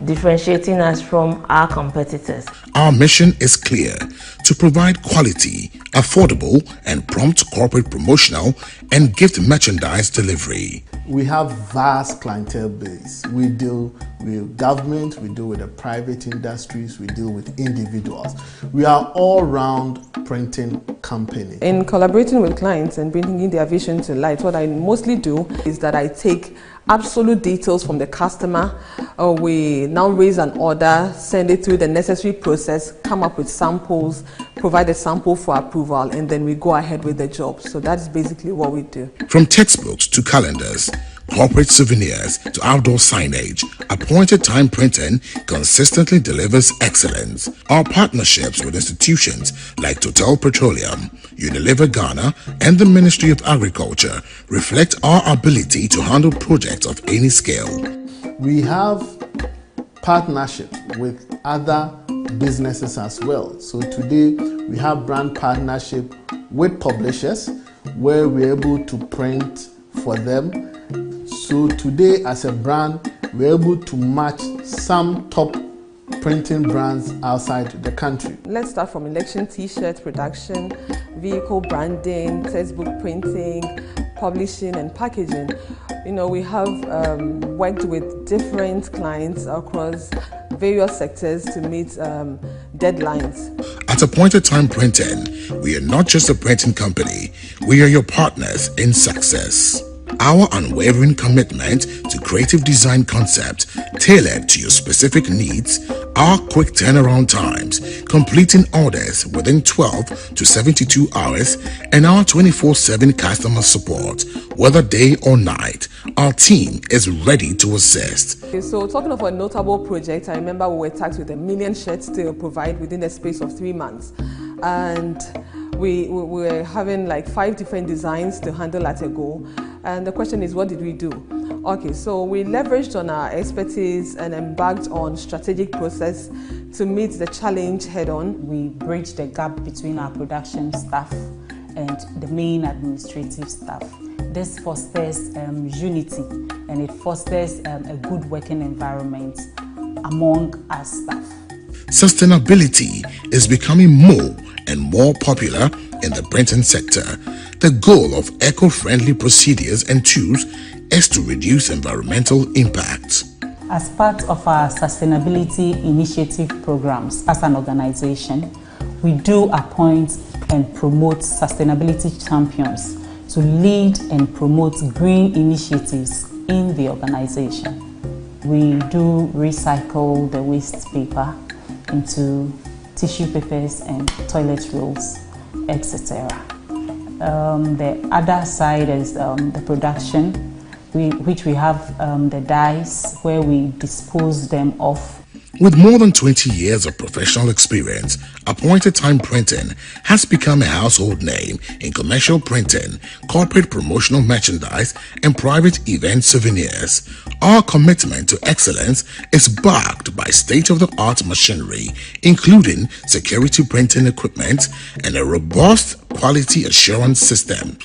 differentiating us from our competitors. Our mission is clear: to provide quality, affordable, and prompt corporate promotional and gift merchandise delivery. We have vast clientele base. We deal with government, we deal with the private industries, we deal with individuals. We are all-round printing company. In collaborating with clients and bringing their vision to light, what I mostly do is that I take absolute details from the customer. We now raise an order, send it through the necessary process, come up with samples, provide a sample for approval, and then we go ahead with the job. So that's basically what we do. From textbooks to calendars, corporate souvenirs to outdoor signage, Appointed Time Printing consistently delivers excellence. Our partnerships with institutions like Total Petroleum, Unilever Ghana, and the Ministry of Agriculture reflect our ability to handle projects of any scale. We have partnerships with other businesses as well. So today we have brand partnership with publishers where we're able to print for them. So today as a brand, we're able to match some top printing brands outside the country. Let's start from election t-shirt production, vehicle branding, textbook printing, publishing and packaging. We have worked with different clients across various sectors to meet deadlines. At At Appointed Time Printing, we are not just a printing company, we are your partners in success. Our unwavering commitment to creative design concept tailored to your specific needs, our quick turnaround times, completing orders within 12 to 72 hours, and our 24/7 customer support, whether day or night, our team is ready to assist. Okay, so talking of a notable project, I remember we were tasked with 1 million shirts to provide within the space of 3 months. And we were having like 5 different designs to handle at a go. And the question is, what did we do? Okay, so we leveraged on our expertise and embarked on strategic process to meet the challenge head on. We bridged the gap between our production staff and the main administrative staff. This fosters unity, and it fosters a good working environment among our staff. Sustainability is becoming more and more popular in the printing sector. The goal of eco-friendly procedures and tools is to reduce environmental impact. As part of our sustainability initiative programs as an organization, we do appoint and promote sustainability champions to lead and promote green initiatives in the organization. We do recycle the waste paper into tissue papers and toilet rolls, etc. The other side is the production, which we have the dyes where we dispose them off. With more than 20 years of professional experience, Appointed Time Printing has become a household name in commercial printing, corporate promotional merchandise, and private event souvenirs. Our commitment to excellence is backed by state-of-the-art machinery, including security printing equipment and a robust quality assurance system,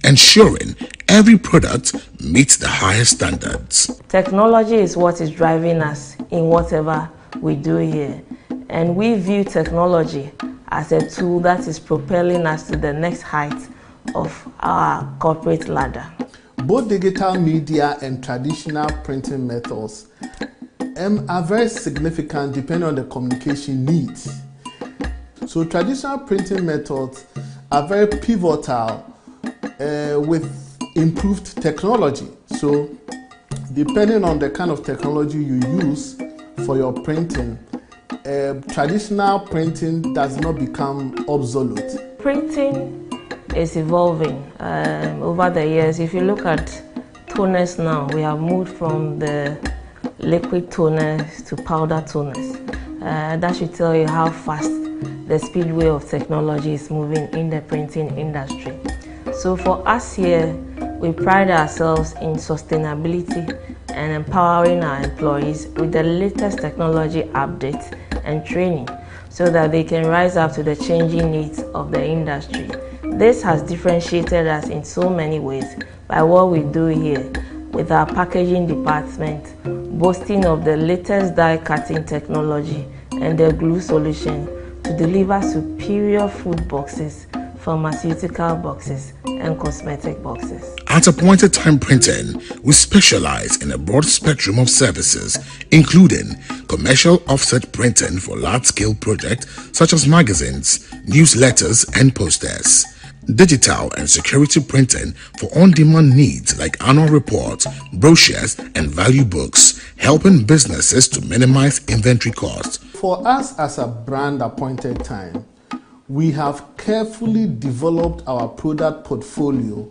ensuring every product meets the highest standards. Technology is what is driving us in whatever we do here, and we view technology as a tool that is propelling us to the next height of our corporate ladder. Both digital media and traditional printing methods are very significant depending on the communication needs. So traditional printing methods are very pivotal with improved technology. So depending on the kind of technology you use for your printing, traditional printing does not become obsolete. Printing is evolving over the years. If you look at toners now, we have moved from the liquid toners to powder toners. That should tell you how fast the speedway of technology is moving in the printing industry. So for us here, we pride ourselves in sustainability and empowering our employees with the latest technology updates and training so that they can rise up to the changing needs of the industry. This has differentiated us in so many ways by what we do here with our packaging department, boasting of the latest die cutting technology and the glue solution to deliver superior food boxes, pharmaceutical boxes, and cosmetic boxes. At Appointed Time Printing, we specialize in a broad spectrum of services, including commercial offset printing for large-scale projects such as magazines, newsletters, and posters, digital and security printing for on-demand needs like annual reports, brochures, and value books, helping businesses to minimize inventory costs. For us as a brand Appointed Time, we have carefully developed our product portfolio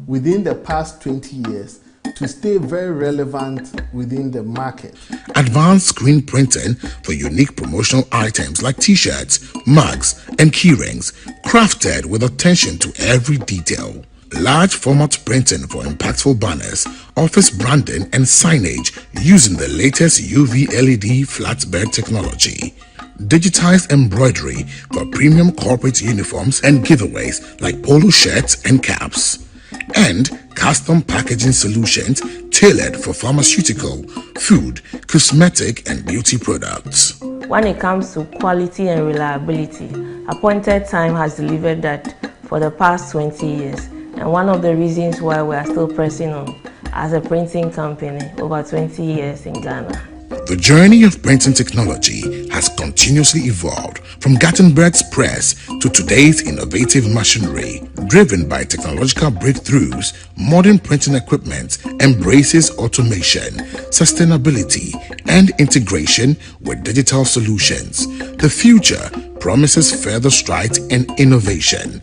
within the past 20 years to stay very relevant within the market. Advanced screen printing for unique promotional items like t-shirts, mugs, and keyrings, crafted with attention to every detail. Large format printing for impactful banners, office branding, and signage using the latest UV LED flatbed technology. Digitized embroidery for premium corporate uniforms and giveaways like polo shirts and caps. And custom packaging solutions tailored for pharmaceutical, food, cosmetic, and beauty products. When it comes to quality and reliability, Appointed Time has delivered that for the past 20 years. And one of the reasons why we are still pressing on as a printing company over 20 years in Ghana. The journey of printing technology has continuously evolved from Gutenberg's press to today's innovative machinery. Driven by technological breakthroughs, modern printing equipment embraces automation, sustainability, and integration with digital solutions. The future promises further strides in innovation,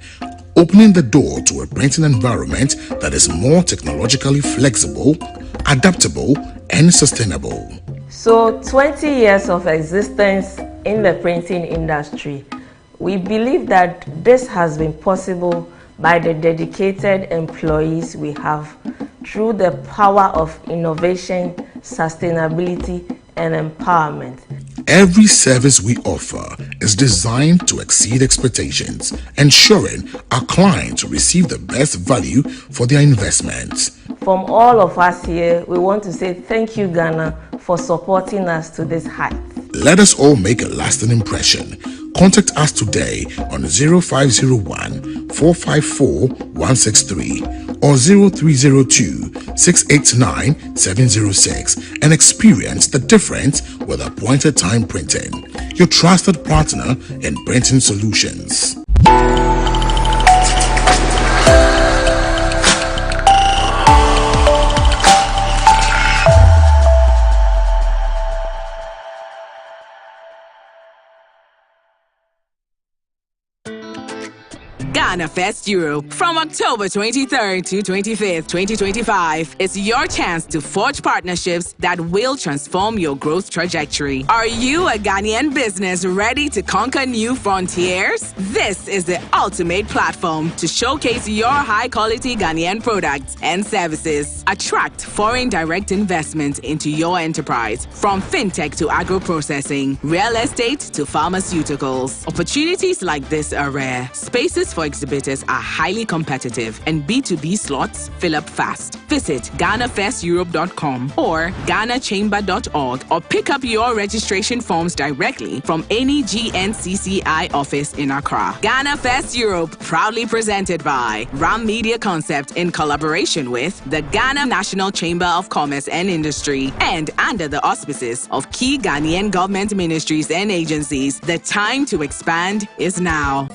opening the door to a printing environment that is more technologically flexible, adaptable, and sustainable. So 20 years of existence in the printing industry, we believe that this has been possible by the dedicated employees we have through the power of innovation, sustainability, and empowerment. Every service we offer is designed to exceed expectations, ensuring our clients receive the best value for their investments. From all of us here, we want to say thank you, Ghana, for supporting us to this height. Let us all make a lasting impression. Contact us today on 0501 454 163 or 0302 689 706 and experience the difference with Appointed Time Printing, your trusted partner in printing solutions. Ghana Fest Europe from October 23rd to 25th, 2025. It's your chance to forge partnerships that will transform your growth trajectory. Are you a Ghanaian business ready to conquer new frontiers? This is the ultimate platform to showcase your high-quality Ghanaian products and services. Attract foreign direct investment into your enterprise, from fintech to agro-processing, real estate to pharmaceuticals. Opportunities like this are rare. Spaces for exhibitors are highly competitive, and B2B slots fill up fast. Visit GhanaFestEurope.com or GhanaChamber.org or pick up your registration forms directly from any GNCCI office in Accra. Ghana Fest Europe, proudly presented by Ram Media Concept in collaboration with the Ghana National Chamber of Commerce and Industry and under the auspices of key Ghanaian government ministries and agencies. The time to expand is now.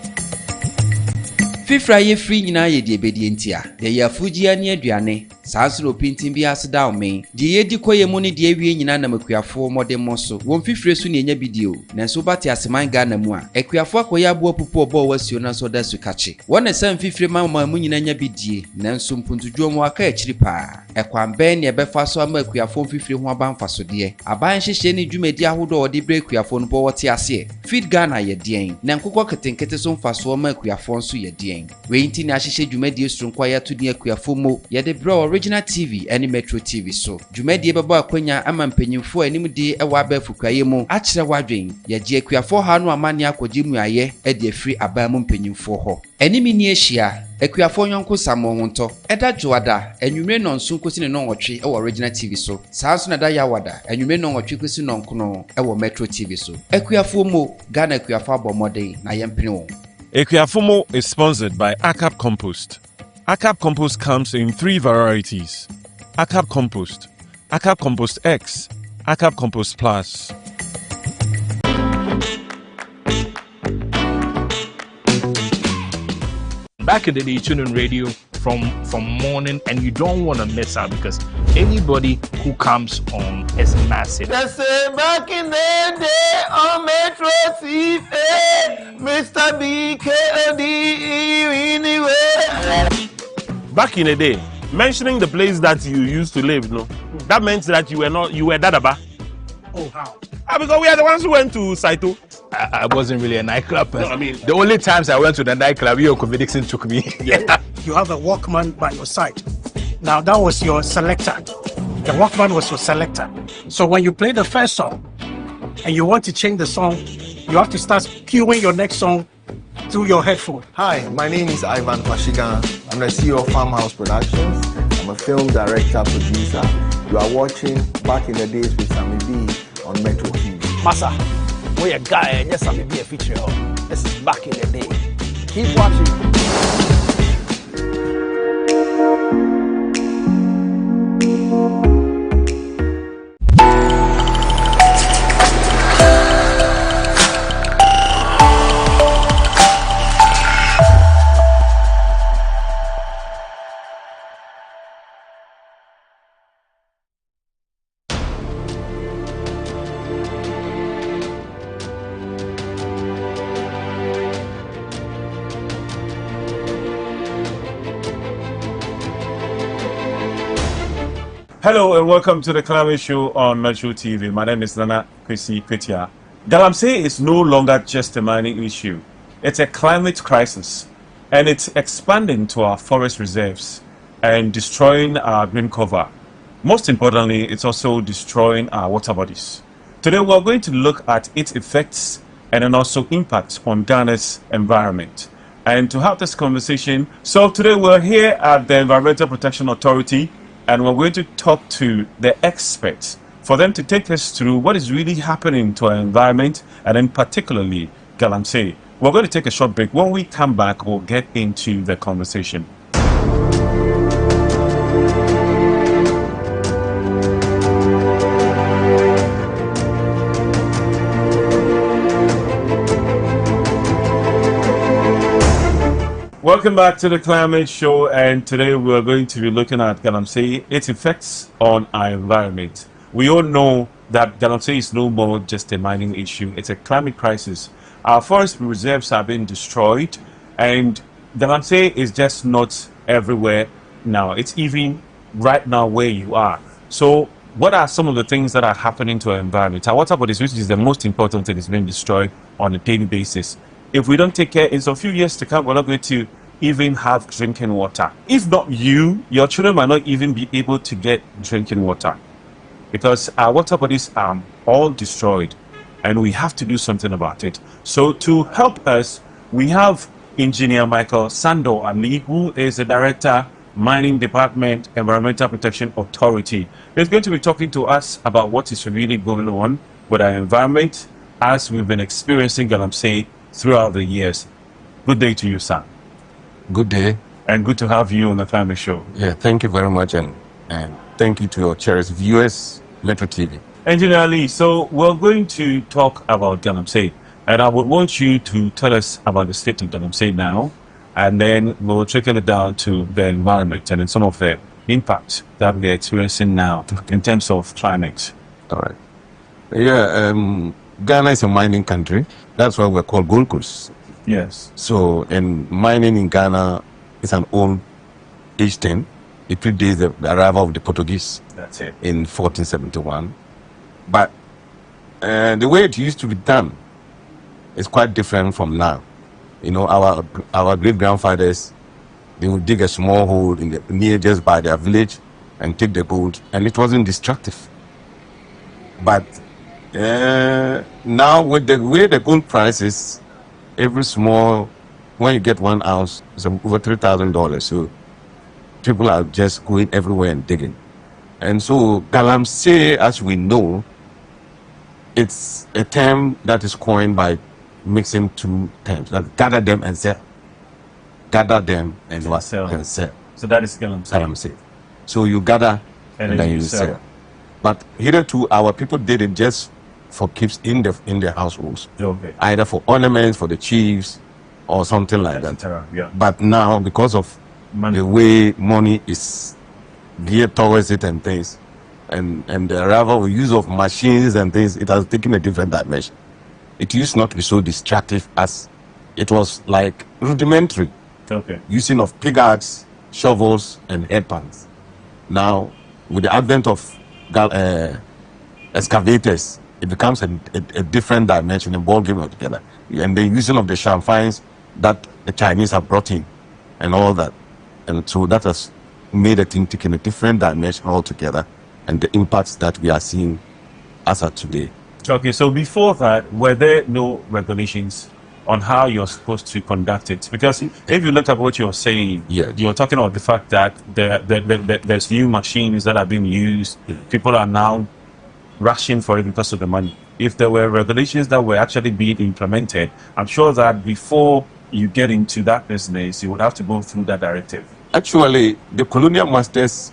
Fifra ye free nyina ye de obedientia. De ya fugia ne aduane. Saasro pintin bi aseda o me. De ye di koye mu ne de awie nyina na makuafo modemo so. Won fifre so ne enya bidio. Na so bate aseman Ghana mu a. Ekuafo akoya abo pupu obo wasio na so da su kache. Won san fifre mama mu nyina nya bidie. Na nso mpuntudwo mu aka akiri pa. Ekwan ben ne befa so ama ekuafo fifre ho aba mfaso de. Aban hyehye ne dwumadi ahodo ode bre ekuafo no bo wote ase. Feed Ghana ye den. Na nkokọ ketenkete so mfaso ama ekuafo nso ye den. We inti na hyehye dwumadi esunkwa ya to ne ekuafo mo. Ye de bro Original TV and Metro TV so. Dwumadi beba akwanya ama mpanyimfo anim de ewa aba fukaye mu akire wadwen. Ye je ekuafo ha no amane akogye mu aye e de afiri aba mu mpanyimfo ho. Enimi ni ehia ekuafo nyonko samo honto eda joada enwumre no nso kosi ne no nwotwe e Original TV so. Saanso na da yawada enwumre no nwotwe kosi no nkono e Metro TV so. Ekuafo mo Ghana ekuafo abomode na yempene wo. Ekuafumo is sponsored by ACAP Compost. ACAP Compost comes in 3 varieties: ACAP Compost, ACAP Compost X, ACAP Compost Plus. Back in the day, tune in radio from morning, and you don't want to miss out because anybody who comes on is massive. Back in the day on Metro TV, Mr. BKD anywhere. Back in the day, mentioning the place that you used to live, no, that meant that you were Dadaba. Oh, how? Because we are the ones who went to Saito. I wasn't really a nightclub person. No, I mean, the only times I went to the nightclub, Yoko Dixon took me. Yeah. You have a Walkman by your side. Now that was your selector. The Walkman was your selector. So when you play the first song and you want to change the song, you have to start cueing your next song through your headphone. Hi, my name is Ivan Kwashigan. I'm the CEO of Farmhouse Productions. I'm a film director, producer. You are watching Back in the Days with Sammy B on Metro TV. Massa, we a guy and yes, Sammy B a feature. This is Back in the Day. Keep watching. Hello and welcome to the Climate Show on Metro TV. My name is Nana Kwesi Kwetia. Galamsey is no longer just a mining issue. It's a climate crisis, and it's expanding to our forest reserves and destroying our green cover. Most importantly, it's also destroying our water bodies. Today, we're going to look at its effects and then also impact on Ghana's environment. And to have this conversation, so today we're here at the Environmental Protection Authority, and we're going to talk to the experts for them to take us through what is really happening to our environment, and then particularly Galamsey. We're going to take a short break. When we come back, we'll get into the conversation. Welcome back to the Climate Show, and today we're going to be looking at Galamsey, its effects on our environment. We all know that Galamsey is no more just a mining issue, it's a climate crisis. Our forest reserves are being destroyed, and Galamsey is just not everywhere now. It's even right now where you are. So what are some of the things that are happening to our environment? Our water bodies, which is the most important thing, is being destroyed on a daily basis. If we don't take care, in a few years to come, we're not going to even have drinking water. If not you, your children might not even be able to get drinking water, because our water bodies are all destroyed, and we have to do something about it. So to help us, we have Engineer Michael Sando Ali, who is the Director, Mining Department, Environmental Protection Authority. He's going to be talking to us about what is really going on with our environment as we've been experiencing Galamsey throughout the years. Good day to you, sir. Good day. And good to have you on the Family Show. Yeah, thank you very much, and thank you to your cherished viewers, Metro TV. Engineer Ali, so we're going to talk about Galamsey, and I would want you to tell us about the state of Galamsey now, and then we'll trickle it down to the environment and then some of the impact that we're experiencing now in terms of climate. All right. Yeah, Ghana is a mining country. That's why we're called Gold Coast. Yes. So, and mining in Ghana is an old age thing. It predates the arrival of the Portuguese. That's it. In 1471. But the way it used to be done is quite different from now. You know, our great grandfathers, they would dig a small hole in the near just by their village and take the gold, and it wasn't destructive. But now with the way the gold price is, every small, when you get 1 ounce, it's over $3,000. So people are just going everywhere and digging. And so Galamsey, as we know, it's a term that is coined by mixing two terms, that gather them and sell. Gather them and what? Sell. And sell. So that is Galamsey. Galamsey. So you gather and then you sell. But hitherto, our people did it just for keeps in their households. Okay. Either for ornaments for the chiefs or something like that. Yeah. But now, because of the way money is geared towards it and things, and the arrival use of machines and things, it has taken a different dimension. It used not to be so destructive as it was like rudimentary. Okay. Using of pig axe, shovels, and headpans. Now, with the advent of excavators, it becomes a different dimension, a ball game altogether. And the using of the champagnes that the Chinese have brought in and all that. And so that has made the thing take in a different dimension altogether, and the impacts that we are seeing as of today. Okay, so before that, were there no regulations on how you're supposed to conduct it? Because if you look at what you're saying, you're talking about the fact that there's new machines that are being used. People are now rushing for it because of the money. If there were regulations that were actually being implemented, I'm sure that before you get into that business, you would have to go through that directive. Actually, the colonial masters,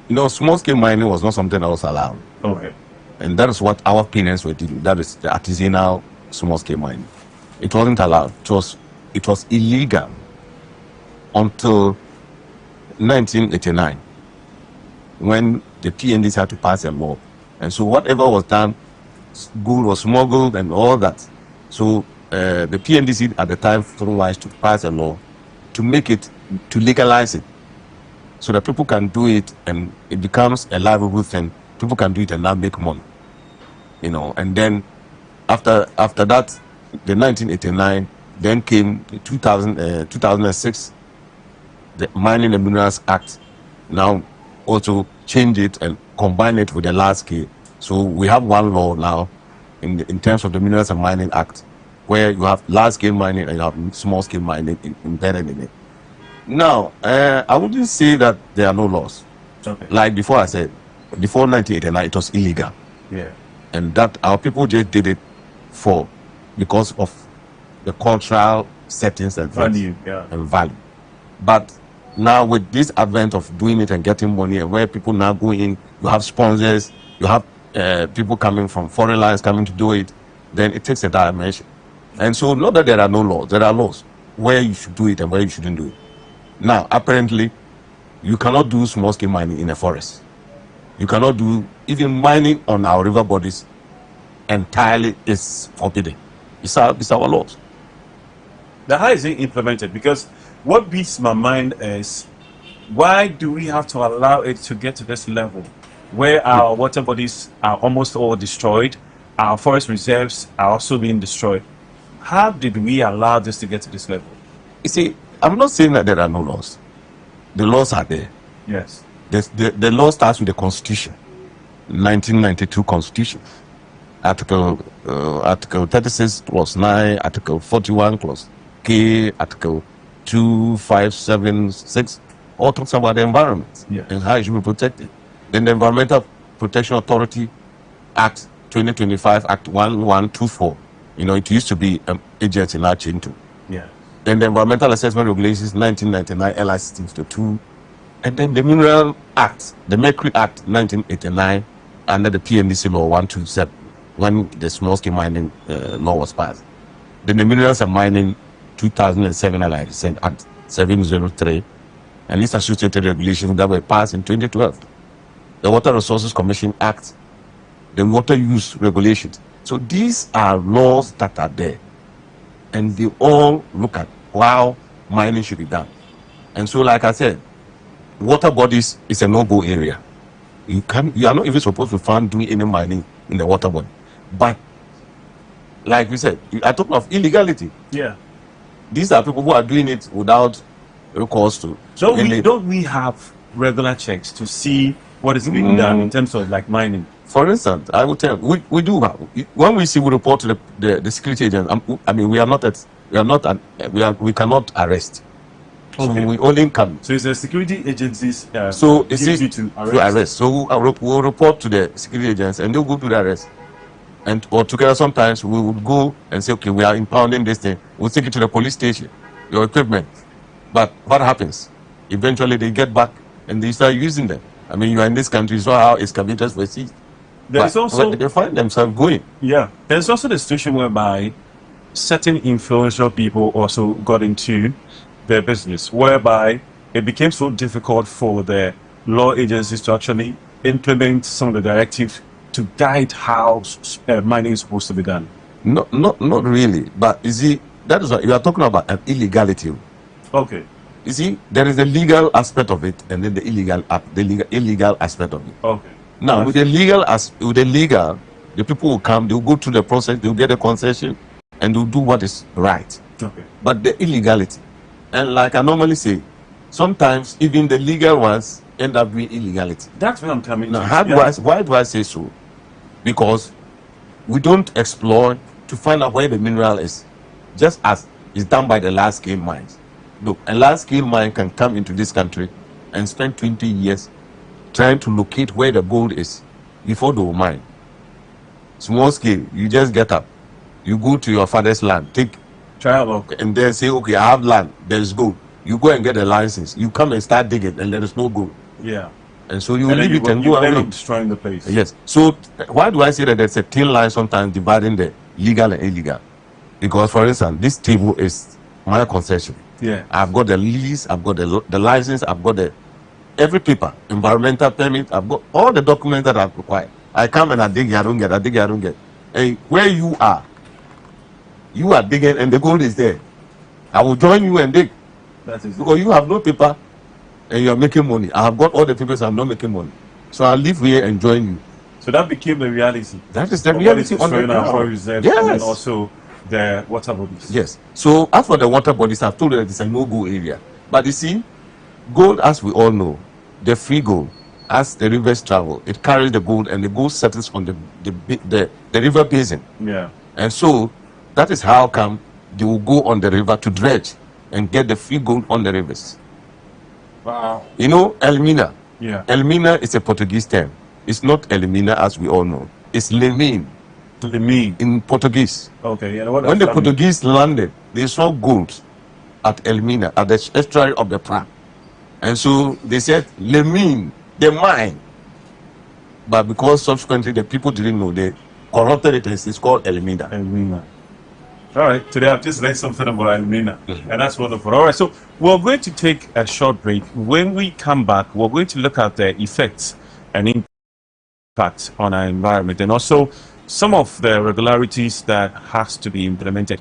small-scale mining was not something that was allowed. Okay. And that is what our parents were doing. That is the artisanal small-scale mining. It wasn't allowed. It was illegal until 1989, when the PNDs had to pass a law. And so whatever was done, gold was smuggled and all that. So the PNDC at the time through wise to pass a law to make it, to legalize it. so that people can do it and it becomes a livable thing. People can do it and now make money, you know. And then after that, the 1989, then came the 2006, the Mining and Minerals Act. Now also change it and combine it with the large scale. So we have one law now in terms of the Minerals and Mining Act, where you have large scale mining and you have small scale mining embedded in it. Now, I wouldn't say that there are no laws. Okay. Like before I said, before 1989, it was illegal. Yeah. And that our people just did it because of the cultural settings and Value, yeah. and value. But now with this advent of doing it and getting money, and where people now go in, you have sponsors, you have people coming from foreign lands coming to do it, then it takes a dimension. And so, not that there are no laws, there are laws where you should do it and where you shouldn't do it. Now, apparently, you cannot do small scale mining in a forest. You cannot do even mining on our river bodies entirely is forbidden. It's our laws. Now, how is it implemented? Because what beats my mind is, why do we have to allow it to get to this level where our water bodies are almost all destroyed, our forest reserves are also being destroyed? How did we allow this to get to this level? You see, I'm not saying that there are no laws. The laws are there. Yes. The law starts with the Constitution, 1992 Constitution. Article 36 clause 9, Article 41 clause K, Article 2576, all talks about the environment and how it should be protected. Then the Environmental Protection Authority Act 2025, Act 1124. You know, it used to be an agency, now changed to. Yeah. Then the Environmental Assessment Regulations 1999, LI 62. And then the Mineral Act, the Mercury Act 1989, under the PNDC Law 127, when the small scale mining law was passed. Then the Minerals and Mining 2007 LI Act 703, and its associated regulations that were passed in 2012. The Water Resources Commission Act, the Water Use Regulations. So these are laws that are there, and they all look at how mining should be done. And so, like I said, water bodies is a no-go area. You are not even supposed to find doing any mining in the water body. But like we said, I talk of illegality. Yeah. These are people who are doing it without recourse to. So don't we have regular checks to see what is being done in terms of like mining? For instance, I will tell you, we do have, when we report to the security agents. I mean, we cannot arrest. So we only come. So it's the security agencies. So it's you to arrest. So we'll report to the security agents, and they'll go to the arrest. And or together, sometimes we would go and say, okay, we are impounding this thing. We'll take it to the police station, your equipment. But what happens? Eventually, they get back and they start using them. I mean, you are in this country, so how excavators were seized. There's also they find themselves going. Yeah, there's also the situation whereby certain influential people also got into their business, whereby it became so difficult for the law agencies to actually implement some of the directives to guide how mining is supposed to be done. Not really. But you see, that is what you are talking about, an illegality. Okay. You see, there is the legal aspect of it, and then the illegal aspect of it. Okay. Now, with the legal, the people will come, they'll go through the process, they'll get a concession, and they'll do what is right. Okay. But the illegality, and like I normally say, sometimes even the legal ones end up being illegality. That's where I'm coming now, to. Why do I say so? Because we don't explore to find out where the mineral is, just as is done by the large scale mines. Look, a large scale mine can come into this country and spend 20 years trying to locate where the gold is before they will mine. Small scale, you just get up, you go to your father's land, take trial, and then say, okay, I have land, there's gold. You go and get a license. You come and start digging, and there is no gold. Yeah. And so you leave it and go away. End up destroying the place. Yes. So why do I say that there's a thin line sometimes dividing the legal and illegal? Because, for instance, this table is my concession. Yeah. I've got the lease, I've got the license, I've got every paper, environmental permit, I've got all the documents that I've required. I come and I dig, I don't get. And where you are digging and the gold is there. I will join you and dig. That is because you have no paper and you are making money. I have got all the papers, I'm not making money. So I live here and join you. So that became the reality. That is the Of reality what on the is showing our ground. reserves, Yes. and then also the water bodies. Yes. So as for the water bodies, I've told you that it's a no-go area. But you see, gold, as we all know, the free gold, as the rivers travel, it carries the gold, and the gold settles on the river basin. Yeah. And so that is how come they will go on the river to dredge and get the free gold on the rivers. Wow. You know, Elmina. Yeah. Elmina is a Portuguese term. It's not Elmina as we all know. It's Lemine. Lemine. In Portuguese. Okay. Yeah, what When does the that mean? Portuguese landed, they saw gold at Elmina, at the estuary of the Pra. And so they said, Lemine, the mine. But because subsequently the people didn't know, they corrupted it, and it's called Elmina. Elmina. All right, today I've just learned something about Elmina, and that's wonderful. All right, so we're going to take a short break. When we come back, we're going to look at the effects and impact on our environment, and also some of the regularities that has to be implemented.